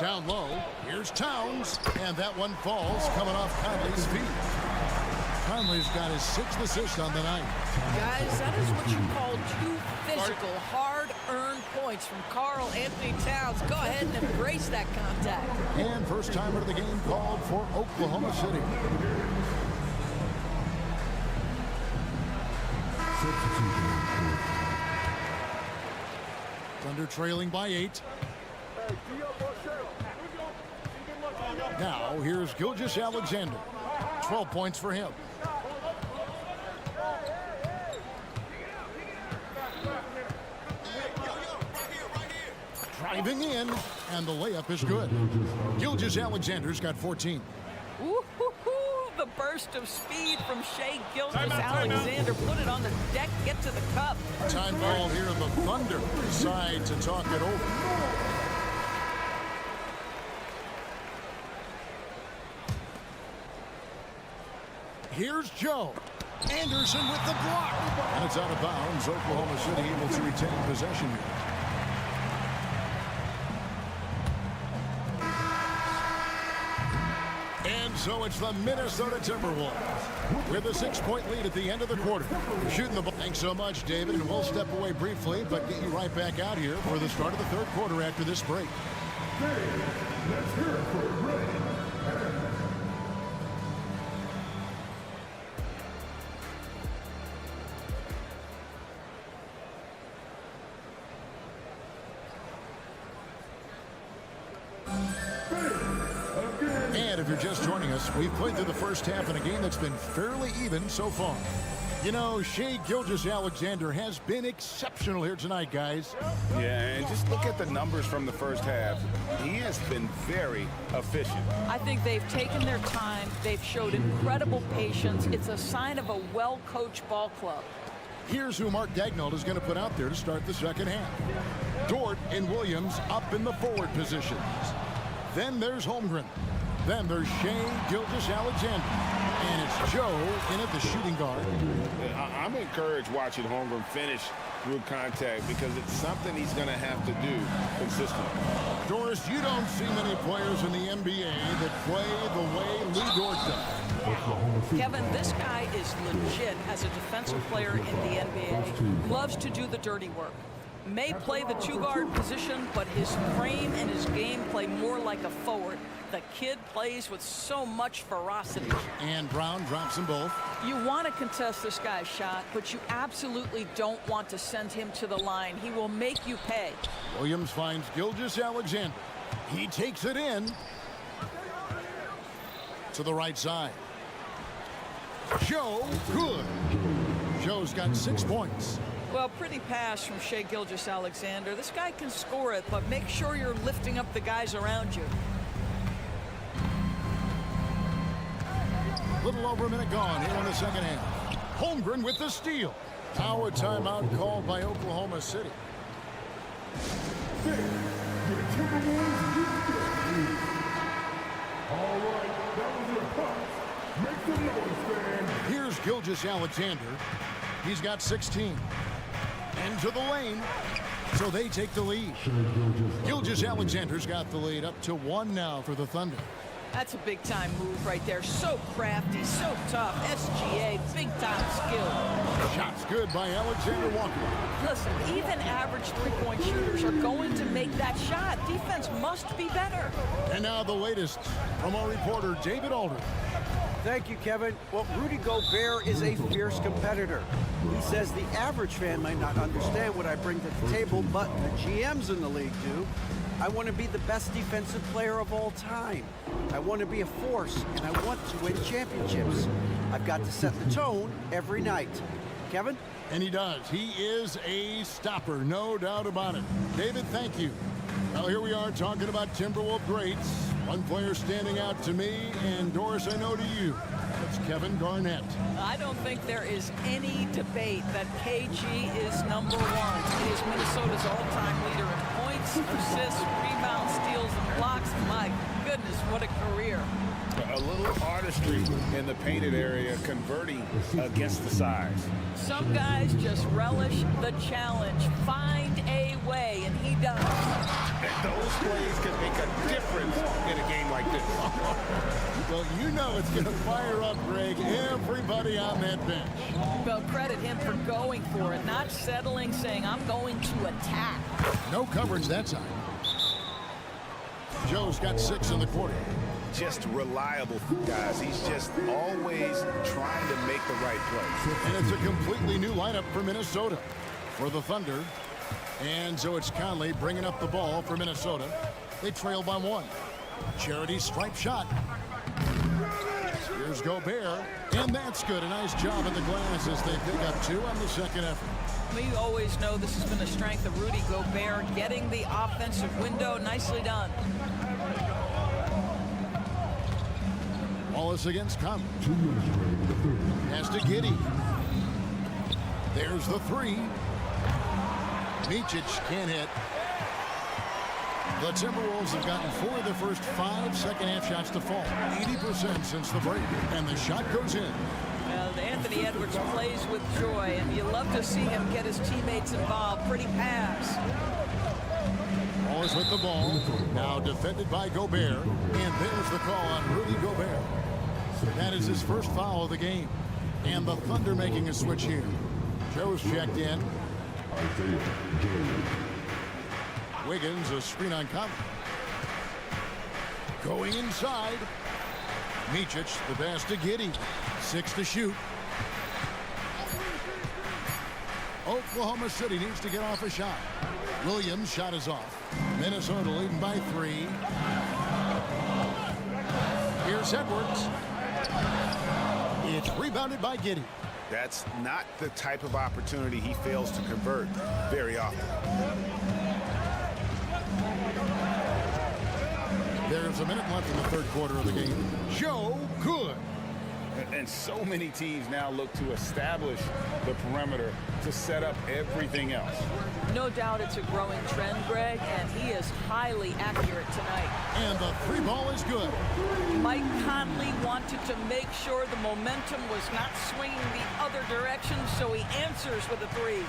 Speaker 7: Down low, here's Towns, and that one falls coming off Conley's feet. Conley's got his 6th assist on the night.
Speaker 14: Guys, that is what you call 2 physical, hard-earned points from Karl Anthony Towns. Go ahead and embrace that contact.
Speaker 7: And first timer of the game called for Oklahoma City. Thunder trailing by 8. Now here's Gilgeous-Alexander. 12 points for him. Driving in, and the layup is good. Gilgeous-Alexander's got 14.
Speaker 14: The burst of speed from Shai Gilgeous-Alexander. Put it on the deck, get to the cup.
Speaker 7: Time ball here. The Thunder decide to talk it over. Here's Joe. Anderson with the block. And it's out of bounds. Oklahoma City able to retain possession here. And so it's the Minnesota Timberwolves with a 6-point lead at the end of the quarter. Shooting the ball. Thanks so much, David. And we'll step away briefly, but get you right back out here for the start of the 3rd quarter after this break.
Speaker 4: Let's hear it for Ray.
Speaker 7: And if you're just joining us, we've played through the first half in a game that's been fairly even so far. You know, Shai Gilgeous-Alexander has been exceptional here tonight, guys.
Speaker 9: Yeah, and just look at the numbers from the first half. He has been very efficient.
Speaker 14: I think they've taken their time. They've showed incredible patience. It's a sign of a well-coached ball club.
Speaker 7: Here's who Mark Daigneault is going to put out there to start the second half. Dort and Williams up in the forward positions. Then there's Holmgren. Then there's Shai Gilgeous-Alexander. And it's Joe in at the shooting guard.
Speaker 9: I'm encouraged watching Holmgren finish through contact because it's something he's going to have to do consistently.
Speaker 7: Doris, you don't see many players in the NBA that play the way Lou Dort does.
Speaker 14: Kevin, this guy is legit as a defensive player in the NBA. Loves to do the dirty work. May play the 2-guard position, but his frame and his game play more like a forward. The kid plays with so much ferocity.
Speaker 7: And Brown drops them both.
Speaker 14: You want to contest this guy's shot, but you absolutely don't want to send him to the line. He will make you pay.
Speaker 7: Williams finds Gilgeous-Alexander. He takes it in to the right side. Joe, good. Joe's got 6 points.
Speaker 14: Well, pretty pass from Shai Gilgeous-Alexander. This guy can score it, but make sure you're lifting up the guys around you.
Speaker 7: Little over a minute gone here in the second half. Holmgren with the steal. Now a timeout called by Oklahoma City.
Speaker 4: All right, that was your pass. Make some noise, fan.
Speaker 7: Here's Gilgeous-Alexander. He's got 16. Into the lane. So they take the lead. Gilgeous-Alexander's got the lead up to 1 now for the Thunder.
Speaker 14: That's a big-time move right there. So crafty, so tough. SGA, big-time skill.
Speaker 7: Shots good by Alexander Walker.
Speaker 14: Listen, even average three-point shooters are going to make that shot. Defense must be better.
Speaker 7: And now the latest from our reporter, David Aldridge.
Speaker 10: Thank you, Kevin. Well, Rudy Gobert is a fierce competitor. He says the average fan might not understand what I bring to the table, but the GMs in the league do. I want to be the best defensive player of all time. I want to be a force, and I want to win championships. I've got to set the tone every night. Kevin?
Speaker 7: And he does. He is a stopper, no doubt about it. David, thank you. Well, here we are talking about Timberwolves greats. One player standing out to me, and Doris, I know to you. That's Kevin Garnett.
Speaker 14: I don't think there is any debate that KG is #1. He is Minnesota's all-time leader in points, assists, rebounds, steals, and blocks. My goodness, what a career.
Speaker 9: A little artistry in the painted area, converting against the size.
Speaker 14: Some guys just relish the challenge. Find a way, and he does.
Speaker 9: Those plays can make a difference in a game like this.
Speaker 7: Well, you know it's going to fire up, Greg, everybody on that bench.
Speaker 14: Well, credit him for going for it, not settling, saying, I'm going to attack.
Speaker 7: No coverage that time. Joe's got 6 in the quarter.
Speaker 12: Just reliable, guys. He's just always trying to make the right play.
Speaker 7: And it's a completely new lineup for Minnesota. For the Thunder. And so it's Conley bringing up the ball for Minnesota. They trail by 1. Charity stripe shot. Here's Gobert. And that's good. A nice job at the glass as they pick up 2 on the second effort.
Speaker 14: We always know this has been a strength of Rudy Gobert, getting the offensive window. Nicely done.
Speaker 7: Wallace against Conley. Pass to Giddey. There's the 3. Micic can't hit. The Timberwolves have gotten 4 of their first 5 second-half shots to fall. 80% since the break. And the shot goes in.
Speaker 14: Well, Anthony Edwards plays with joy, and you love to see him get his teammates involved. Pretty pass.
Speaker 7: Wallace with the ball. Now defended by Gobert. And there's the call on Rudy Gobert. That is his first foul of the game. And the Thunder making a switch here. Joe's checked in. Wiggins, a screen on Conley. Going inside. Micic, the pass to Giddey. 6 to shoot. Oklahoma City needs to get off a shot. Williams' shot is off. Minnesota leading by 3. Here's Edwards. It's rebounded by Giddey.
Speaker 12: That's not the type of opportunity he fails to convert very often.
Speaker 7: There's a minute left in the third quarter of the game. Joe Good.
Speaker 9: And so many teams now look to establish the perimeter to set up everything else.
Speaker 14: No doubt it's a growing trend, Greg, and he is highly accurate tonight.
Speaker 7: And the 3 ball is good.
Speaker 14: Mike Conley wanted to make sure the momentum was not swinging the other direction, so he answers with a 3.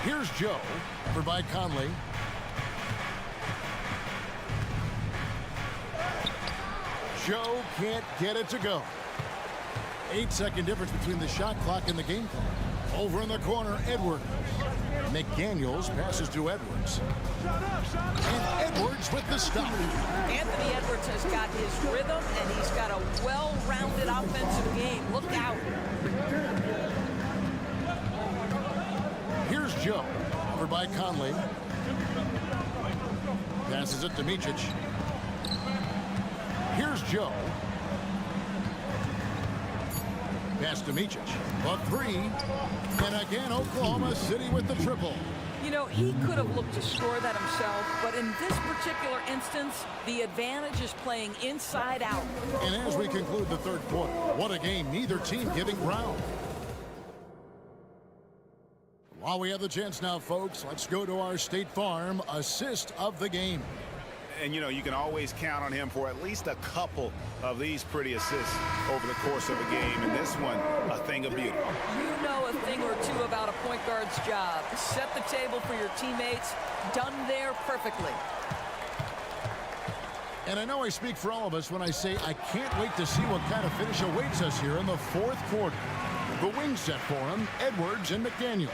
Speaker 7: Here's Joe, covered by Conley. Joe can't get it to go. 8-second difference between the shot clock and the game clock. Over in the corner, Edwards. McDaniels passes to Edwards. And Edwards with the stop.
Speaker 14: Anthony Edwards has got his rhythm, and he's got a well-rounded offensive game. Look out.
Speaker 7: Here's Joe, covered by Conley. Passes it to Micic. Here's Joe. Pass to Micic. A three. And again, Oklahoma City with the triple.
Speaker 14: You know, he could have looked to score that himself, but in this particular instance, the advantage is playing inside out.
Speaker 7: And as we conclude the third quarter, what a game, neither team giving ground. While we have the chance now, folks, let's go to our State Farm assist of the game.
Speaker 12: And, you know, you can always count on him for at least a couple of these pretty assists over the course of a game. And this one, a thing of beauty.
Speaker 14: You know a thing or two about a point guard's job. Set the table for your teammates. Done there perfectly.
Speaker 7: And I know I speak for all of us when I say I can't wait to see what kind of finish awaits us here in the fourth quarter. The wing set for him, Edwards and McDaniels.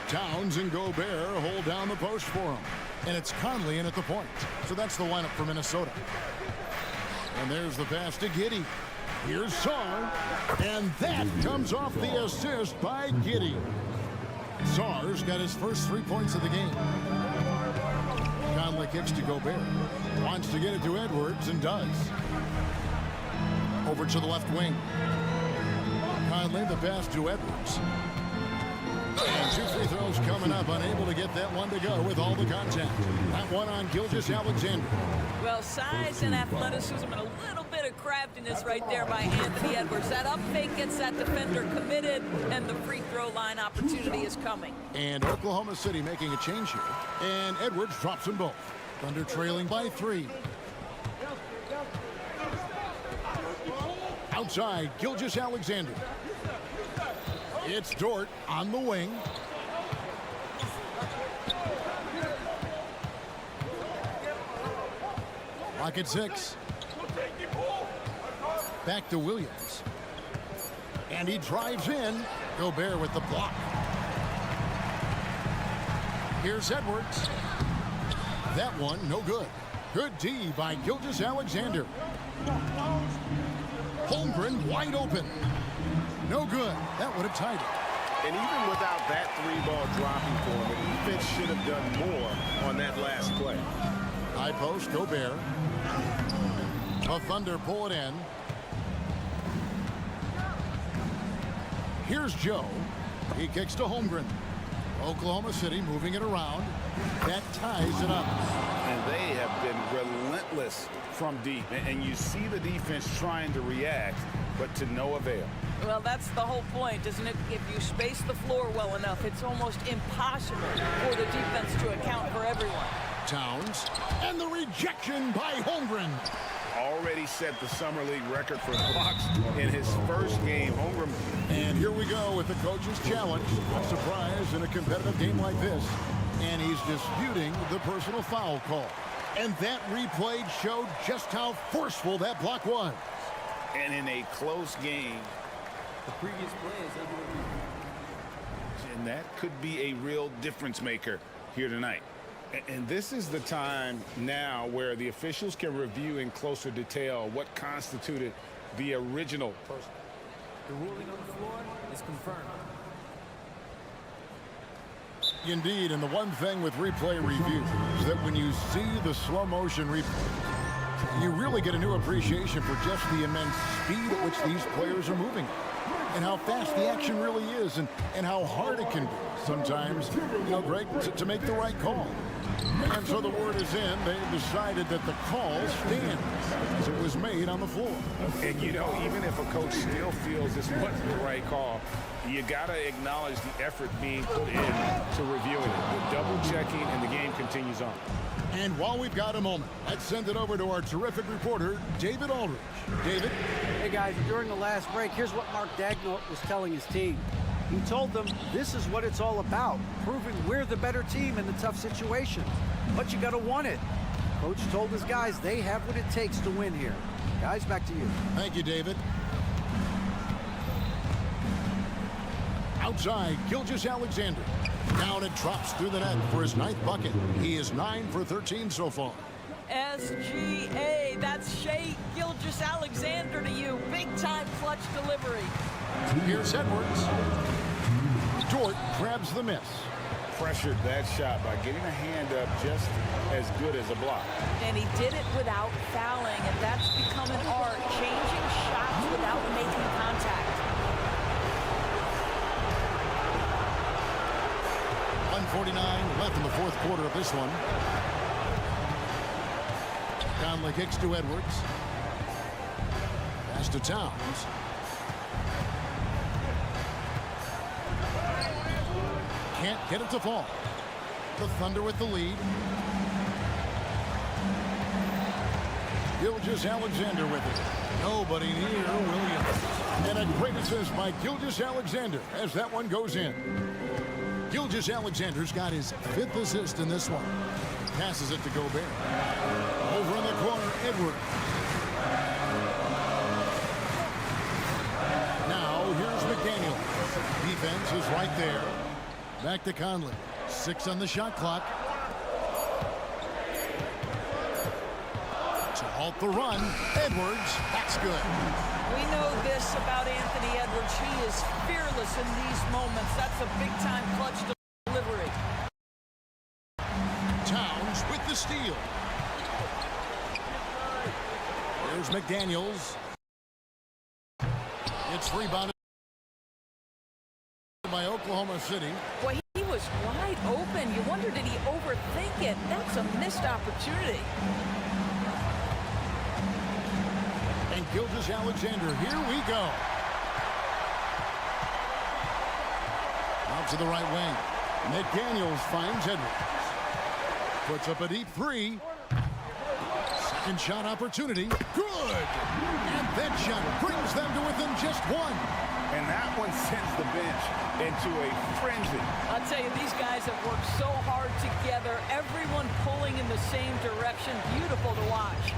Speaker 7: Towns and Gobert hold down the post for him. And it's Conley in at the point. So that's the lineup for Minnesota. And there's the pass to Giddey. Here's Sarr. And that comes off the assist by Giddey. Sarr's got his first 3 points of the game. Conley kicks to Gobert. Wants to get it to Edwards and does. Over to the left wing. Conley, the pass to Edwards. And 2 free throws coming up, unable to get that one to go with all the contact. That one on Gilgeous-Alexander.
Speaker 14: Well, size and athleticism and a little bit of craftiness right there by Anthony Edwards. That up fake gets that defender committed, and the free throw line opportunity is coming.
Speaker 7: And Oklahoma City making a change here. And Edwards drops them both. Thunder trailing by 3. Outside, Gilgeous-Alexander. It's Dort on the wing. Clock at 6. Back to Williams. And he drives in. Gobert with the block. Here's Edwards. That one, no good. Good D by Gilgeous-Alexander. Holmgren wide open. No good. That would have tied it.
Speaker 12: And even without that 3-ball dropping for him, the defense should have done more on that last play.
Speaker 7: High post, Gobert. The Thunder pull it in. Here's Joe. He kicks to Holmgren. Oklahoma City moving it around. That ties it up.
Speaker 12: And they have been relentless from deep. And you see the defense trying to react, but to no avail.
Speaker 14: Well, that's the whole point, isn't it? If you space the floor well enough, it's almost impossible for the defense to account for everyone.
Speaker 7: Towns, and the rejection by Holmgren.
Speaker 12: Already set the Summer League record for blocks in his first game. Holmgren.
Speaker 7: And here we go with the coach's challenge. A surprise in a competitive game like this. And he's disputing the personal foul call. And that replay showed just how forceful that block was.
Speaker 12: And in a close game,
Speaker 15: the previous play is able to be.
Speaker 12: And that could be a real difference maker here tonight. And this is the time now where the officials can review in closer detail what constituted the original person.
Speaker 15: The ruling on the floor is confirmed.
Speaker 7: Indeed, and the one thing with replay review is that when you see the slow motion replay, you really get a new appreciation for just the immense speed at which these players are moving. And how fast the action really is, and how hard it can be sometimes, you know, Greg, to make the right call. And so the word is in. They've decided that the call stands as it was made on the floor.
Speaker 12: And, you know, even if a coach still feels this wasn't the right call, you got to acknowledge the effort being put in to reviewing it. The double-checking, and the game continues on.
Speaker 7: And while we've got a moment, let's send it over to our terrific reporter, David Aldridge. David?
Speaker 10: Hey, guys, during the last break, here's what Mark Daigneault was telling his team. He told them this is what it's all about, proving we're the better team in the tough situations. But you got to want it. Coach told his guys they have what it takes to win here. Guys, back to you.
Speaker 7: Thank you, David. Outside, Gilgeous-Alexander. Down and drops through the net for his 9th bucket. He is 9 for 13 so far.
Speaker 14: SGA, that's Shai Gilgeous-Alexander to you. Big-time clutch delivery.
Speaker 7: Here's Edwards. Dort grabs the miss.
Speaker 12: Pressured that shot by getting a hand up just as good as a block.
Speaker 14: And he did it without fouling, and that's become an art, changing shots without making contact.
Speaker 7: 2:49 left in the fourth quarter of this one. Conley kicks to Edwards. Pass to Towns. Can't get it to fall. The Thunder with the lead. Gilgeous-Alexander with it. Nobody near Williams. And a great assist by Gilgeous-Alexander as that one goes in. Gilgeous-Alexander's got his 5th assist in this one. Passes it to Gobert. Over in the corner, Edwards. Now here's McDaniel. Defense is right there. Back to Conley. 6 on the shot clock. To halt the run, Edwards. That's good.
Speaker 14: We know this about Anthony Edwards. He is fearless in these moments. That's a big-time clutch delivery.
Speaker 7: Towns with the steal. Here's McDaniels. It's rebounded by Oklahoma City.
Speaker 14: Boy, he was wide open. You wonder, did he overthink it? That's a missed opportunity.
Speaker 7: And Gilgeous-Alexander, here we go. Out to the right wing. McDaniels finds Edwards. Puts up a deep 3. Second shot opportunity. Good! And that shot brings them to within just 1.
Speaker 12: And that one sends the bench into a frenzy.
Speaker 14: I'll tell you, these guys have worked so hard together. Everyone pulling in the same direction. Beautiful to watch.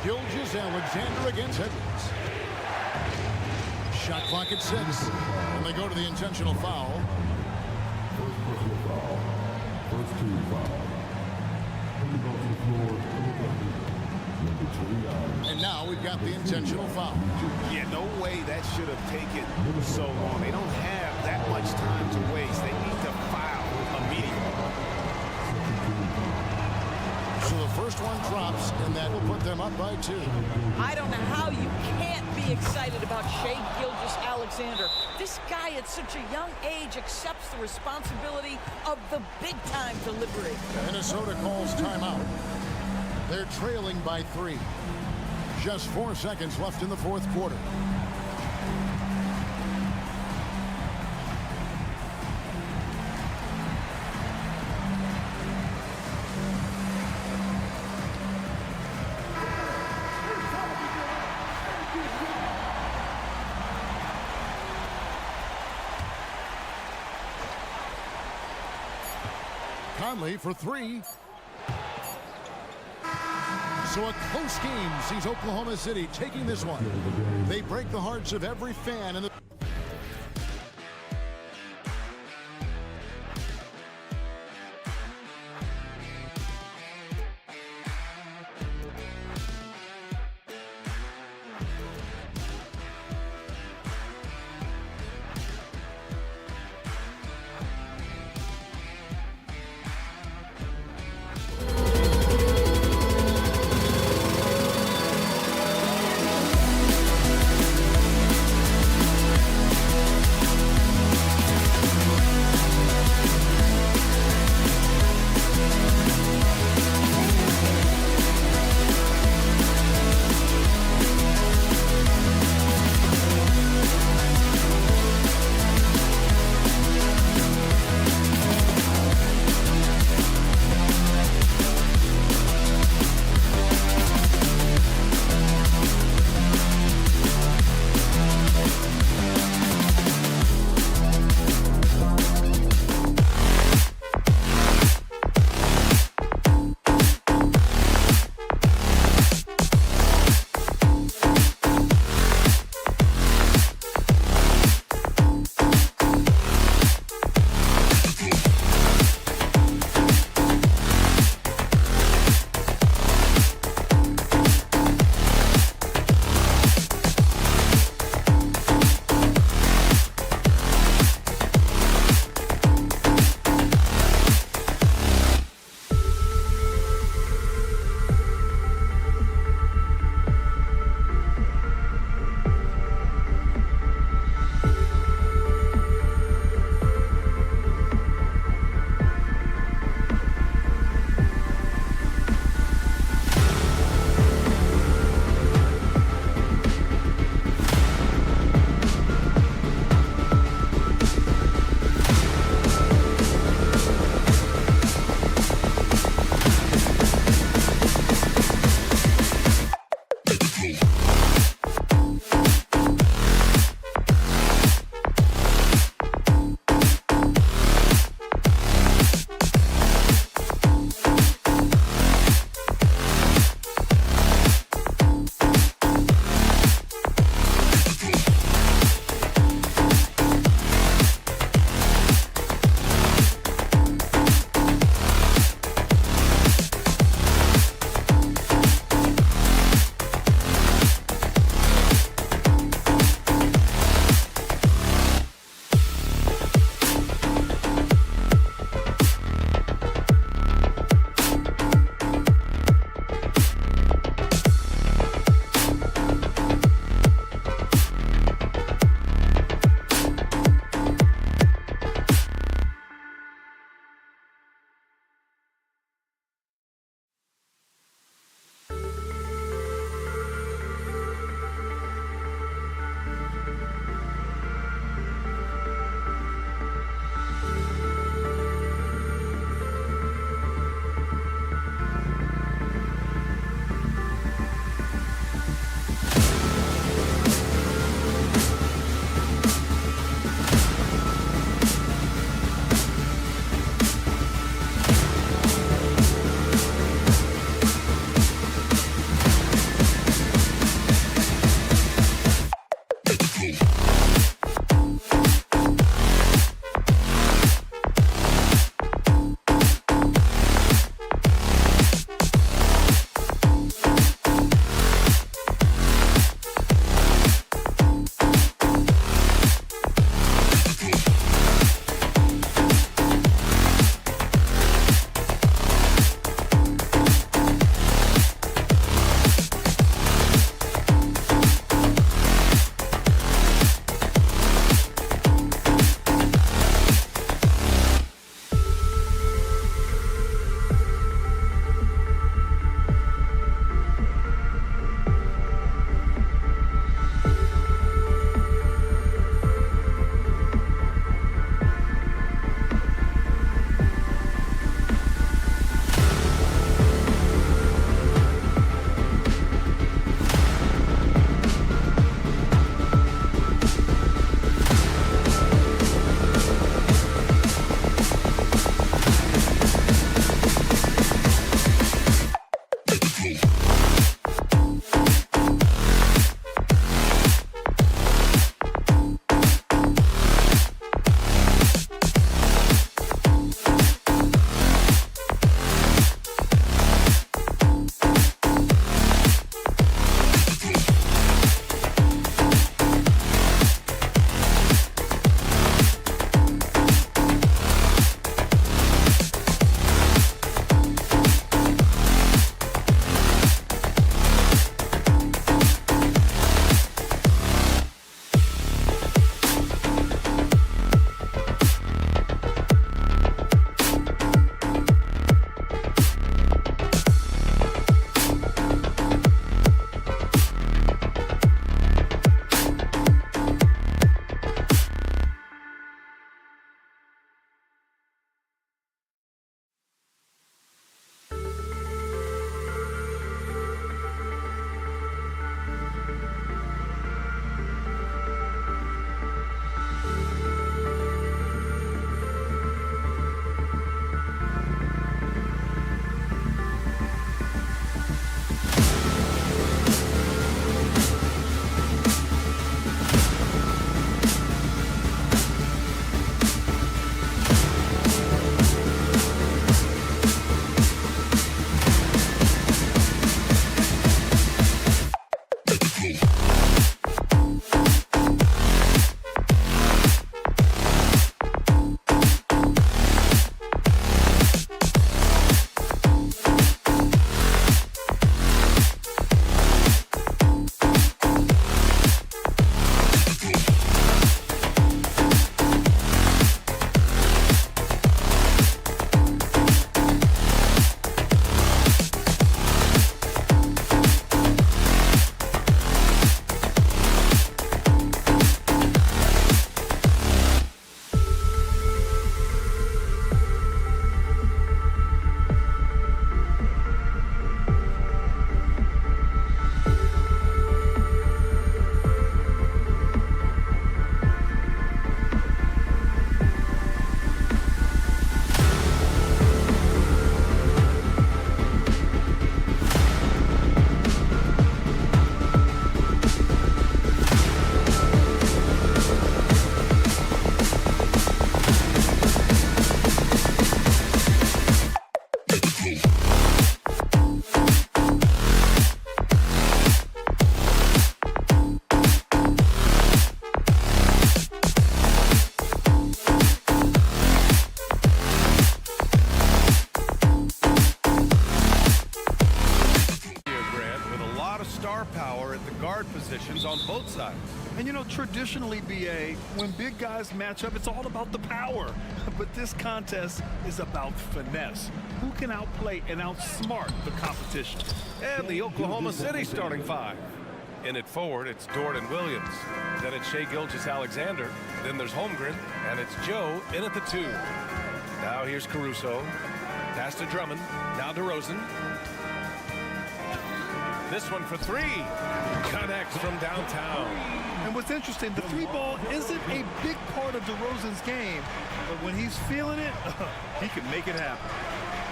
Speaker 7: Gilgeous-Alexander against Edwards. Shot clock at 6. And they go to the intentional foul.
Speaker 4: First personal foul. First team foul.
Speaker 7: And now we've got the intentional foul.
Speaker 12: Yeah, no way that should have taken so long. They don't have that much time to waste. They need to foul immediately.
Speaker 7: So the first one drops, and that will put them up by 2.
Speaker 14: I don't know how you can't be excited about Shai Gilgeous-Alexander. This guy at such a young age accepts the responsibility of the big-time delivery.
Speaker 7: Minnesota calls timeout. They're trailing by 3. Just 4 seconds left in the fourth quarter. Conley for 3. So a close game sees Oklahoma City taking this one. They break the hearts of every fan in the
Speaker 2: power at the guard positions on both sides.
Speaker 5: And you know, traditionally, BA, when big guys match up, it's all about the power. But this contest is about finesse. Who can outplay and outsmart the competition?
Speaker 2: And the Oklahoma City starting five. In it forward, it's Dort and Williams. Then it's Shai Gilgeous-Alexander. Then there's Holmgren, and it's Joe in at the 2. Now here's Caruso. Pass to Drummond. Now DeRozan. This one for 3. Connects from downtown.
Speaker 5: And what's interesting, the 3-ball isn't a big part of DeRozan's game, but when he's feeling it, he can make it happen.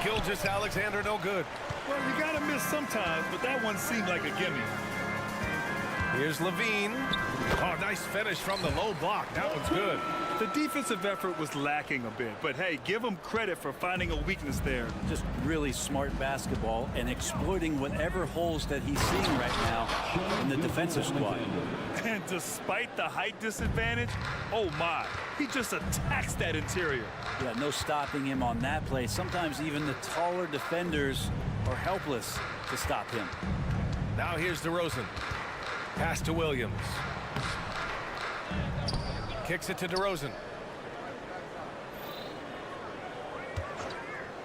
Speaker 2: Gilgeous-Alexander no good.
Speaker 5: Well, you gotta miss sometimes, but that one seemed like a gimme.
Speaker 2: Here's Levine. Oh, nice finish from the low block. That one's good.
Speaker 5: The defensive effort was lacking a bit, but hey, give him credit for finding a weakness there.
Speaker 16: Just really smart basketball and exploiting whatever holes that he's seeing right now in the defensive squad.
Speaker 5: And despite the height disadvantage, oh my, he just attacks that interior.
Speaker 16: Yeah, no stopping him on that play. Sometimes even the taller defenders are helpless to stop him.
Speaker 2: Now here's DeRozan. Pass to Williams. Kicks it to DeRozan.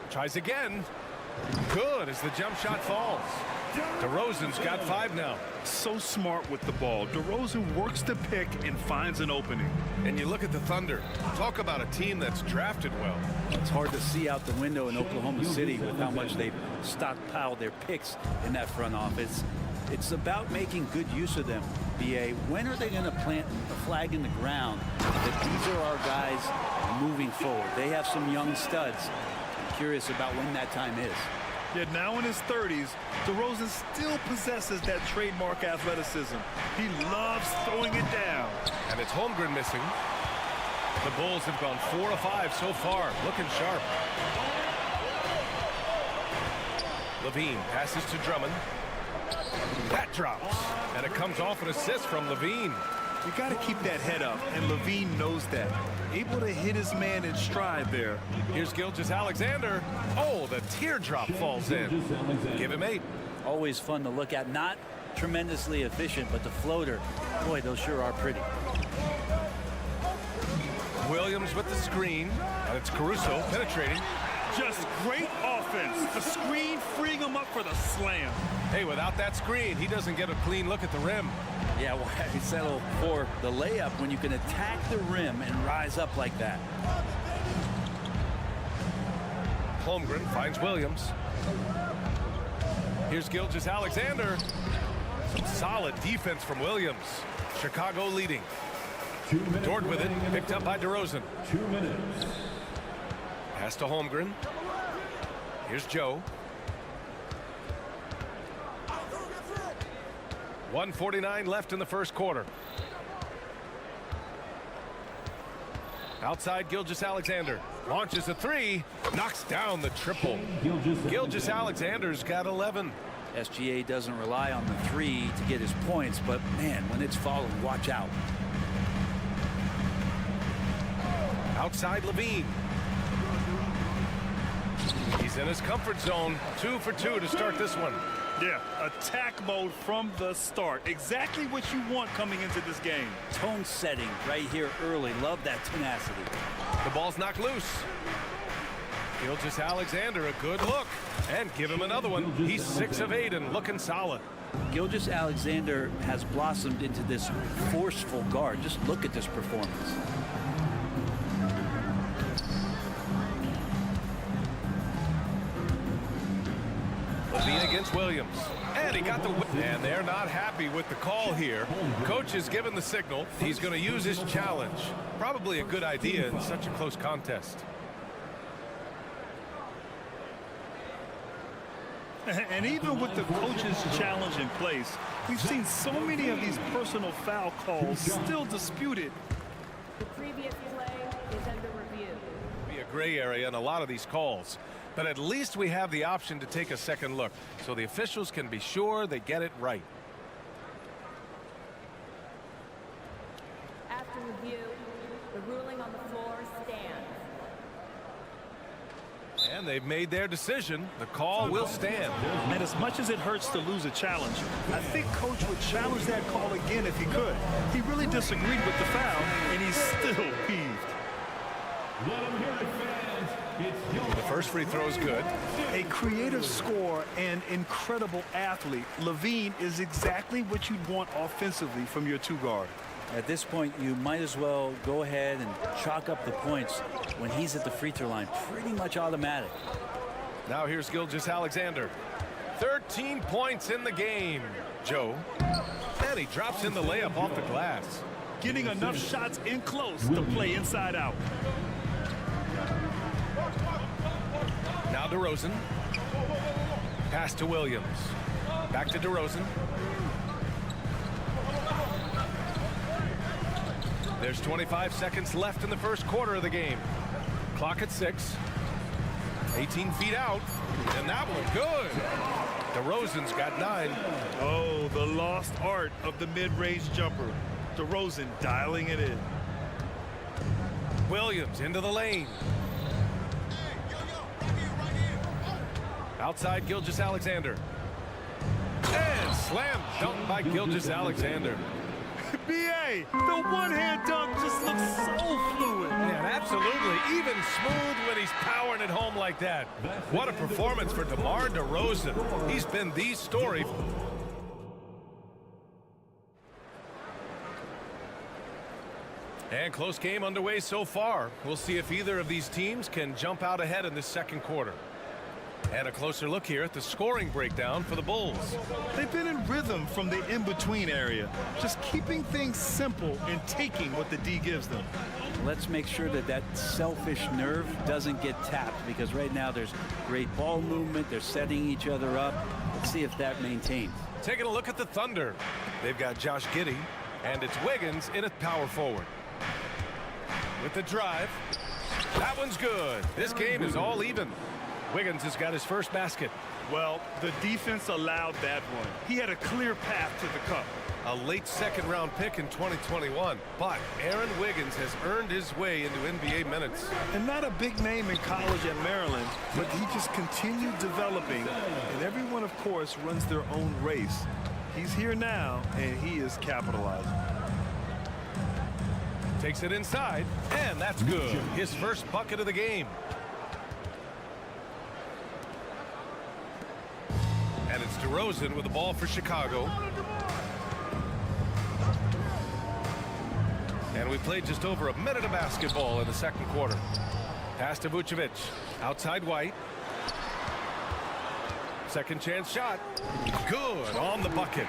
Speaker 2: Tries again. Good as the jump shot falls. DeRozan's got 5 now.
Speaker 5: So smart with the ball. DeRozan works the pick and finds an opening.
Speaker 2: And you look at the Thunder. Talk about a team that's drafted well.
Speaker 16: It's hard to see out the window in Oklahoma City with how much they've stockpiled their picks in that front office. It's about making good use of them, BA. When are they going to plant a flag in the ground that these are our guys moving forward? They have some young studs. I'm curious about when that time is.
Speaker 5: Yet now in his 30s, DeRozan still possesses that trademark athleticism. He loves throwing it down.
Speaker 2: And it's Holmgren missing. The Bulls have gone 4 of 5 so far, looking sharp. Levine passes to Drummond. That drops, and it comes off an assist from Levine.
Speaker 5: You got to keep that head up, and Levine knows that. Able to hit his man in stride there.
Speaker 2: Here's Gilgeous-Alexander. Oh, the teardrop falls in. Give him 8.
Speaker 16: Always fun to look at. Not tremendously efficient, but the floater, boy, those sure are pretty.
Speaker 2: Williams with the screen, and it's Caruso penetrating.
Speaker 5: Just great offense. The screen freeing him up for the slam.
Speaker 2: Hey, without that screen, he doesn't get a clean look at the rim.
Speaker 16: Yeah, why settle for the layup when you can attack the rim and rise up like that?
Speaker 2: Holmgren finds Williams. Here's Gilgeous-Alexander. Some solid defense from Williams. Chicago leading. Dort with it, picked up by DeRozan.
Speaker 4: 2 minutes.
Speaker 2: Pass to Holmgren. Here's Joe. 1:49 left in the first quarter. Outside Gilgeous-Alexander. Launches a 3. Knocks down the triple. Gilgeous-Alexander's got 11.
Speaker 16: SGA doesn't rely on the 3 to get his points, but man, when it's falling, watch out.
Speaker 2: Outside Levine. He's in his comfort zone. 2 for 2 to start this one.
Speaker 5: Yeah, attack mode from the start. Exactly what you want coming into this game.
Speaker 16: Tone setting right here early. Love that tenacity.
Speaker 2: The ball's knocked loose. Gilgeous-Alexander, a good look. And give him another one. He's 6 of 8 and looking solid.
Speaker 16: Gilgeous-Alexander has blossomed into this forceful guard. Just look at this performance.
Speaker 2: Levine against Williams. And he got the win. And they're not happy with the call here. Coach has given the signal. He's going to use his challenge. Probably a good idea in such a close contest.
Speaker 5: And even with the coach's challenge in place, we've seen so many of these personal foul calls still disputed.
Speaker 17: The previous play is under review.
Speaker 2: Be a gray area in a lot of these calls. But at least we have the option to take a second look, so the officials can be sure they get it right.
Speaker 17: After review, the ruling on the floor stands.
Speaker 2: And they've made their decision. The call will stand.
Speaker 5: And as much as it hurts to lose a challenge, I think Coach would challenge that call again if he could. He really disagreed with the foul, and he's still peeved.
Speaker 2: The first free throw is good.
Speaker 5: A creative scorer and incredible athlete, Levine is exactly what you'd want offensively from your two guard.
Speaker 16: At this point, you might as well go ahead and chalk up the points when he's at the free throw line. Pretty much automatic.
Speaker 2: Now here's Gilgeous-Alexander. 13 points in the game, Joe. And he drops in the layup off the glass.
Speaker 5: Getting enough shots in close to play inside out.
Speaker 2: Now DeRozan. Pass to Williams. Back to DeRozan. There's 25 seconds left in the first quarter of the game. Clock at 6. 18 feet out. And that one good. DeRozan's got 9.
Speaker 5: Oh, the lost art of the mid-range jumper. DeRozan dialing it in.
Speaker 2: Williams into the lane. Outside Gilgeous-Alexander. And slam dunk by Gilgeous-Alexander.
Speaker 5: B.A., the one-hand dunk just looks so fluid.
Speaker 2: Man, absolutely. Even smooth when he's powering it home like that. What a performance for DeMar DeRozan. He's been the story. And close game underway so far. We'll see if either of these teams can jump out ahead in the second quarter. And a closer look here at the scoring breakdown for the Bulls.
Speaker 5: They've been in rhythm from the in-between area, just keeping things simple and taking what the D gives them.
Speaker 16: Let's make sure that that selfish nerve doesn't get tapped, because right now there's great ball movement. They're setting each other up. Let's see if that maintains.
Speaker 2: Taking a look at the Thunder. They've got Josh Giddey, and it's Wiggins in at power forward. With the drive. That one's good. This game is all even. Wiggins has got his first basket.
Speaker 5: Well, the defense allowed that one. He had a clear path to the cup.
Speaker 2: A late second-round pick in 2021. But Aaron Wiggins has earned his way into NBA minutes.
Speaker 5: And not a big name in college at Maryland, but he just continued developing. And everyone, of course, runs their own race. He's here now, and he is capitalizing.
Speaker 2: Takes it inside, and that's good. His first bucket of the game. And it's DeRozan with the ball for Chicago. And we played just over a minute of basketball in the second quarter. Pass to Vucevic. Outside White. Second chance shot. Good on the bucket.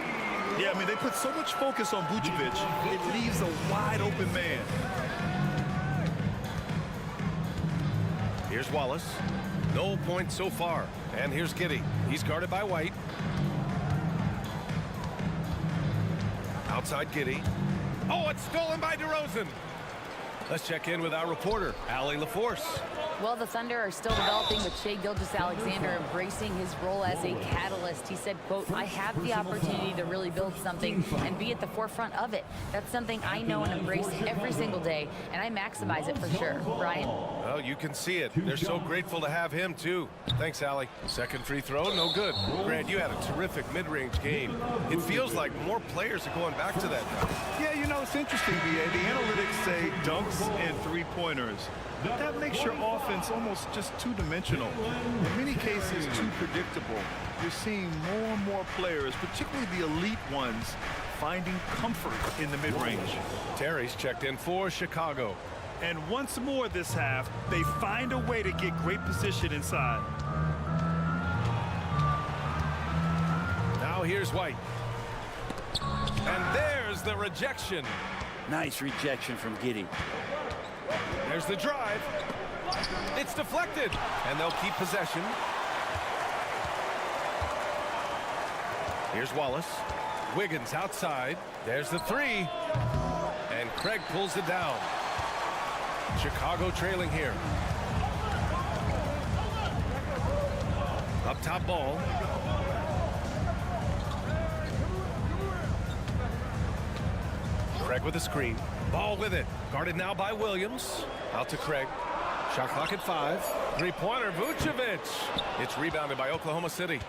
Speaker 5: Yeah, I mean, they put so much focus on Vucevic, it leaves a wide open man.
Speaker 2: Here's Wallace. No points so far. And here's Giddey. He's guarded by White. Outside Giddey. Oh, it's stolen by DeRozan. Let's check in with our reporter, Allie LaForce.
Speaker 6: Well, the Thunder are still developing with Shai Gilgeous-Alexander embracing his role as a catalyst. He said, quote, I have the opportunity to really build something and be at the forefront of it. That's something I know and embrace every single day, and I maximize it for sure. Brian?
Speaker 2: Well, you can see it. They're so grateful to have him, too. Thanks, Allie. Second free throw, no good. Grant, you had a terrific mid-range game. It feels like more players are going back to that now.
Speaker 5: Yeah, you know, it's interesting, B.A. The analytics say dunks and three-pointers. That makes your offense almost just two-dimensional. In many cases, too predictable. You're seeing more and more players, particularly the elite ones, finding comfort in the mid-range.
Speaker 2: Terry's checked in for Chicago.
Speaker 5: And once more this half, they find a way to get great position inside.
Speaker 2: Now here's White. And there's the rejection.
Speaker 16: Nice rejection from Giddey.
Speaker 2: There's the drive. It's deflected. And they'll keep possession. Here's Wallace. Wiggins outside. There's the three. And Craig pulls it down. Chicago trailing here. Up top ball. Craig with a screen. Ball with it. Guarded now by Williams. Out to Craig. Shot clock at 5. Three-pointer, Vucevic. It's rebounded by Oklahoma City.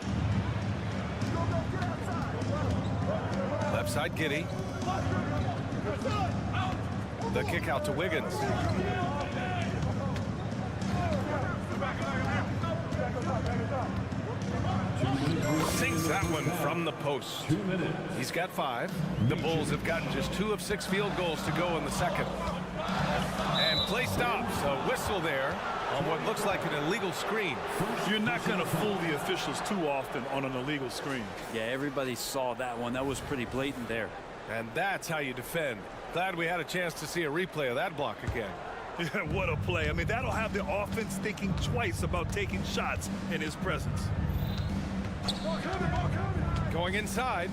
Speaker 2: Left side, Giddey. The kick out to Wiggins. Sinks that one from the post. He's got 5. The Bulls have gotten just 2 of 6 field goals to go in the second. And play stops. A whistle there on what looks like an illegal screen.
Speaker 5: You're not going to fool the officials too often on an illegal screen.
Speaker 16: Yeah, everybody saw that one. That was pretty blatant there.
Speaker 2: And that's how you defend. Glad we had a chance to see a replay of that block again.
Speaker 5: Yeah, what a play. I mean, that'll have the offense thinking twice about taking shots in his presence.
Speaker 2: Going inside.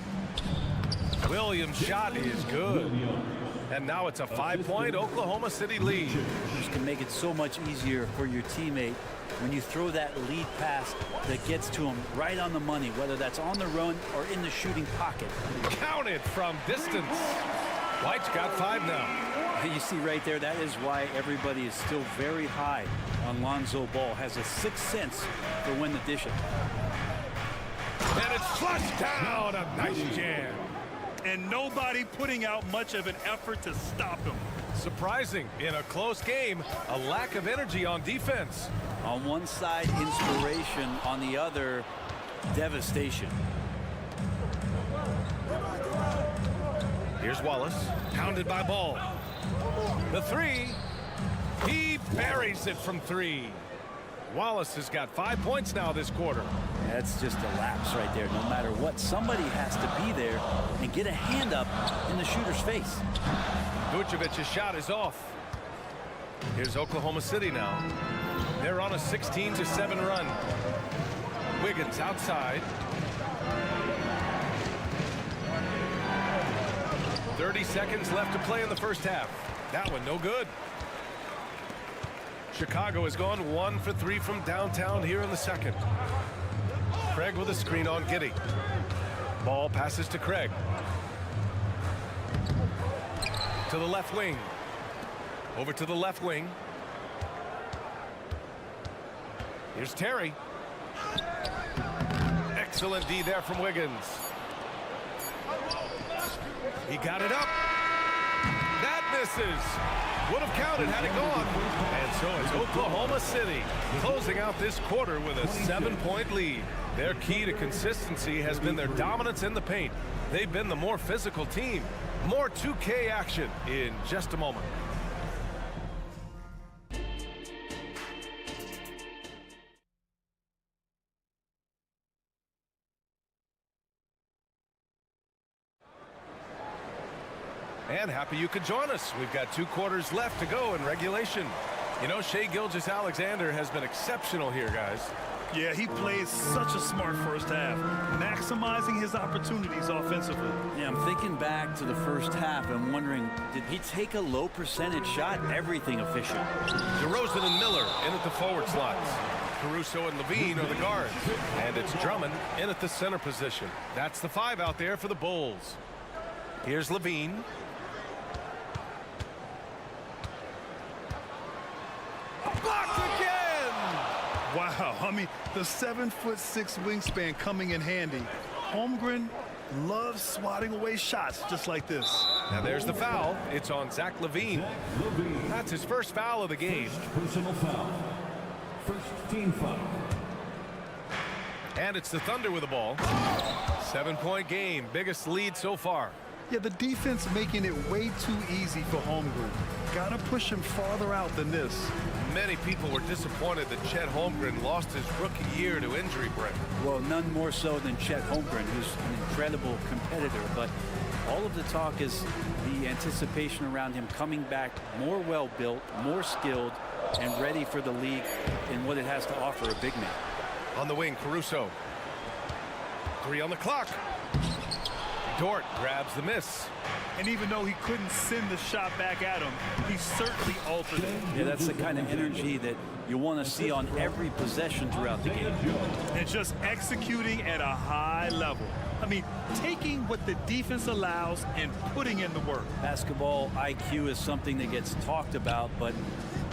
Speaker 2: Williams' shot is good. And now it's a 5-point Oklahoma City lead.
Speaker 16: Just can make it so much easier for your teammate when you throw that lead pass that gets to him right on the money, whether that's on the run or in the shooting pocket.
Speaker 2: Counted from distance. White's got 5 now.
Speaker 16: You see right there, that is why everybody is still very high on Lonzo Ball. Has a 6th sense for when to dish it.
Speaker 2: And it's flushed down. A nice jam.
Speaker 5: And nobody putting out much of an effort to stop him.
Speaker 2: Surprising in a close game, a lack of energy on defense.
Speaker 16: On one side, inspiration. On the other, devastation.
Speaker 2: Here's Wallace, pounded by Ball. The 3, he buries it from 3. Wallace has got 5 points now this quarter.
Speaker 16: That's just a lapse right there. No matter what, somebody has to be there and get a hand up in the shooter's face.
Speaker 2: Vucevic's shot is off. Here's Oklahoma City now. They're on a 16-7 run. Wiggins outside. 30 seconds left to play in the first half. That one no good. Chicago has gone 1 for 3 from downtown here in the second. Craig with a screen on Giddey. Ball passes to Craig. To the left wing. Over to the left wing. Here's Terry. Excellent D there from Wiggins. He got it up. That misses. Would have counted had it gone. And so it's Oklahoma City closing out this quarter with a 7-point lead. Their key to consistency has been their dominance in the paint. They've been the more physical team. More 2K action in just a moment. And happy you could join us. We've got 2 quarters left to go in regulation. You know, Shai Gilgeous-Alexander has been exceptional here, guys.
Speaker 5: Yeah, he plays such a smart first half, maximizing his opportunities offensively.
Speaker 16: Yeah, I'm thinking back to the first half and wondering, did he take a low percentage shot? Everything efficient.
Speaker 2: DeRozan and Miller in at the forward slots. Caruso and Levine are the guards. And it's Drummond in at the center position. That's the 5 out there for the Bulls. Here's Levine. Blocked again!
Speaker 5: Wow, I mean, the 7'6" wingspan coming in handy. Holmgren loves swatting away shots just like this.
Speaker 2: Now there's the foul. It's on Zach LaVine. That's his first foul of the game.
Speaker 4: Personal foul. First team foul.
Speaker 2: And it's the Thunder with the ball. 7-point game, biggest lead so far.
Speaker 5: Yeah, the defense making it way too easy for Holmgren. Gotta push him farther out than this.
Speaker 2: Many people were disappointed that Chet Holmgren lost his rookie year to injury break.
Speaker 16: Well, none more so than Chet Holmgren, who's an incredible competitor. But all of the talk is the anticipation around him coming back more well-built, more skilled, and ready for the league in what it has to offer a big man.
Speaker 2: On the wing, Caruso. 3 on the clock. Dort grabs the miss.
Speaker 5: And even though he couldn't send the shot back at him, he certainly altered it.
Speaker 16: Yeah, that's the kind of energy that you want to see on every possession throughout the game.
Speaker 5: And just executing at a high level. I mean, taking what the defense allows and putting in the work.
Speaker 16: Basketball IQ is something that gets talked about, but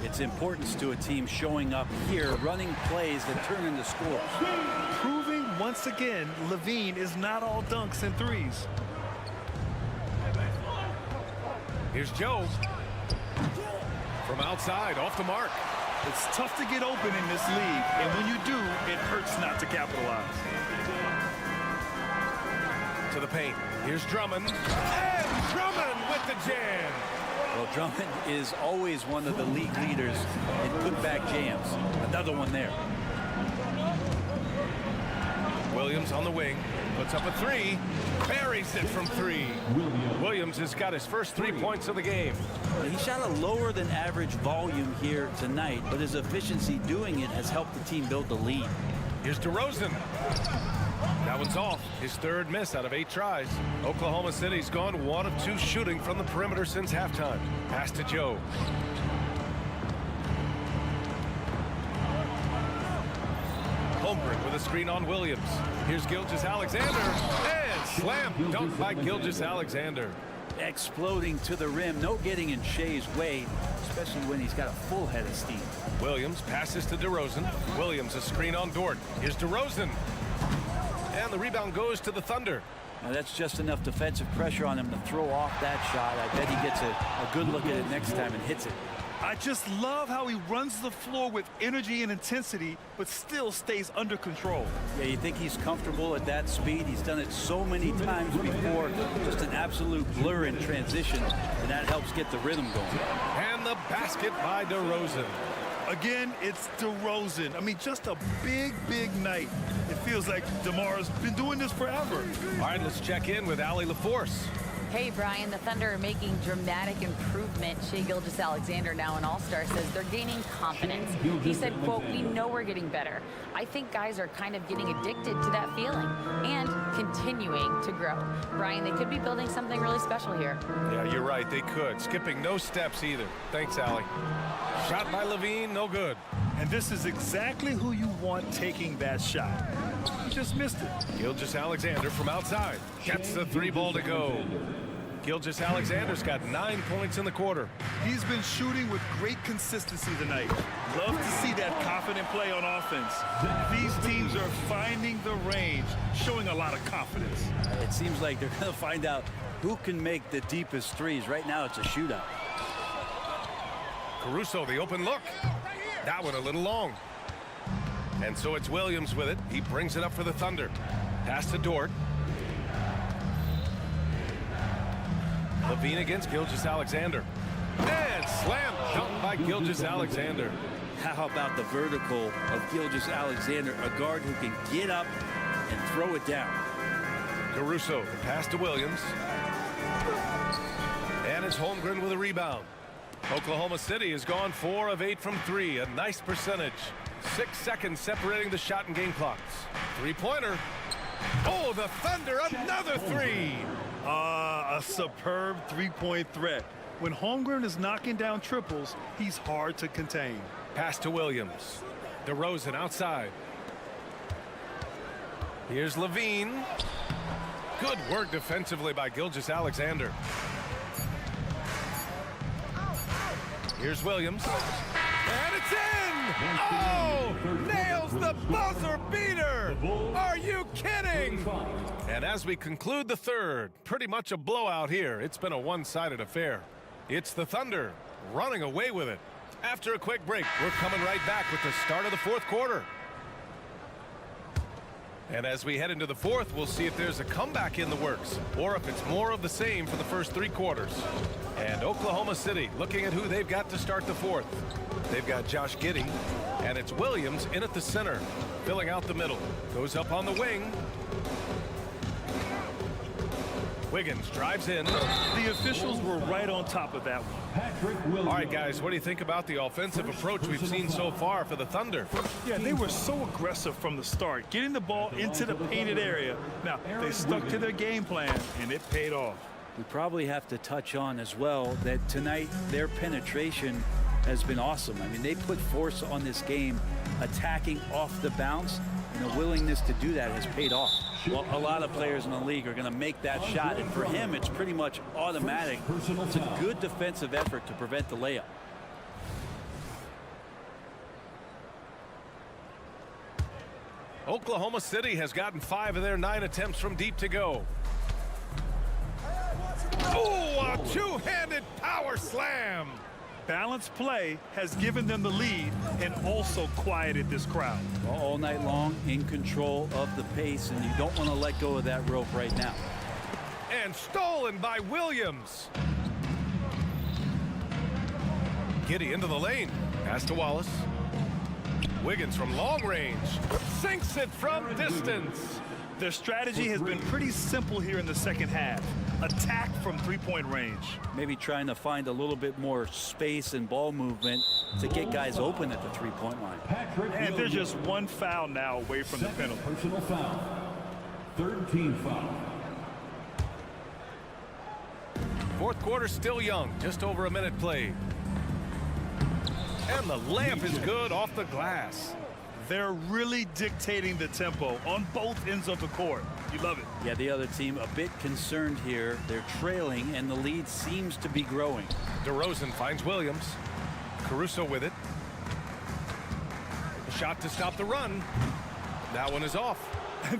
Speaker 16: its importance to a team showing up here, running plays that turn into scores.
Speaker 5: Proving once again, Levine is not all dunks and threes.
Speaker 2: Here's Joe. From outside, off the mark.
Speaker 5: It's tough to get open in this league, and when you do, it hurts not to capitalize.
Speaker 2: To the paint. Here's Drummond. And Drummond with the jam.
Speaker 16: Well, Drummond is always one of the league leaders in putback jams. Another one there.
Speaker 2: Williams on the wing. Puts up a three. Buries it from three. Williams has got his first 3 points of the game.
Speaker 16: He shot a lower than average volume here tonight, but his efficiency doing it has helped the team build the lead.
Speaker 2: Here's DeRozan. That one's off. His third miss out of 8 tries. Oklahoma City's gone 1 of 2 shooting from the perimeter since halftime. Pass to Joe. Holmgren with a screen on Williams. Here's Gilgeous-Alexander. And slam dunk by Gilgeous-Alexander.
Speaker 16: Exploding to the rim. No getting in Shea's way, especially when he's got a full head of steam.
Speaker 2: Williams passes to DeRozan. Williams a screen on Dort. Here's DeRozan. And the rebound goes to the Thunder.
Speaker 16: Now that's just enough defensive pressure on him to throw off that shot. I bet he gets a good look at it next time and hits it.
Speaker 5: I just love how he runs the floor with energy and intensity, but still stays under control.
Speaker 16: Yeah, you think he's comfortable at that speed. He's done it so many times before. Just an absolute blur in transition, and that helps get the rhythm going.
Speaker 2: And the basket by DeRozan.
Speaker 5: Again, it's DeRozan. I mean, just a big, big night. It feels like DeMar's been doing this forever.
Speaker 2: All right, let's check in with Allie LaForce.
Speaker 6: Hey, Brian, the Thunder are making dramatic improvement. Shai Gilgeous-Alexander, now an all-star, says they're gaining confidence. He said, quote, "We know we're getting better. I think guys are kind of getting addicted to that feeling and continuing to grow." Brian, they could be building something really special here.
Speaker 2: Yeah, you're right. They could. Skipping no steps either. Thanks, Allie. Shot by Levine, no good.
Speaker 5: And this is exactly who you want taking that shot. He just missed it.
Speaker 2: Gilgeous-Alexander from outside. Gets the 3 ball to go. Gilgeous-Alexander's got 9 points in the quarter.
Speaker 5: He's been shooting with great consistency tonight. Love to see that confident play on offense. These teams are finding the range, showing a lot of confidence.
Speaker 16: It seems like they're going to find out who can make the deepest threes. Right now, it's a shootout.
Speaker 2: Caruso, the open look. That one a little long. And so it's Williams with it. He brings it up for the Thunder. Pass to Dort. Levine against Gilgeous-Alexander. And slam dunk by Gilgeous-Alexander.
Speaker 16: How about the vertical of Gilgeous-Alexander, a guard who can get up and throw it down.
Speaker 2: Caruso, the pass to Williams. And it's Holmgren with a rebound. Oklahoma City has gone 4 of 8 from 3, a nice percentage. 6 seconds separating the shot and game clocks. 3-pointer. Oh, the Thunder, another 3.
Speaker 5: A superb 3-point threat. When Holmgren is knocking down triples, he's hard to contain.
Speaker 2: Pass to Williams. DeRozan outside. Here's Levine. Good work defensively by Gilgeous-Alexander. Here's Williams. And it's in! Oh! Nails the buzzer beater! Are you kidding? And as we conclude the third, pretty much a blowout here. It's been a one-sided affair. It's the Thunder running away with it. After a quick break, we're coming right back with the start of the 4th quarter. And as we head into the 4th, we'll see if there's a comeback in the works or if it's more of the same for the first 3 quarters. And Oklahoma City looking at who they've got to start the 4th. They've got Josh Giddey, and it's Williams in at the center, filling out the middle. Goes up on the wing. Wiggins drives in.
Speaker 5: The officials were right on top of that one.
Speaker 2: All right, guys, what do you think about the offensive approach we've seen so far for the Thunder?
Speaker 5: Yeah, they were so aggressive from the start, getting the ball into the painted area. Now, they stuck to their game plan, and it paid off.
Speaker 16: We probably have to touch on as well that tonight their penetration has been awesome. I mean, they put force on this game, attacking off the bounce, and the willingness to do that has paid off. Well, a lot of players in the league are going to make that shot, and for him, it's pretty much automatic. It's a good defensive effort to prevent the layup.
Speaker 2: Oklahoma City has gotten 5 of their 9 attempts from deep to go. Oh, a two-handed power slam.
Speaker 5: Balanced play has given them the lead and also quieted this crowd.
Speaker 16: All night long, in control of the pace, and you don't want to let go of that rope right now.
Speaker 2: And stolen by Williams. Giddey into the lane. Pass to Wallace. Wiggins from long range. Sinks it from distance.
Speaker 5: Their strategy has been pretty simple here in the second half. Attack from three-point range.
Speaker 16: Maybe trying to find a little bit more space and ball movement to get guys open at the three-point line.
Speaker 5: And they're just one foul now away from the penalty.
Speaker 4: Personal foul. Third team foul.
Speaker 2: Fourth quarter still young. Just over a minute played. And the layup is good off the glass.
Speaker 5: They're really dictating the tempo on both ends of the court. You love it.
Speaker 16: Yeah, the other team a bit concerned here. They're trailing, and the lead seems to be growing.
Speaker 2: DeRozan finds Williams. Caruso with it. A shot to stop the run. That one is off.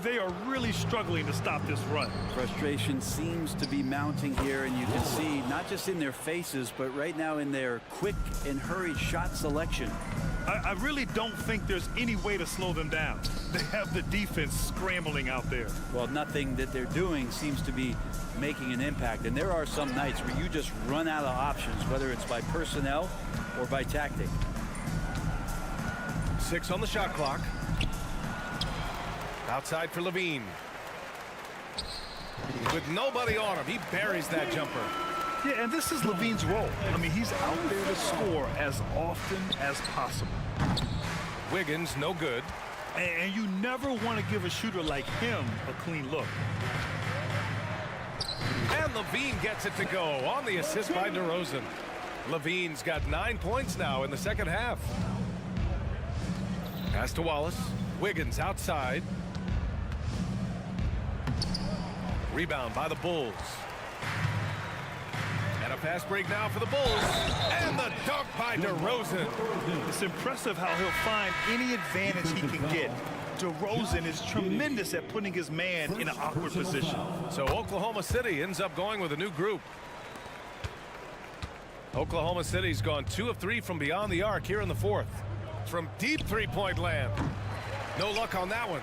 Speaker 5: They are really struggling to stop this run.
Speaker 16: Frustration seems to be mounting here, and you can see not just in their faces, but right now in their quick and hurried shot selection.
Speaker 5: I really don't think there's any way to slow them down. They have the defense scrambling out there.
Speaker 16: Well, nothing that they're doing seems to be making an impact. And there are some nights where you just run out of options, whether it's by personnel or by tactic.
Speaker 2: 6 on the shot clock. Outside for Levine. With nobody on him, he buries that jumper.
Speaker 5: Yeah, and this is Levine's role. I mean, he's out there to score as often as possible.
Speaker 2: Wiggins, no good.
Speaker 5: And you never want to give a shooter like him a clean look.
Speaker 2: And Levine gets it to go on the assist by DeRozan. Levine's got 9 points now in the second half. Pass to Wallace. Wiggins outside. Rebound by the Bulls. And a fast break now for the Bulls. And the dunk by DeRozan.
Speaker 5: It's impressive how he'll find any advantage he can get. DeRozan is tremendous at putting his man in an awkward position.
Speaker 2: So Oklahoma City ends up going with a new group. Oklahoma City's gone 2 of 3 from beyond the arc here in the fourth. From deep three-point land. No luck on that one.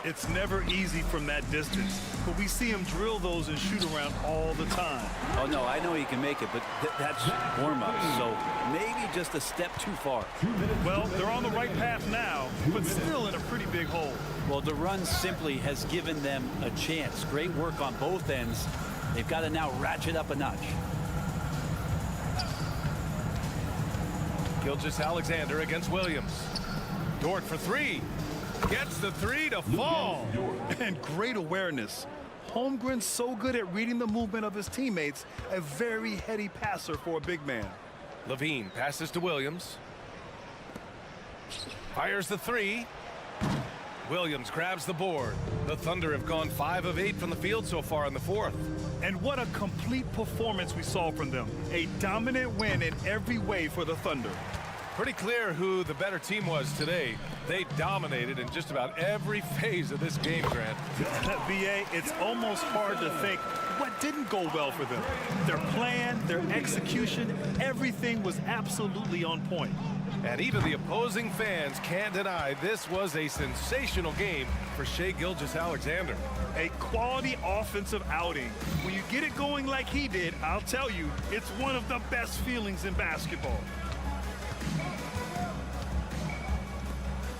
Speaker 5: It's never easy from that distance, but we see him drill those and shoot around all the time.
Speaker 16: Oh, no, I know he can make it, but that's warm-up, so maybe just a step too far.
Speaker 5: Well, they're on the right path now, but still in a pretty big hole.
Speaker 16: Well, the run simply has given them a chance. Great work on both ends. They've got to now ratchet up a notch.
Speaker 2: Gilgeous-Alexander against Williams. Dort for 3. Gets the 3 to fall.
Speaker 5: And great awareness. Holmgren's so good at reading the movement of his teammates. A very heady passer for a big man.
Speaker 2: Levine passes to Williams. Fires the 3. Williams grabs the board. The Thunder have gone 5 of 8 from the field so far in the fourth.
Speaker 5: And what a complete performance we saw from them. A dominant win in every way for the Thunder.
Speaker 2: Pretty clear who the better team was today. They dominated in just about every phase of this game, Grant.
Speaker 5: BA, it's almost hard to think what didn't go well for them. Their plan, their execution, everything was absolutely on point.
Speaker 2: And even the opposing fans can't deny this was a sensational game for Shai Gilgeous-Alexander.
Speaker 5: A quality offensive outing. When you get it going like he did, I'll tell you, it's one of the best feelings in basketball.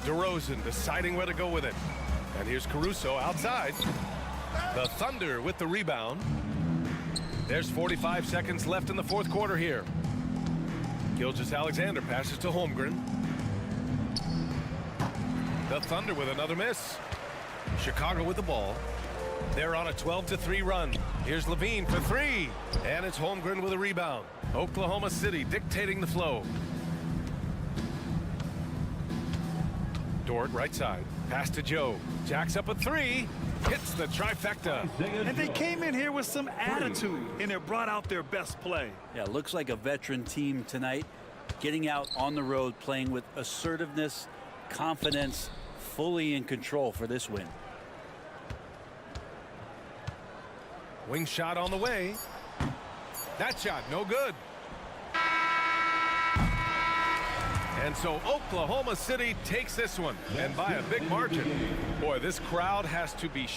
Speaker 2: DeRozan deciding where to go with it. And here's Caruso outside. The Thunder with the rebound. There's 45 seconds left in the fourth quarter here. Gilgeous-Alexander passes to Holmgren. The Thunder with another miss. Chicago with the ball. They're on a 12-3 run. Here's Levine for three. And it's Holmgren with a rebound. Oklahoma City dictating the flow. Dort right side. Pass to Joe. Jacks up a three. Hits the trifecta.
Speaker 5: And they came in here with some attitude, and it brought out their best play.
Speaker 16: Yeah, looks like a veteran team tonight. Getting out on the road, playing with assertiveness, confidence, fully in control for this win.
Speaker 2: Wing shot on the way. That shot no good. And so Oklahoma City takes this one, and by a big margin. Boy, this crowd has to be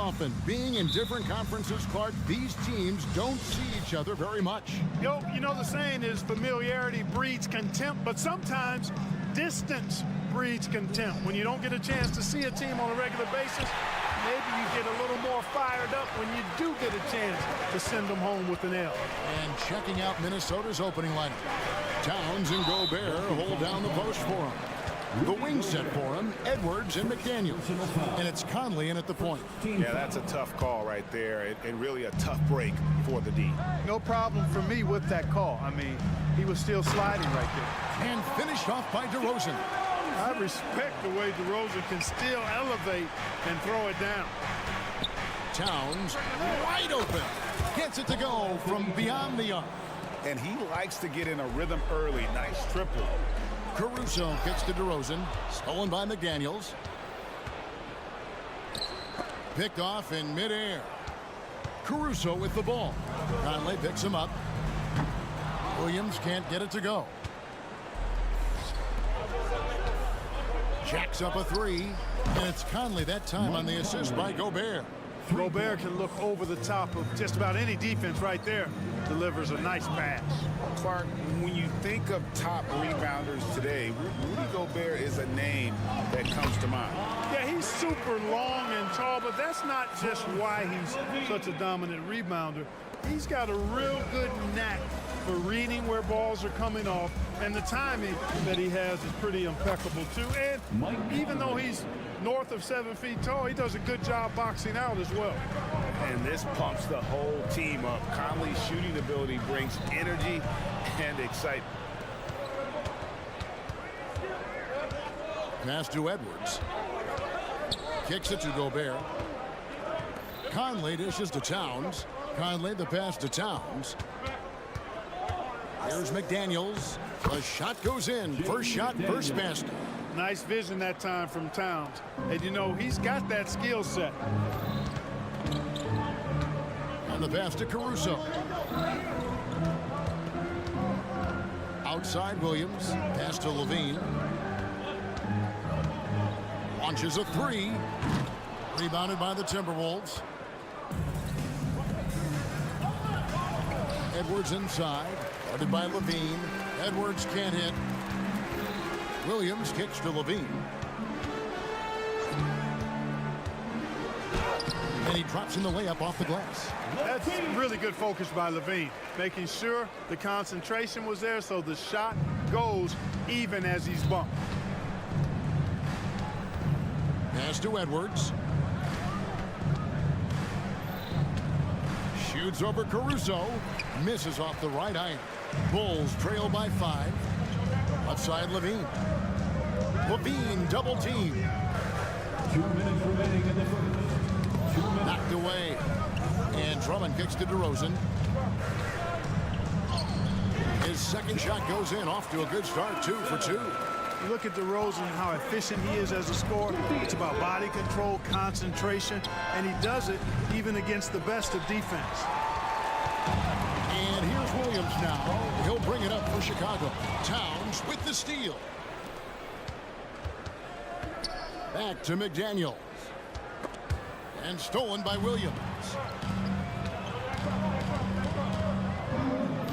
Speaker 7: often. Being in different conferences, Clark, these teams don't see each other very much.
Speaker 3: You know the saying is familiarity breeds contempt, but sometimes distance breeds contempt. When you don't get a chance to see a team on a regular basis, maybe you get a little more fired up when you do get a chance to send them home with an L.
Speaker 7: And checking out Minnesota's opening lineup. Towns and Gobert hold down the post for him. The wing set for him, Edwards and McDaniels. And it's Conley in at the point.
Speaker 12: Yeah, that's a tough call right there, and really a tough break for the D.
Speaker 5: No problem for me with that call. I mean, he was still sliding right there.
Speaker 7: And finished off by DeRozan.
Speaker 3: I respect the way DeRozan can still elevate and throw it down.
Speaker 7: Towns wide open. Gets it to go from beyond the arc.
Speaker 12: And he likes to get in a rhythm early. Nice triple.
Speaker 7: Caruso gets to DeRozan. Stolen by McDaniels. Picked off in midair. Caruso with the ball. Conley picks him up. Williams can't get it to go. Jacks up a three. And it's Conley that time on the assist by Gobert.
Speaker 3: Gobert can look over the top of just about any defense right there. Delivers a nice pass.
Speaker 12: Clark, when you think of top rebounders today, Rudy Gobert is a name that comes to mind.
Speaker 3: Yeah, he's super long and tall, but that's not just why he's such a dominant rebounder. He's got a real good knack for reading where balls are coming off, and the timing that he has is pretty impeccable too. And even though he's north of 7 feet tall, he does a good job boxing out as well.
Speaker 12: And this pumps the whole team up. Conley's shooting ability brings energy and excitement.
Speaker 7: Pass to Edwards. Kicks it to Gobert. Conley dishes to Towns. Conley the pass to Towns. Here's McDaniels. The shot goes in. First shot, first basket.
Speaker 3: Nice vision that time from Towns. And you know, he's got that skill set.
Speaker 7: And the pass to Caruso. Outside Williams. Pass to Levine. Launches a three. Rebounded by the Timberwolves. Edwards inside. Guarded by Levine. Edwards can't hit. Williams kicks to Levine. And he drops in the layup off the glass.
Speaker 3: That's really good focus by Levine, making sure the concentration was there so the shot goes even as he's bumped.
Speaker 7: Pass to Edwards. Shoots over Caruso. Misses off the right iron. Bulls trail by 5. Outside Levine. Levine double team.
Speaker 4: 2 minutes remaining in the first.
Speaker 7: Knocked away. And Drummond kicks to DeRozan. His second shot goes in. Off to a good start. 2 for 2.
Speaker 3: You look at DeRozan, how efficient he is as a scorer. It's about body control, concentration, and he does it even against the best of defense.
Speaker 7: And here's Williams now. He'll bring it up for Chicago. Towns with the steal. Back to McDaniels. And stolen by Williams.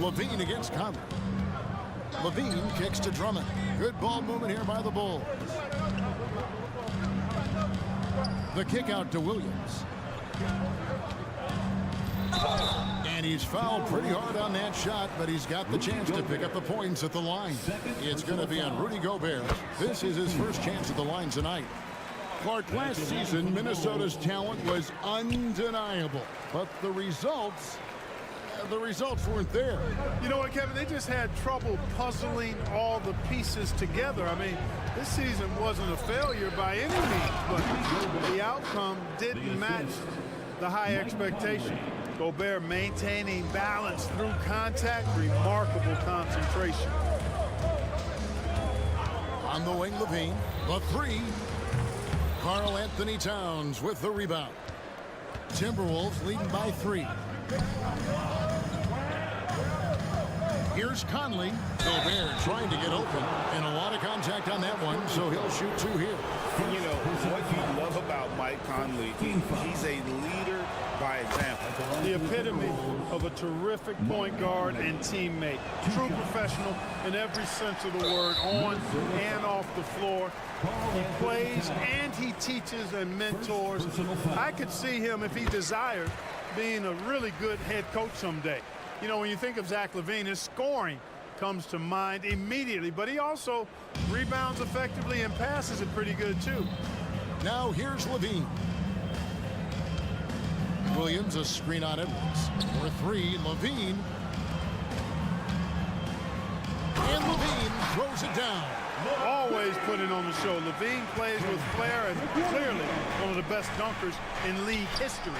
Speaker 7: Levine against Conley. Levine kicks to Drummond. Good ball movement here by the Bulls. The kick out to Williams. And he's fouled pretty hard on that shot, but he's got the chance to pick up the points at the line. It's going to be on Rudy Gobert. This is his first chance at the line tonight. Clark, last season, Minnesota's talent was undeniable, but the results weren't there.
Speaker 3: You know what, Kevin? They just had trouble puzzling all the pieces together. I mean, this season wasn't a failure by any means, but the outcome didn't match the high expectation. Gobert maintaining balance through contact, remarkable concentration.
Speaker 7: On the wing, Levine, the three. Karl Anthony Towns with the rebound. Timberwolves leading by 3. Here's Conley. Gobert trying to get open, and a lot of contact on that one, so he'll shoot 2 here.
Speaker 12: You know, what you love about Mike Conley, he's a leader by example.
Speaker 3: The epitome of a terrific point guard and teammate. True professional in every sense of the word, on and off the floor. He plays and he teaches and mentors. I could see him, if he desired, being a really good head coach someday. You know, when you think of Zach LaVine, his scoring comes to mind immediately, but he also rebounds effectively and passes it pretty good too.
Speaker 7: Now here's LaVine. Williams a screen on Edwards. For three, LaVine. And LaVine throws it down.
Speaker 3: Always putting on the show. LaVine plays with flair and clearly one of the best dunkers in league history.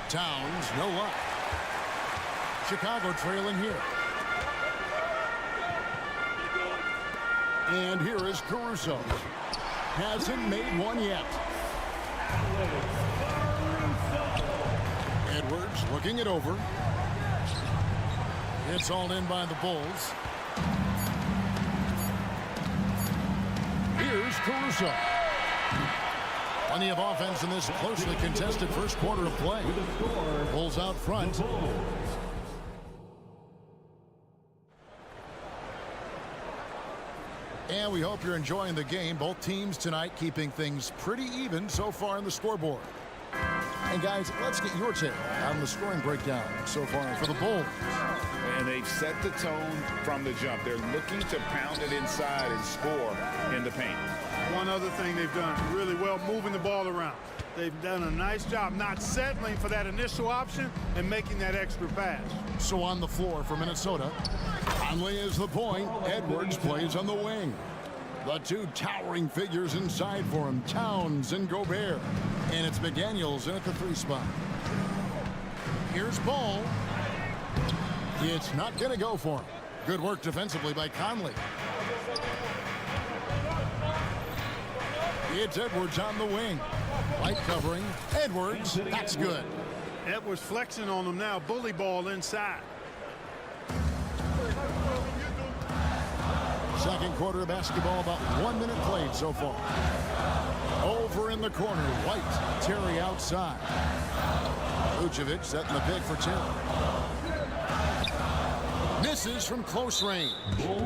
Speaker 7: Towns, no luck. Chicago trailing here. And here is Caruso. Hasn't made one yet. Edwards looking it over. It's all in by the Bulls. Here's Caruso. Plenty of offense in this closely contested first quarter of play. Bulls out front. And we hope you're enjoying the game. Both teams tonight keeping things pretty even so far on the scoreboard. And guys, let's get your take on the scoring breakdown so far for the Bulls.
Speaker 12: And they've set the tone from the jump. They're looking to pound it inside and score in the paint.
Speaker 3: One other thing they've done really well, moving the ball around. They've done a nice job not settling for that initial option and making that extra pass.
Speaker 7: So on the floor for Minnesota, Conley is the point. Edwards plays on the wing. The two towering figures inside for him, Towns and Gobert. And it's McDaniels in at the three spot. Here's Ball. It's not going to go for him. Good work defensively by Conley. It's Edwards on the wing. Light covering. Edwards, that's good.
Speaker 3: Edwards flexing on them now. Bully ball inside.
Speaker 7: Second quarter of basketball, about 1 minute played so far. Over in the corner, White, Terry outside. Vucevic setting the pick for Terry. Misses from close range.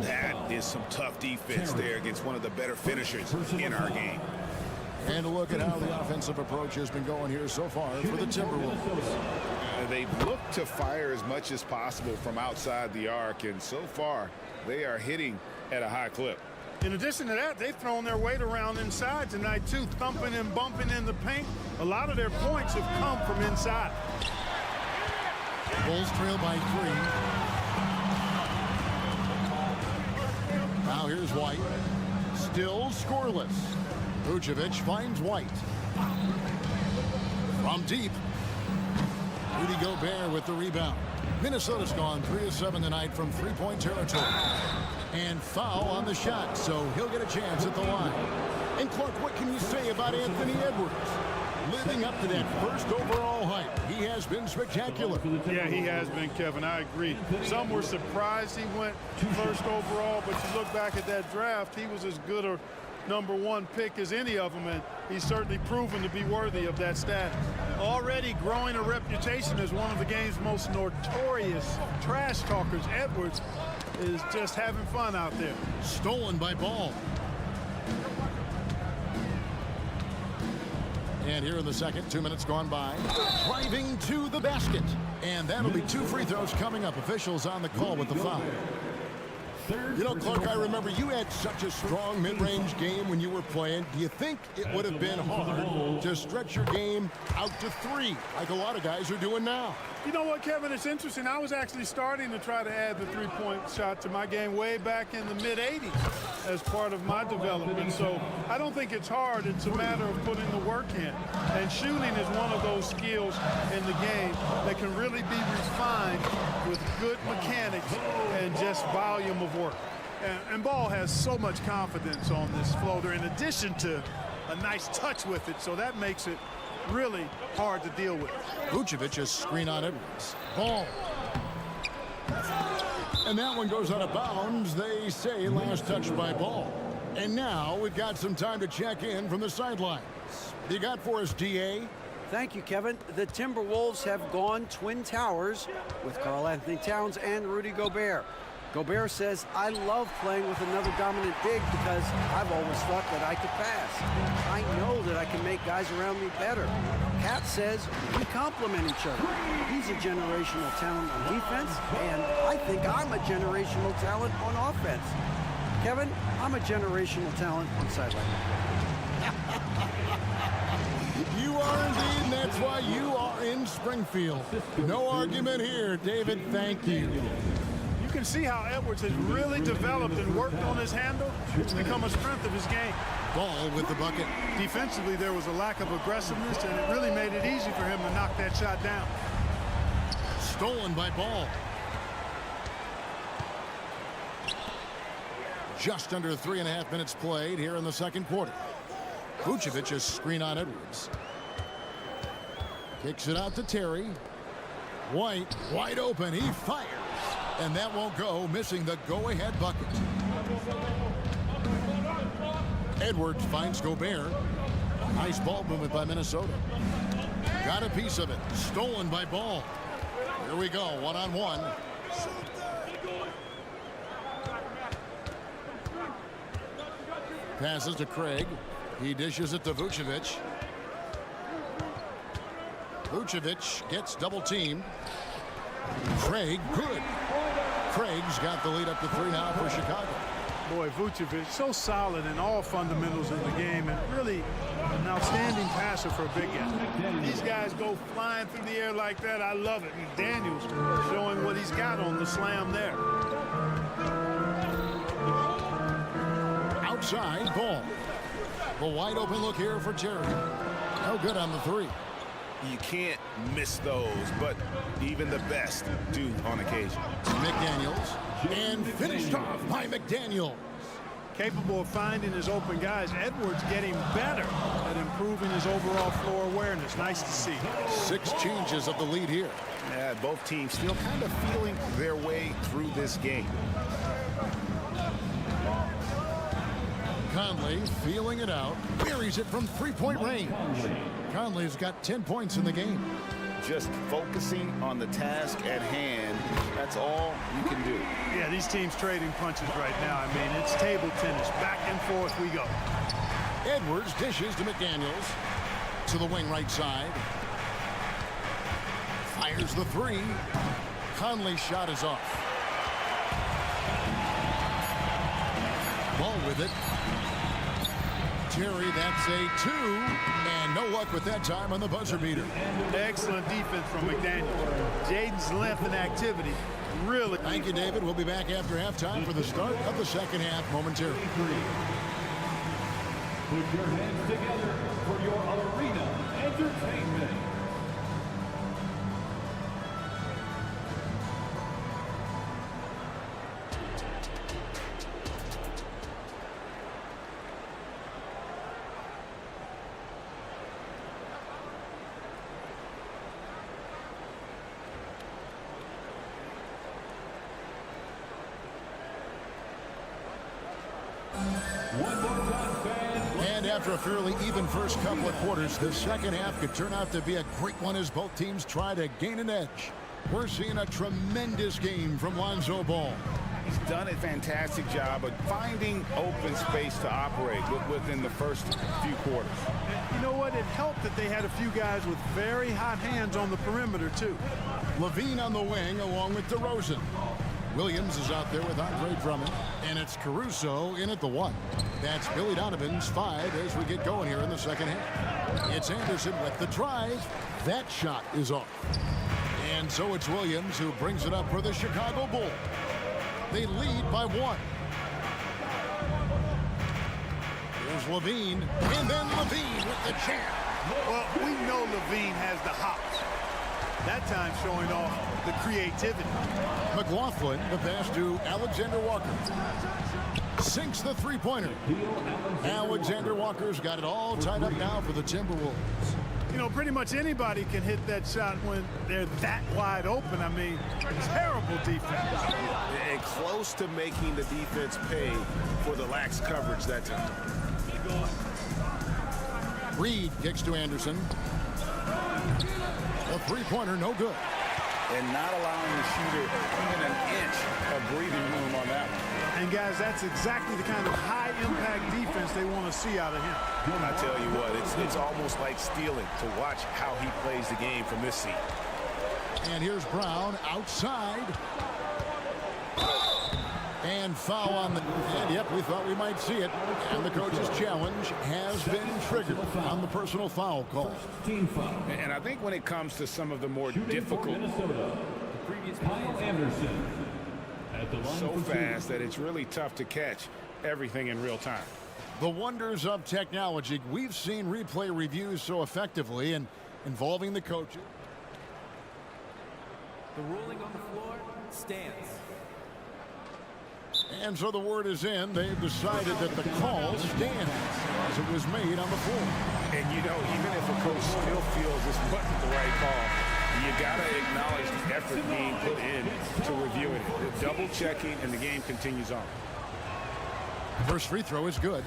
Speaker 12: That is some tough defense there against one of the better finishers in our game.
Speaker 7: And a look at how the offensive approach has been going here so far for the Timberwolves.
Speaker 12: They've looked to fire as much as possible from outside the arc, and so far they are hitting at a high clip.
Speaker 3: In addition to that, they've thrown their weight around inside tonight too, thumping and bumping in the paint. A lot of their points have come from inside.
Speaker 7: Bulls trail by 3. Now here's White. Still scoreless. Vucevic finds White. From deep. Rudy Gobert with the rebound. Minnesota's gone 3 of 7 tonight from three-point territory. And foul on the shot, so he'll get a chance at the line. And Clark, what can you say about Anthony Edwards? Living up to that first overall hype, he has been spectacular.
Speaker 3: Yeah, he has been, Kevin. I agree. Some were surprised he went first overall, but you look back at that draft, he was as good a #1 pick as any of them, and he's certainly proven to be worthy of that status. Already growing a reputation as one of the game's most notorious trash talkers, Edwards is just having fun out there.
Speaker 7: Stolen by Ball. And here in the second, 2 minutes gone by. Driving to the basket. And that'll be 2 free throws coming up. Officials on the call with the foul. You know, Clark, I remember you had such a strong mid-range game when you were playing. Do you think it would have been hard to stretch your game out to 3 like a lot of guys are doing now?
Speaker 3: You know what, Kevin? It's interesting. I was actually starting to try to add the three-point shot to my game way back in the mid-'80s as part of my development. So I don't think it's hard. It's a matter of putting the work in. And shooting is one of those skills in the game that can really be refined with good mechanics and just volume of work. And Ball has so much confidence on this floater in addition to a nice touch with it. So that makes it really hard to deal with.
Speaker 7: Vucevic is screen on Edwards. Ball. And that one goes out of bounds. They say last touch by Ball. And now we've got some time to check in from the sidelines. What you got for us, DA?
Speaker 10: Thank you, Kevin. The Timberwolves have gone Twin Towers with Karl-Anthony Towns and Rudy Gobert. Gobert says, I love playing with another dominant big because I've always thought that I could pass. I know that I can make guys around me better. Cat says, we complement each other. He's a generational talent on defense, and I think I'm a generational talent on offense. Kevin, I'm a generational talent on sideline.
Speaker 7: You are indeed, and that's why you are in Springfield. No argument here, David. Thank you.
Speaker 3: You can see how Edwards has really developed and worked on his handle. It's become a strength of his game.
Speaker 7: Ball with the bucket.
Speaker 3: Defensively, there was a lack of aggressiveness, and it really made it easy for him to knock that shot down.
Speaker 7: Stolen by Ball. Just under 3.5 minutes played here in the second quarter. Vucevic is screen on Edwards. Kicks it out to Terry. White, wide open. He fires. And that won't go, missing the go-ahead bucket. Edwards finds Gobert. Nice ball movement by Minnesota. Got a piece of it. Stolen by Ball. Here we go, one-on-one. Passes to Craig. He dishes it to Vucevic. Vucevic gets double-teamed. Craig, good. Craig's got the lead up to 3 now for Chicago.
Speaker 3: Boy, Vucevic, so solid in all fundamentals in the game, and really an outstanding passer for a big guy. These guys go flying through the air like that. I love it. And Daniels showing what he's got on the slam there.
Speaker 7: Outside, Ball. The wide open look here for Terry. No good on the 3.
Speaker 12: You can't miss those, but even the best do on occasion.
Speaker 7: McDaniels, and finished off by McDaniels.
Speaker 3: Capable of finding his open guys. Edwards getting better at improving his overall floor awareness. Nice to see.
Speaker 7: 6 changes of the lead here.
Speaker 12: Yeah, both teams still kind of feeling their way through this game.
Speaker 7: Conley feeling it out. Buries it from 3-point range. Conley's got 10 points in the game.
Speaker 12: Just focusing on the task at hand, that's all you can do.
Speaker 3: Yeah, these teams trading punches right now. I mean, it's table tennis. Back and forth we go.
Speaker 7: Edwards dishes to McDaniels. To the wing right side. Fires the 3. Conley's shot is off. Ball with it. Terry, that's a 2, and no luck with that time on the buzzer beater.
Speaker 3: Excellent defense from McDaniels. Jaden's length and activity, really.
Speaker 7: Thank you, David. We'll be back after halftime for the start of the second half momentarily.
Speaker 4: Put your hands together for your arena entertainment.
Speaker 7: And after a fairly even first couple of quarters, the second half could turn out to be a great one as both teams try to gain an edge. We're seeing a tremendous game from Lonzo Ball.
Speaker 12: He's done a fantastic job of finding open space to operate within the first few quarters.
Speaker 3: You know what? It helped that they had a few guys with very hot hands on the perimeter, too.
Speaker 7: Levine on the wing along with DeRozan. Williams is out there with Andre Drummond, and it's Caruso in at the 1. That's Billy Donovan's 5 as we get going here in the second half. It's Anderson with the drive. That shot is off. And so it's Williams who brings it up for the Chicago Bulls. They lead by 1. Here's Levine, and then Levine with the jam.
Speaker 3: Well, we know Levine has the hops. That time showing off the creativity.
Speaker 7: McLaughlin, the pass to Alexander Walker. Sinks the 3-pointer. Alexander Walker's got it all tied up now for the Timberwolves.
Speaker 3: know, pretty much anybody can hit that shot when they're that wide open. I mean, terrible defense.
Speaker 2: And close to making the defense pay for the lax coverage that time.
Speaker 7: Reed kicks to Anderson. A three-pointer, no good.
Speaker 11: And not allowing the shooter even an inch of breathing room on that one.
Speaker 3: And guys, that's exactly the kind of high-impact defense they want to see out of him.
Speaker 2: I tell you what, it's almost like stealing to watch how he plays the game from this seat.
Speaker 7: And here's Brown outside. And foul on the... And yep, we thought we might see it. And the coach's challenge has been triggered on the personal foul call.
Speaker 12: And I think when it comes to some of the more difficult... So fast that it's really tough to catch everything in real time.
Speaker 7: The wonders of technology. We've seen replay reviews so effectively and involving the coaches.
Speaker 15: The ruling on the floor stands.
Speaker 7: And so the word is in. They've decided that the call stands as it was made on the floor.
Speaker 2: And you know, even if a coach still feels this wasn't the right call, you gotta acknowledge the effort being put in to reviewing it. The double checking, and the game continues on.
Speaker 7: First free throw is good.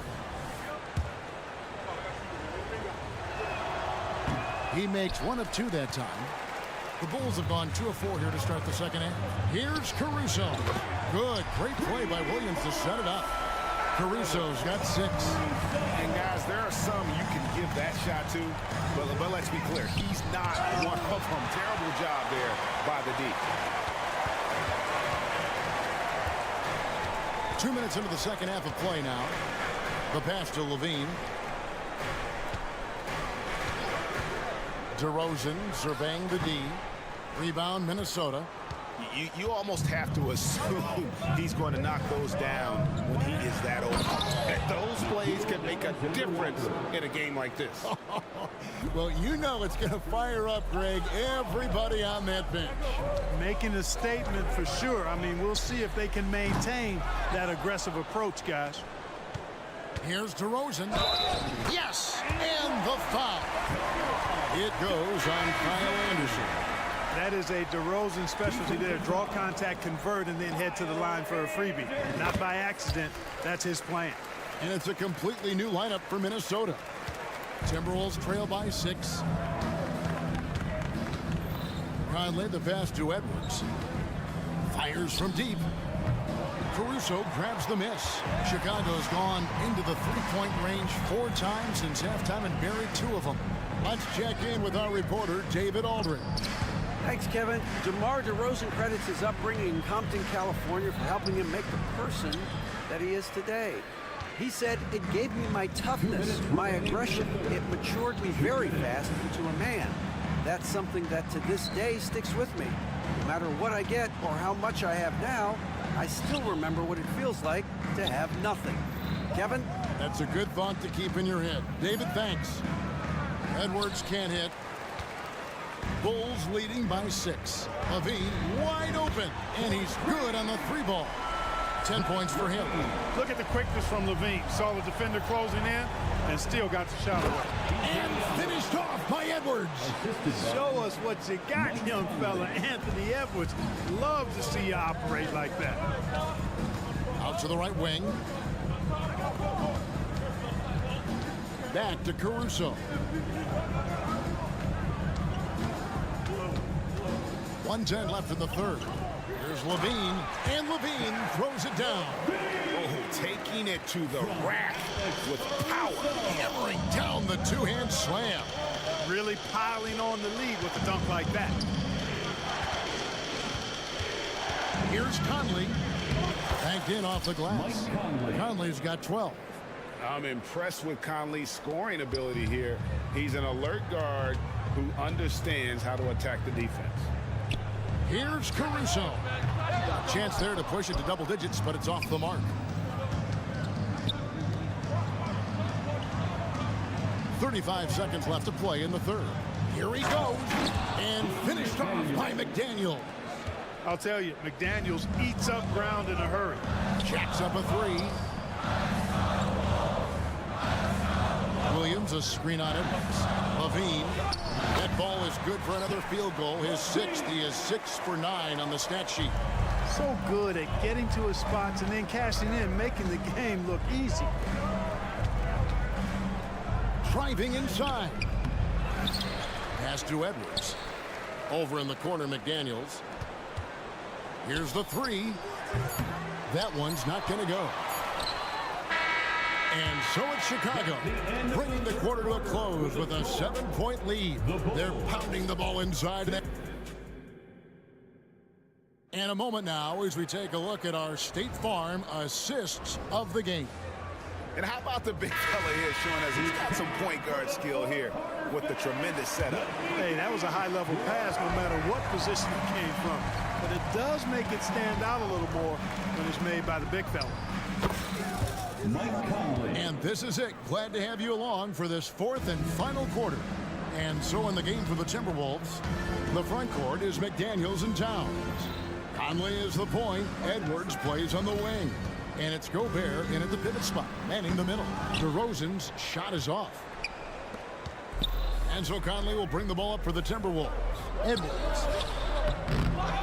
Speaker 7: He makes 1 of 2 that time. The Bulls have gone 2 of 4 here to start the second half. Here's Caruso. Good, great play by Williams to set it up. Caruso's got 6.
Speaker 2: And guys, there are some you can give that shot to, but let's be clear, he's not one of them. Terrible job there by the D.
Speaker 7: 2 minutes into the second half of play now. The pass to Levine. DeRozan surveying the D. Rebound, Minnesota.
Speaker 2: You almost have to assume he's going to knock those down when he is that open. Those plays can make a difference in a game like this.
Speaker 7: Well, you know it's going to fire up, Greg, everybody on that bench.
Speaker 3: Making a statement for sure. I mean, we'll see if they can maintain that aggressive approach, guys.
Speaker 7: Here's DeRozan. Yes! And the foul. It goes on Kyle Anderson.
Speaker 3: That is a DeRozan specialty there. Draw contact, convert, and then head to the line for a freebie. Not by accident. That's his plan.
Speaker 7: And it's a completely new lineup for Minnesota. Timberwolves trail by 6. Conley, the pass to Edwards. Fires from deep. Caruso grabs the miss. Chicago's gone into the three-point range 4 times since halftime and buried 2 of them. Let's check in with our reporter, David Aldridge.
Speaker 10: Thanks, Kevin. DeMar DeRozan credits his upbringing in Compton, California for helping him make the person that he is today. He said, "It gave me my toughness, my aggression. It matured me very fast into a man. That's something that to this day sticks with me. No matter what I get or how much I have now, I still remember what it feels like to have nothing." Kevin?
Speaker 7: That's a good thought to keep in your head. David, thanks. Edwards can't hit. Bulls leading by 6. Levine wide open, and he's good on the 3-ball. 10 points for him.
Speaker 3: Look at the quickness from Levine. Saw the defender closing in and still got the shot away.
Speaker 7: And finished off by Edwards.
Speaker 3: Show us what you got, young fella. Anthony Edwards. Love to see you operate like that.
Speaker 7: Out to the right wing. Back to Caruso. 1:10 left in the third. Here's Levine, and Levine throws it down.
Speaker 2: Oh, taking it to the rack with power.
Speaker 7: Hammering down the two-hand slam.
Speaker 3: Really piling on the lead with a dunk like that.
Speaker 7: Here's Conley. Banked in off the glass. Conley's got 12.
Speaker 2: I'm impressed with Conley's scoring ability here. He's an alert guard who understands how to attack the defense.
Speaker 7: Here's Caruso. Chance there to push it to double digits, but it's off the mark. 35 seconds left to play in the third. Here he goes, and finished off by McDaniel.
Speaker 3: I'll tell you, McDaniels eats up ground in a hurry.
Speaker 7: Jacks up a 3. Williams, a screen on Edwards. Levine Ball is good for another field goal. His 6th. He is 6 for 9 on the stat sheet.
Speaker 3: So good at getting to his spots and then cashing in, making the game look easy.
Speaker 7: Driving inside. Pass to Edwards. Over in the corner, McDaniels. Here's the 3. That one's not going to go. And so it's Chicago, bringing the quarter to a close with a 7-point lead. They're pounding the ball inside. And a moment now as we take a look at our State Farm assists of the game.
Speaker 12: And how about the big fella here showing us he's got some point guard skill here with the tremendous setup.
Speaker 3: Hey, that was a high-level pass no matter what position it came from. But it does make it stand out a little more when it's made by the big fella.
Speaker 7: And this is it. Glad to have you along for this 4th and final quarter. And so in the game for the Timberwolves, the front court is McDaniels and Towns. Conley is the point. Edwards plays on the wing. And it's Gobert in at the pivot spot, manning the middle. DeRozan's shot is off. And so Conley will bring the ball up for the Timberwolves. Edwards.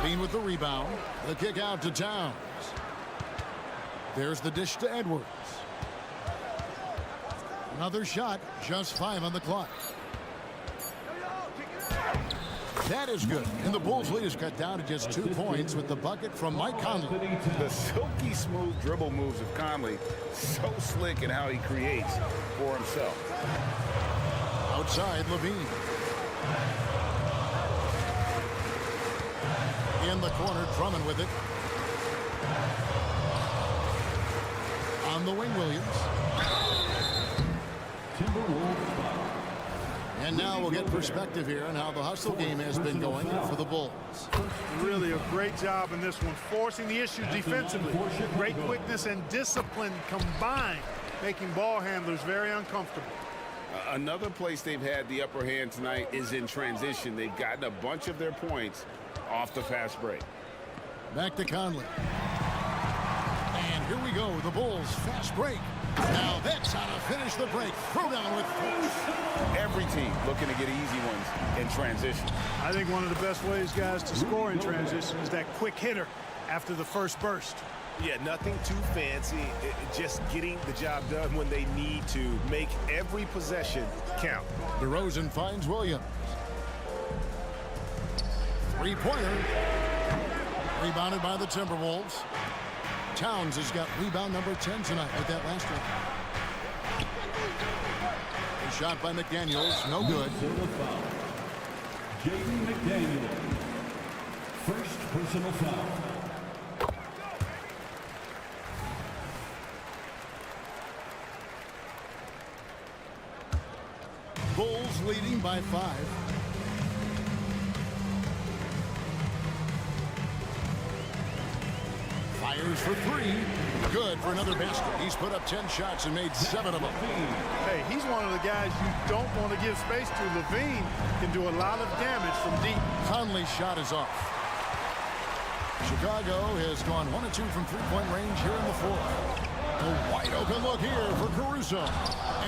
Speaker 7: Bean with the rebound. The kick out to Towns. There's the dish to Edwards. Another shot, just 5 on the clock. That is good. And the Bulls' lead is cut down to just 2 points with the bucket from Mike Conley.
Speaker 12: The silky smooth dribble moves of Conley, so slick in how he creates for himself.
Speaker 7: Outside, Levine. In the corner, Drummond with it. On the wing, Williams. And now we'll get perspective here on how the hustle game has been going for the Bulls.
Speaker 3: Really a great job in this one, forcing the issue defensively. Great quickness and discipline combined, making ball handlers very uncomfortable.
Speaker 12: Another place they've had the upper hand tonight is in transition. They've gotten a bunch of their points off the fast break.
Speaker 7: Back to Conley. And here we go, the Bulls fast break. Now that's how to finish the break. Throw down with force.
Speaker 12: Every team looking to get easy ones in transition.
Speaker 3: I think one of the best ways, guys, to score in transition is that quick hitter after the first burst.
Speaker 2: Yeah, nothing too fancy. Just getting the job done when they need to. Make every possession count.
Speaker 7: DeRozan finds Williams. 3-pointer. Rebounded by the Timberwolves. Towns has got rebound number 10 tonight with that last one. A shot by McDaniels, no good.
Speaker 4: Jaden McDaniels, first personal foul.
Speaker 7: Bulls leading by 5. Fires for 3. Good for another basket. He's put up 10 shots and made 7 of them.
Speaker 3: Hey, he's one of the guys you don't want to give space to. Levine can do a lot of damage from deep.
Speaker 7: Conley's shot is off. Chicago has gone 1 of 2 from 3-point range here in the 4th. A wide open look here for Caruso.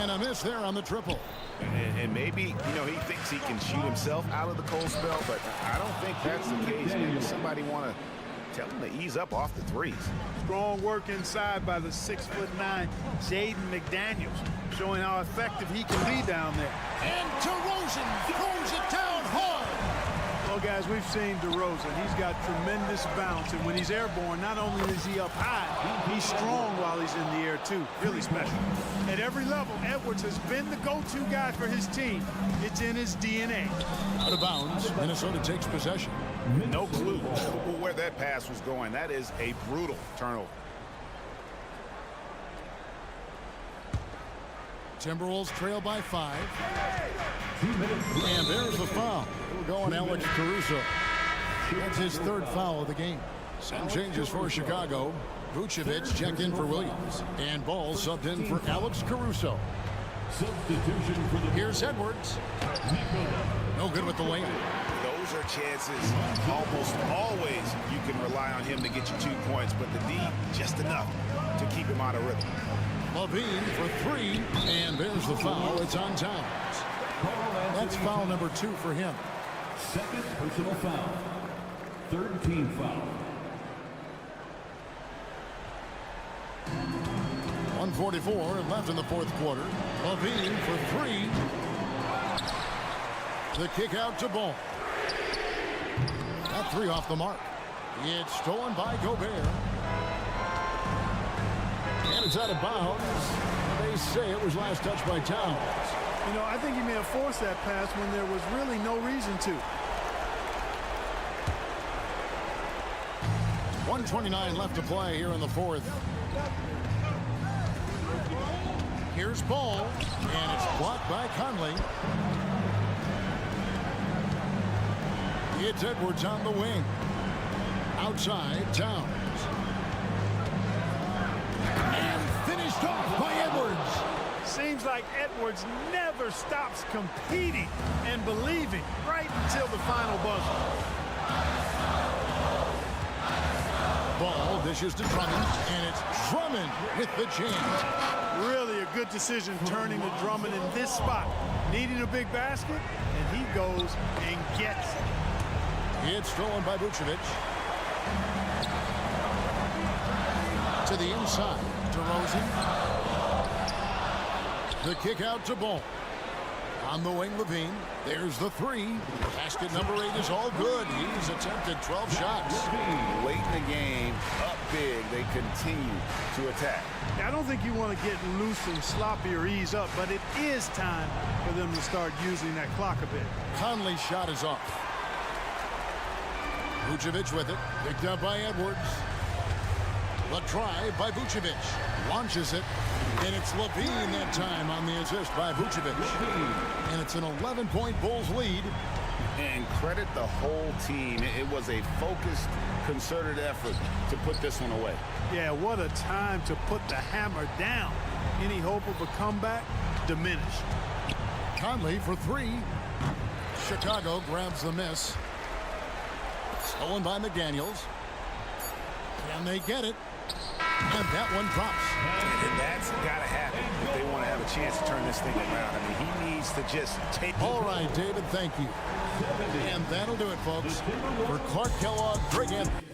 Speaker 7: And a miss there on the triple.
Speaker 12: And maybe, you know, he thinks he can shoot himself out of the cold spell, but I don't think that's the case. Maybe somebody want to tell him to ease up off the threes.
Speaker 3: Strong work inside by the 6'9" Jaden McDaniels, showing how effective he can be down there.
Speaker 7: And DeRozan throws it down hard.
Speaker 3: Well, guys, we've seen DeRozan. He's got tremendous bounce, and when he's airborne, not only is he up high, he's strong while he's in the air, too. Really special. At every level, Edwards has been the go-to guy for his team. It's in his DNA.
Speaker 7: Out of bounds, Minnesota takes possession.
Speaker 12: No clue where that pass was going. That is a brutal turnover.
Speaker 7: Timberwolves trail by 5. And there's the foul. We're going Alex Caruso. That's his 3rd foul of the game. Some changes for Chicago. Vucevic checked in for Williams. And Ball subbed in for Alex Caruso.
Speaker 4: Substitution for the
Speaker 7: Here's Edwards. No good with the layup.
Speaker 12: Those are chances almost always you can rely on him to get you 2 points, but the D just enough to keep him out of rhythm.
Speaker 7: Levine for 3, and there's the foul. It's on Towns. That's foul number 2 for him.
Speaker 4: Second personal foul. Third team foul.
Speaker 7: 1:44 left in the fourth quarter. Levine for 3. The kick out to Ball. That 3 off the mark. It's stolen by Gobert. And it's out of bounds. They say it was last touched by Towns.
Speaker 3: You know, I think he may have forced that pass when there was really no reason to.
Speaker 7: 1:29 left to play here in the fourth. Here's Ball, and it's blocked by Conley. It's Edwards on the wing. Outside, Towns. And finished off by Edwards.
Speaker 3: Seems like Edwards never stops competing and believing right until the final buzzer.
Speaker 7: Ball dishes to Drummond, and it's Drummond with the change.
Speaker 3: Really a good decision turning to Drummond in this spot. Needing a big basket, and he goes and gets it.
Speaker 7: It's stolen by Vucevic. To the inside, DeRozan. The kick out to Ball. On the wing, Levine. There's the 3. Basket number 8 is all good. He's attempted 12 shots.
Speaker 11: Late in the game, up big, they continue to attack.
Speaker 3: I don't think you want to get loose and sloppy or ease up, but it is time for them to start using that clock a bit.
Speaker 7: Conley's shot is off. Vucevic with it. Picked up by Edwards. The drive by Vucevic. Launches it. And it's Levine that time on the assist by Vucevic. And it's an 11-point Bulls lead.
Speaker 11: And credit the whole team. It was a focused, concerted effort to put this one away.
Speaker 3: Yeah, what a time to put the hammer down. Any hope of a comeback diminished.
Speaker 7: Conley for 3. Chicago grabs the miss. Stolen by McDaniels. Can they get it? And that one drops.
Speaker 2: And that's got to happen if they want to have a chance to turn this thing around. I mean, he needs to just take...
Speaker 7: All right, David, thank you. And that'll do it, folks. For Clark Kellogg, Greg Anthony.